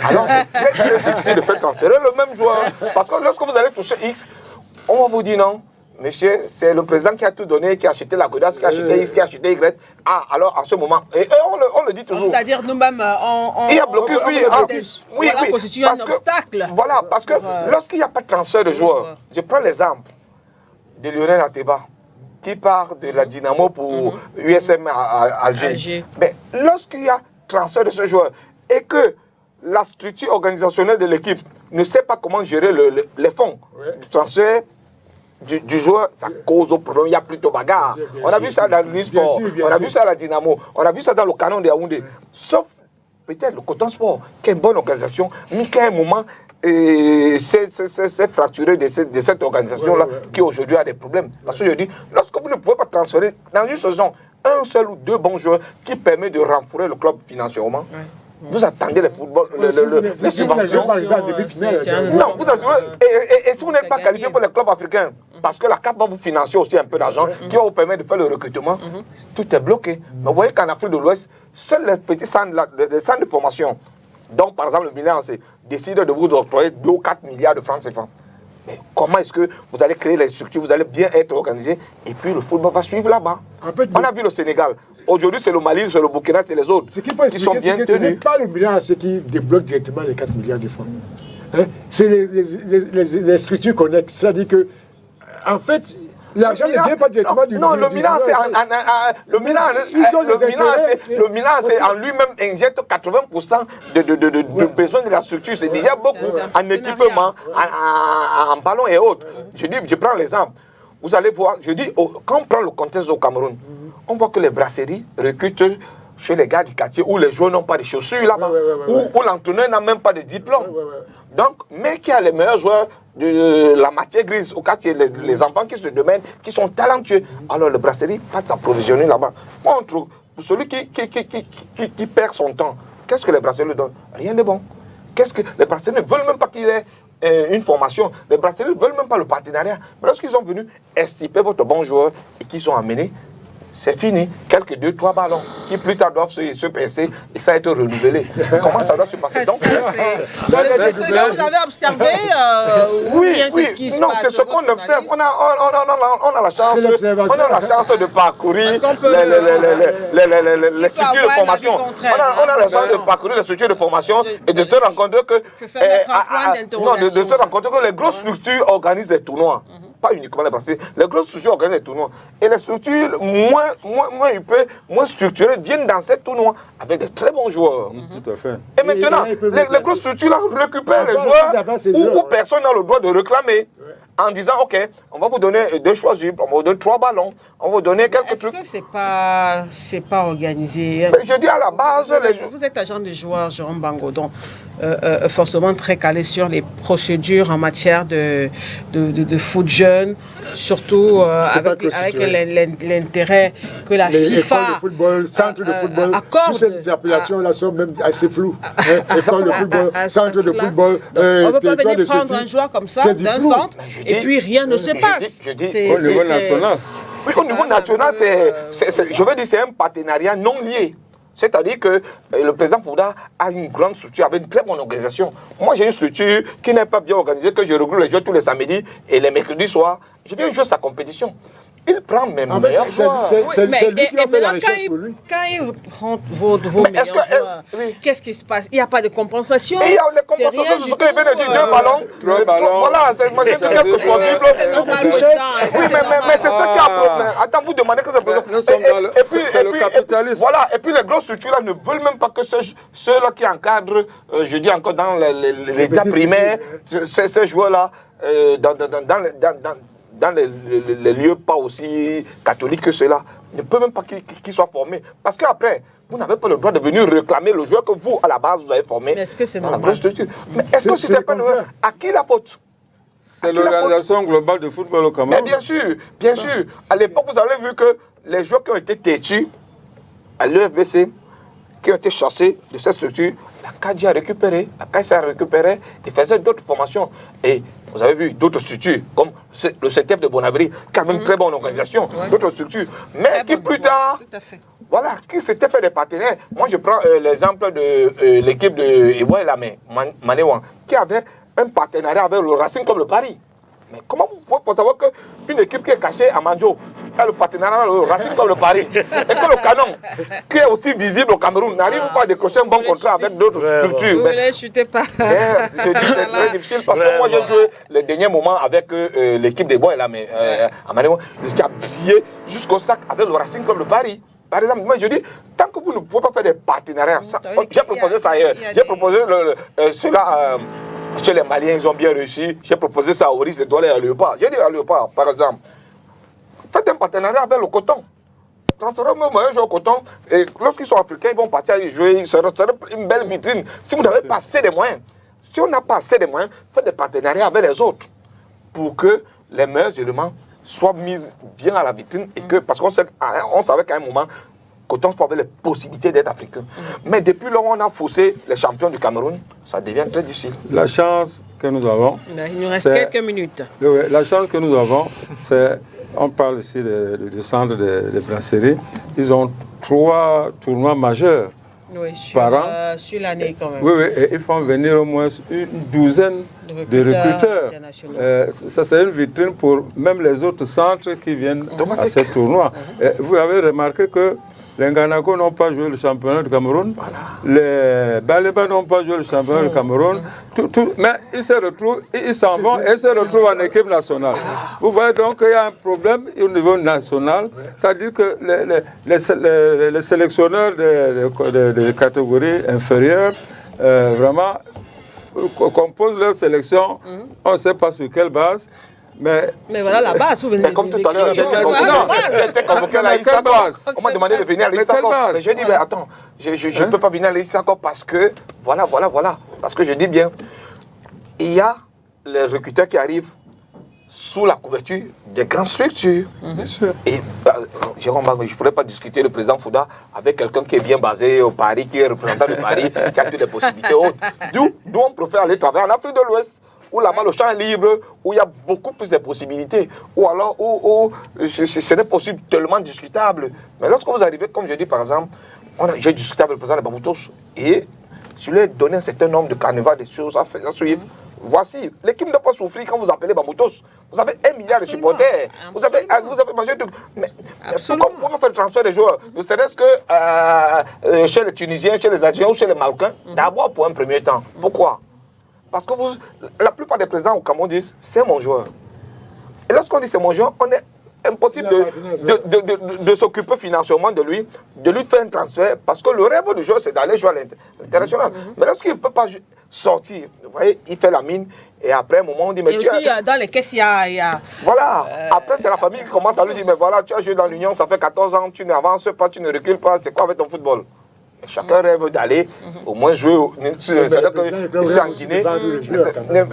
Alors c'est très difficile de faire transférer le même joueur. Parce que lorsque vous allez toucher X, on va vous dire non. Monsieur, c'est le président qui a tout donné, qui a acheté la Godas, qui a acheté X, qui a acheté Y. Ah, alors en ce moment, et on le dit toujours. C'est-à-dire nous-mêmes, il y a blocus, oui, constitue un obstacle. Voilà, parce que lorsqu'il n'y a pas de transfert de joueurs, je prends l'exemple de Lionel Ateba, qui part de la Dynamo pour USM à Alger. Mais lorsqu'il y a transfert de ce joueur et que la structure organisationnelle de l'équipe ne sait pas comment gérer les fonds du transfert du joueur, ça cause au problème. Il y a plutôt bagarre. On a vu ça dans le sport, on a vu ça à la Dynamo, on a vu ça dans le canon de Yaoundé. Sauf peut-être le Coton Sport, qui est une bonne organisation, mais qui à un moment c'est fracturé de cette organisation-là qui aujourd'hui a des problèmes. Parce que je dis, lorsque vous ne pouvez pas transférer dans une saison 1 seul ou 2 bons joueurs qui permettent de renforcer le club financièrement, vous attendez le football, les subventions. Non, vous assurez. Et si vous n'êtes pas qualifié pour les clubs africains, parce que la CAF va vous financer aussi un peu d'argent, qui va vous permettre de faire le recrutement, tout est bloqué. Mais vous voyez qu'en Afrique de l'Ouest, seuls les petits centres de formation, donc par exemple le Milan décide de vous octroyer 2 ou 4 milliards de francs CFA. Mais comment est-ce que vous allez créer les structures, vous allez bien être organisé, et puis le football va suivre là-bas. On a vu le Sénégal. Aujourd'hui, c'est le Mali, c'est le Burkina, c'est les autres. Ce qu'il faut expliquer, c'est que ce n'est pas le Milan qui débloque directement les 4 milliards de francs. C'est les structures connexes. C'est-à-dire que, en fait, l'argent ne vient pas directement du Non, le Milan, c'est le Milan, c'est en lui-même injecte 80% de besoin de la structure. C'est déjà beaucoup en équipement, en ballon et autres. Je prends l'exemple. Vous allez voir, je dis, quand on prend le contexte au Cameroun, on voit que les brasseries recrutent chez les gars du quartier où les joueurs n'ont pas de chaussures là-bas, où l'entraîneur n'a même pas de diplôme. Donc, mais qui a les meilleurs joueurs de la matière grise au quartier, les enfants qui se demandent, qui sont talentueux. Alors, le brasserie pas de s'approvisionner là-bas. Contre celui qui perd son temps, qu'est-ce que les brasseries lui donnent? Rien de bon. Qu'est-ce que les brasseries ne veulent même pas qu'il ait une formation. Les brasseries ne veulent même pas le partenariat. Mais lorsqu'ils sont venus estiper votre bon joueur et qu'ils sont amenés, c'est fini. Quelques 2-3 ballons qui plus tard doivent se percer et ça a été renouvelé. Comment ça doit se passer? Donc, vous avez observé ce qui se passe. Non, c'est ce qu'on observe. On a la chance de parcourir les structures de formation. On a la chance de parcourir les structures de formation et de se rendre compte que les grosses structures organisent des tournois. pas uniquement les Brasseries, les grosses structures organisent les tournois. Et les structures moins structurées viennent dans ces tournois avec de très bons joueurs. Tout à fait. Et maintenant, les grosses structures là récupèrent les joueurs où personne n'a le droit de réclamer. En disant, OK, on va vous donner 2 choix libres, on va vous donner 3 ballons, on va vous donner quelques trucs. Est-ce que c'est pas organisé? Mais je dis à la base... Vous êtes agent de joueur, Jérôme Bango, donc forcément très calé sur les procédures en matière de foot jeune, surtout avec l'intérêt que la FIFA... École de football, centre de football, accorde... Toutes ces appellations-là sont même assez floues. École de football, centre de football... on ne peut pas venir prendre un joueur comme ça d'un centre et puis rien ne se passe. Au niveau national. Oui, au niveau national, je veux dire, c'est un partenariat non lié. C'est-à-dire que le président Fouda a une grande structure avec une très bonne organisation. Moi, j'ai une structure qui n'est pas bien organisée, que je regroupe les joueurs tous les samedis et les mercredis soirs. Je viens jouer sa compétition. Il prend mes meilleurs joueurs. C'est lui qui a fait la recherche pour lui. Quand il prend vos meilleurs joueurs, qu'est-ce qui se passe? Il n'y a pas de compensation. Il y a les compensations, c'est ce que je viens de dire, 2 ballons. 3 ballons. Voilà, c'est quelque chose possible. Oui, mais c'est ça qui a un problème. Attends, vous demandez que c'est possible. Nous sommes dans le capitalisme. Voilà, et puis les grosses structures-là ne veulent même pas que ceux-là qui encadrent, je dis encore dans l'état primaire, ces joueurs-là, dans les lieux pas aussi catholiques que ceux-là, ne peut même pas qu'ils soient formés. Parce qu'après, vous n'avez pas le droit de venir réclamer le joueur que vous, à la base, vous avez formé. Mais est-ce que c'est normal? Mais est-ce que c'était pas normal? À qui la faute? C'est l'organisation globale de football au Cameroun. Mais bien sûr, bien sûr. À l'époque, vous avez vu que les joueurs qui ont été têtus à l'UFBC, qui ont été chassés de cette structure, la CADI a récupéré, la CAIS a récupéré et faisait d'autres formations. Et vous avez vu d'autres structures, comme le CTF de Bonabri, qui avait une très bonne organisation, d'autres structures, mais qui plus tard, voilà, qui s'était fait des partenaires. Moi, je prends l'exemple de l'équipe de Ivoire Lamé, Manéwan, qui avait un partenariat avec le Racing Club de Paris. Mais comment vous pouvez savoir qu'une équipe qui est cachée à Manjo a le partenariat avec le Racing Club de Paris et que le Canon, qui est aussi visible au Cameroun, n'arrive pas à décrocher un bon contrat avec d'autres structures? Vous ne les chutez pas. Je dis c'est très difficile parce que moi j'ai joué les derniers moments avec l'équipe des boys là, mais à Manéwan, j'étais habillé jusqu'au sac avec le Racing Club de Paris. Par exemple, moi je dis, tant que vous ne pouvez pas faire des partenariats, j'ai proposé ça ailleurs. J'ai proposé cela. Chez les Maliens, ils ont bien réussi. J'ai proposé ça au risque de Douala et à Léopard. J'ai dit à Léopard, par exemple, faites un partenariat avec le coton. Transformez un joueur au coton. Et lorsqu'ils sont africains, ils vont partir à y jouer. Ce sera une belle vitrine. Si vous n'avez pas assez de moyens, si on n'a pas assez de moyens, faites des partenariats avec les autres pour que les meilleurs éléments soient mis bien à la vitrine. Et que, parce qu'on savait qu'à un moment, Coton Sport avait les possibilités d'être africain. Mais depuis lors, on a faussé les champions du Cameroun, ça devient très difficile. La chance que nous avons... Il nous reste quelques minutes. Oui, la chance que nous avons, c'est... On parle ici du centre de brasserie. Ils ont 3 tournois majeurs par an. Sur l'année quand même. Oui, et ils font venir au moins une douzaine de recruteurs. Ça, c'est une vitrine pour même les autres centres qui viennent à ces tournois. Vous avez remarqué que les Nganako n'ont pas joué le championnat du Cameroun, les Baléba n'ont pas joué le championnat du Cameroun, mais ils se retrouvent, ils s'en vont et se retrouvent en équipe nationale. Vous voyez donc qu'il y a un problème au niveau national, c'est-à-dire que les sélectionneurs de catégories inférieures, vraiment, composent leur sélection, on ne sait pas sur quelle base. Mais voilà la base. Mais comme tout à l'heure, j'étais convoqué à la Istakor. On m'a demandé de venir à l'Istakor. Mais j'ai dit, mais attends, je ne peux pas venir à l'Istakor parce que, voilà. Parce que je dis bien, il y a les recruteurs qui arrivent sous la couverture des grandes structures. Bien sûr. Et Jérôme, je ne pourrais pas discuter le président Fouda avec quelqu'un qui est bien basé au Paris, qui est représentant de Paris, qui a toutes les possibilités autres. D'où on préfère aller travailler en Afrique de l'Ouest, où là-bas le champ est libre, où il y a beaucoup plus de possibilités, ou alors où ce n'est possible tellement discutable. Mais lorsque vous arrivez, comme je dis par exemple, j'ai discuté avec le président de Bamoutos, et je lui ai donné un certain nombre de carnivals, des choses à suivre. Voici, l'équipe ne peut pas souffrir quand vous appelez Bamoutos. Vous avez 1 milliard de supporters. Vous avez mangé de... Mais pourquoi on faire le transfert des joueurs? Ne serait-ce que chez les Tunisiens, chez les Algériens ou chez les Marocains, d'abord pour un premier temps. Pourquoi? Parce que la plupart des présidents au Cameroun disent, c'est mon joueur. Et lorsqu'on dit c'est mon joueur, on est impossible de s'occuper financièrement de lui faire un transfert, parce que le rêve du joueur, c'est d'aller jouer à l'international. Mais lorsqu'il ne peut pas sortir, vous voyez, il fait la mine. Et après un moment, on dit, mais et aussi, dans les caisses, il y a... Voilà. Après, c'est la famille qui commence à lui dire, mais voilà, tu as joué dans l'Union, ça fait 14 ans, tu n'avances pas, tu ne recules pas, c'est quoi avec ton football? Et chacun rêve d'aller au moins jouer. C'est-à-dire qu'il s'est en Guinée. Mais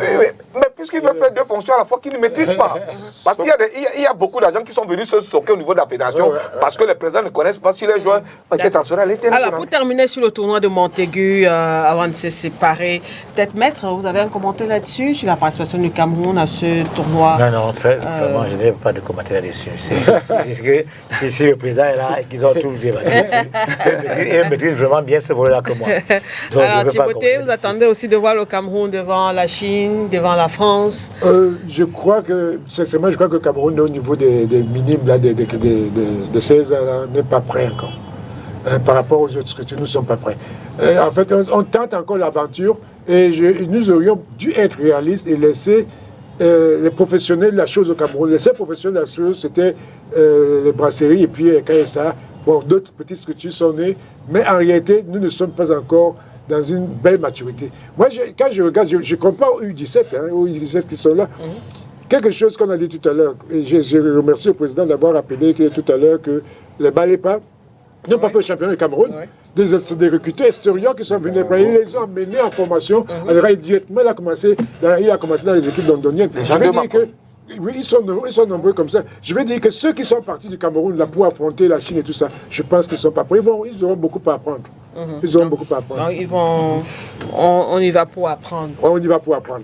puisqu'il veut faire deux fonctions à la fois qu'il ne maîtrise pas. Parce qu'il y a beaucoup d'agents qui sont venus se stocker au niveau de la fédération parce que les présidents ne connaissent pas si les joueurs ont été transférés à l'international. Alors, pour terminer sur le tournoi de Montaigu, avant de se séparer, peut-être, Maître, vous avez un commentaire là-dessus, sur la participation du Cameroun à ce tournoi? Non, vraiment, je n'ai pas de commentaire là-dessus. C'est que si le président est là et qu'ils ont tout débattu, ils maîtrisent vraiment bien ce volet-là que moi. Donc, alors, Timothée, vous attendez aussi de voir le Cameroun devant la Chine, devant la France? Je crois que, sincèrement, je crois que le Cameroun, au niveau des minimes, là, des 16 ans, n'est pas prêt encore. Par rapport aux autres structures, nous ne sommes pas prêts. En fait, on tente encore l'aventure et nous aurions dû être réalistes et laisser les professionnels de la chose au Cameroun. Les seuls professionnels de la chose, c'était les brasseries et puis KSA. Bon, d'autres petites structures sont nées, mais en réalité, nous ne sommes pas encore dans une belle maturité. Moi, quand je regarde, je compare aux U17, aux U17 qui sont là. Quelque chose qu'on a dit tout à l'heure, et je remercie le président d'avoir rappelé tout à l'heure que les Balépas n'ont pas fait le championnat du Cameroun. Des recruteurs historiens qui sont venus, ils les ont emmenés en formation. Alors, directement, il a commencé dans les équipes londoniennes. Je veux dire que oui, ils sont nombreux comme ça. Je veux dire que ceux qui sont partis du Cameroun là, pour affronter la Chine et tout ça, je pense qu'ils ne sont pas prêts. Ils auront beaucoup à apprendre. Ils auront beaucoup à apprendre. Donc, on y va pour apprendre. On y va pour apprendre,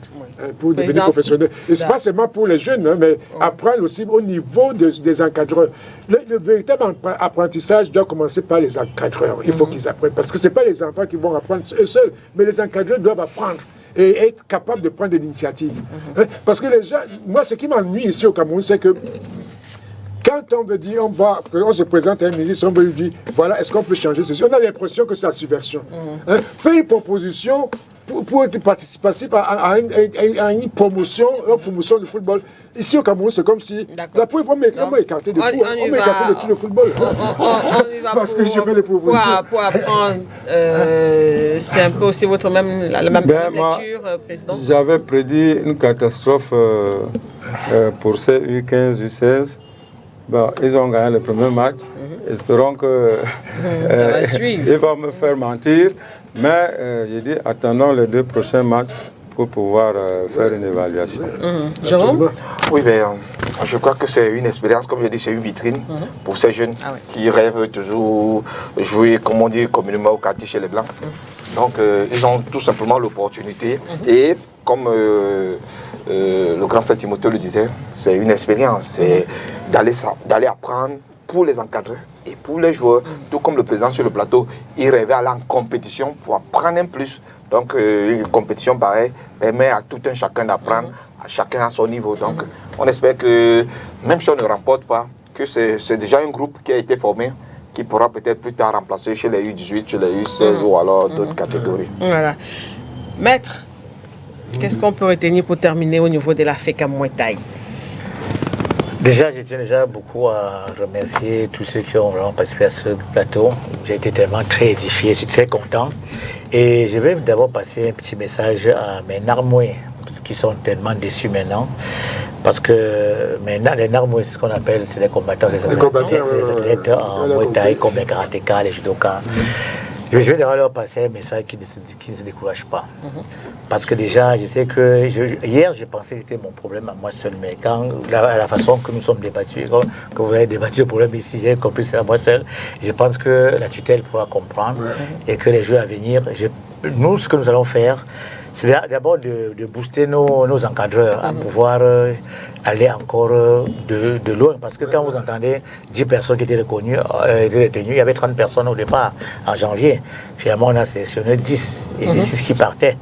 pour devenir professionnel. Et ce n'est pas seulement pour les jeunes, mais apprendre aussi au niveau des encadreurs. Le véritable apprentissage doit commencer par les encadreurs. Il faut qu'ils apprennent. Parce que ce n'est pas les enfants qui vont apprendre eux seuls, mais les encadreurs doivent apprendre et être capables de prendre de l'initiative. Parce que les gens, moi, ce qui m'ennuie ici au Cameroun, c'est que quand on veut dire, on se présente à un ministre, on veut lui dire, voilà, est-ce qu'on peut changer ceci? On a l'impression que c'est la subversion. Faire une proposition pour être participatif à une promotion du football. Ici au Cameroun, c'est comme si la preuve, on m'a écarté de tout. On m'a écarté de tout le football. On y va parce que je fais les propositions. Pour apprendre, c'est un peu aussi la même lecture, Président. J'avais prédit une catastrophe pour ces U15, U16. Bon, ils ont gagné le premier match. Espérons que ils vont me faire mentir. Mais j'ai dit, attendons les 2 prochains matchs pour pouvoir faire une évaluation. Jérôme? Oui, mais je crois que c'est une expérience, comme je dis, c'est une vitrine pour ces jeunes qui rêvent toujours jouer, comme on dit communément, au quartier chez les Blancs. Donc, ils ont tout simplement l'opportunité. Et comme le grand frère Timothée le disait, c'est une expérience. C'est d'aller apprendre pour les encadreurs et pour les joueurs. Tout comme le président sur le plateau, il rêvait d'aller en compétition pour apprendre un plus. Donc, une compétition pareille permet à tout un chacun d'apprendre, à chacun à son niveau. Donc, on espère que, même si on ne remporte pas, que c'est déjà un groupe qui a été formé, qui pourra peut-être plus tard remplacer chez les U18, chez les U16 ou alors d'autres catégories. Voilà. Maître, qu'est-ce qu'on peut retenir pour terminer au niveau de la FECA Muay Thai? Déjà, je tiens déjà beaucoup à remercier tous ceux qui ont vraiment participé à ce plateau. J'ai été tellement très édifié, je suis très content. Et je vais d'abord passer un petit message à mes Narmouais qui sont tellement déçus maintenant. Parce que maintenant, les Narmouais, c'est ce qu'on appelle, c'est les combattants, c'est les athlètes en Muay Thai, comme les karatékas, les judokas. Je vais d'abord leur passer un message qui ne se décourage pas. Parce que déjà, je sais que hier, je pensais que c'était mon problème à moi seul, mais quand la façon que nous sommes débattus, que vous avez débattu le problème ici, j'ai compris que c'est à moi seul, je pense que la tutelle pourra comprendre et que les jeux à venir, nous, ce que nous allons faire, c'est d'abord de booster nos encadreurs à pouvoir aller encore de loin. Parce que quand vous entendez 10 personnes qui étaient retenues, il y avait 30 personnes au départ, en janvier. Finalement, on a sélectionné 10, et c'est 6 qui partaient.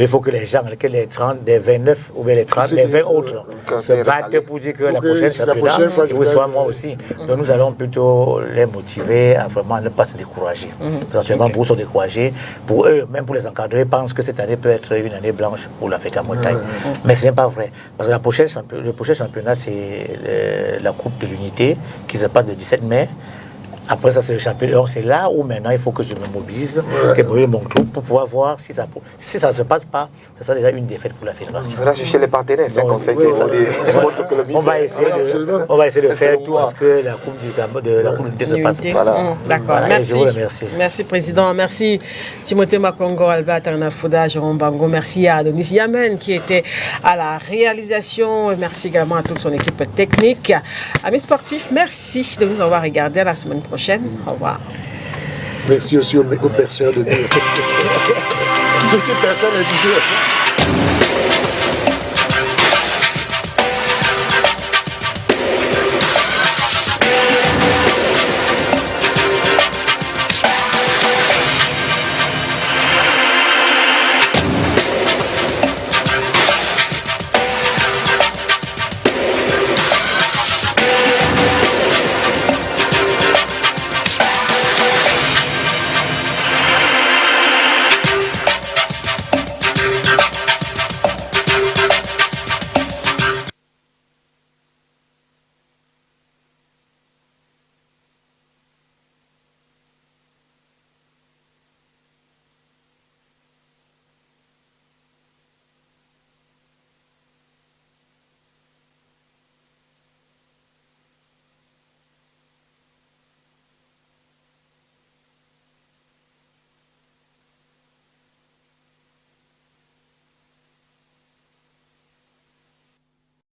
Il faut que les gens, que les 30, des 29 ou bien les 30, les 20 autres se battent pour dire que la prochaine championnat, il vous soit moi aussi. Donc nous allons plutôt les motiver à vraiment ne pas se décourager. Parce que beaucoup sont découragés. Pour eux, même pour les encadrer, pensent que cette année peut être une année blanche pour l'Afrique montagne. Mais ce n'est pas vrai. Parce que le prochain championnat, c'est la Coupe de l'Unité qui se passe le 17 mai. Après ça, c'est le championnat. C'est là où maintenant il faut que je me mobilise, que je mobilise mon groupe pour pouvoir voir si ça ne se passe pas. Ça sera déjà une défaite pour la fédération. Il faudra chercher les partenaires, c'est un conseil. On va essayer de faire tout parce que la Coupe de l'Unité se passe. Voilà. D'accord, voilà, merci. Je vous remercie. Merci, Président. Merci, Timothée Makongo, Albert Tarnafouda, Jérôme Bango. Merci à Denis Yamen qui était à la réalisation. Merci également à toute son équipe technique. Amis sportifs, merci de nous avoir regardés. À la semaine prochaine. Au revoir. Merci aussi aux personnes de dire. Surtout personne à dire.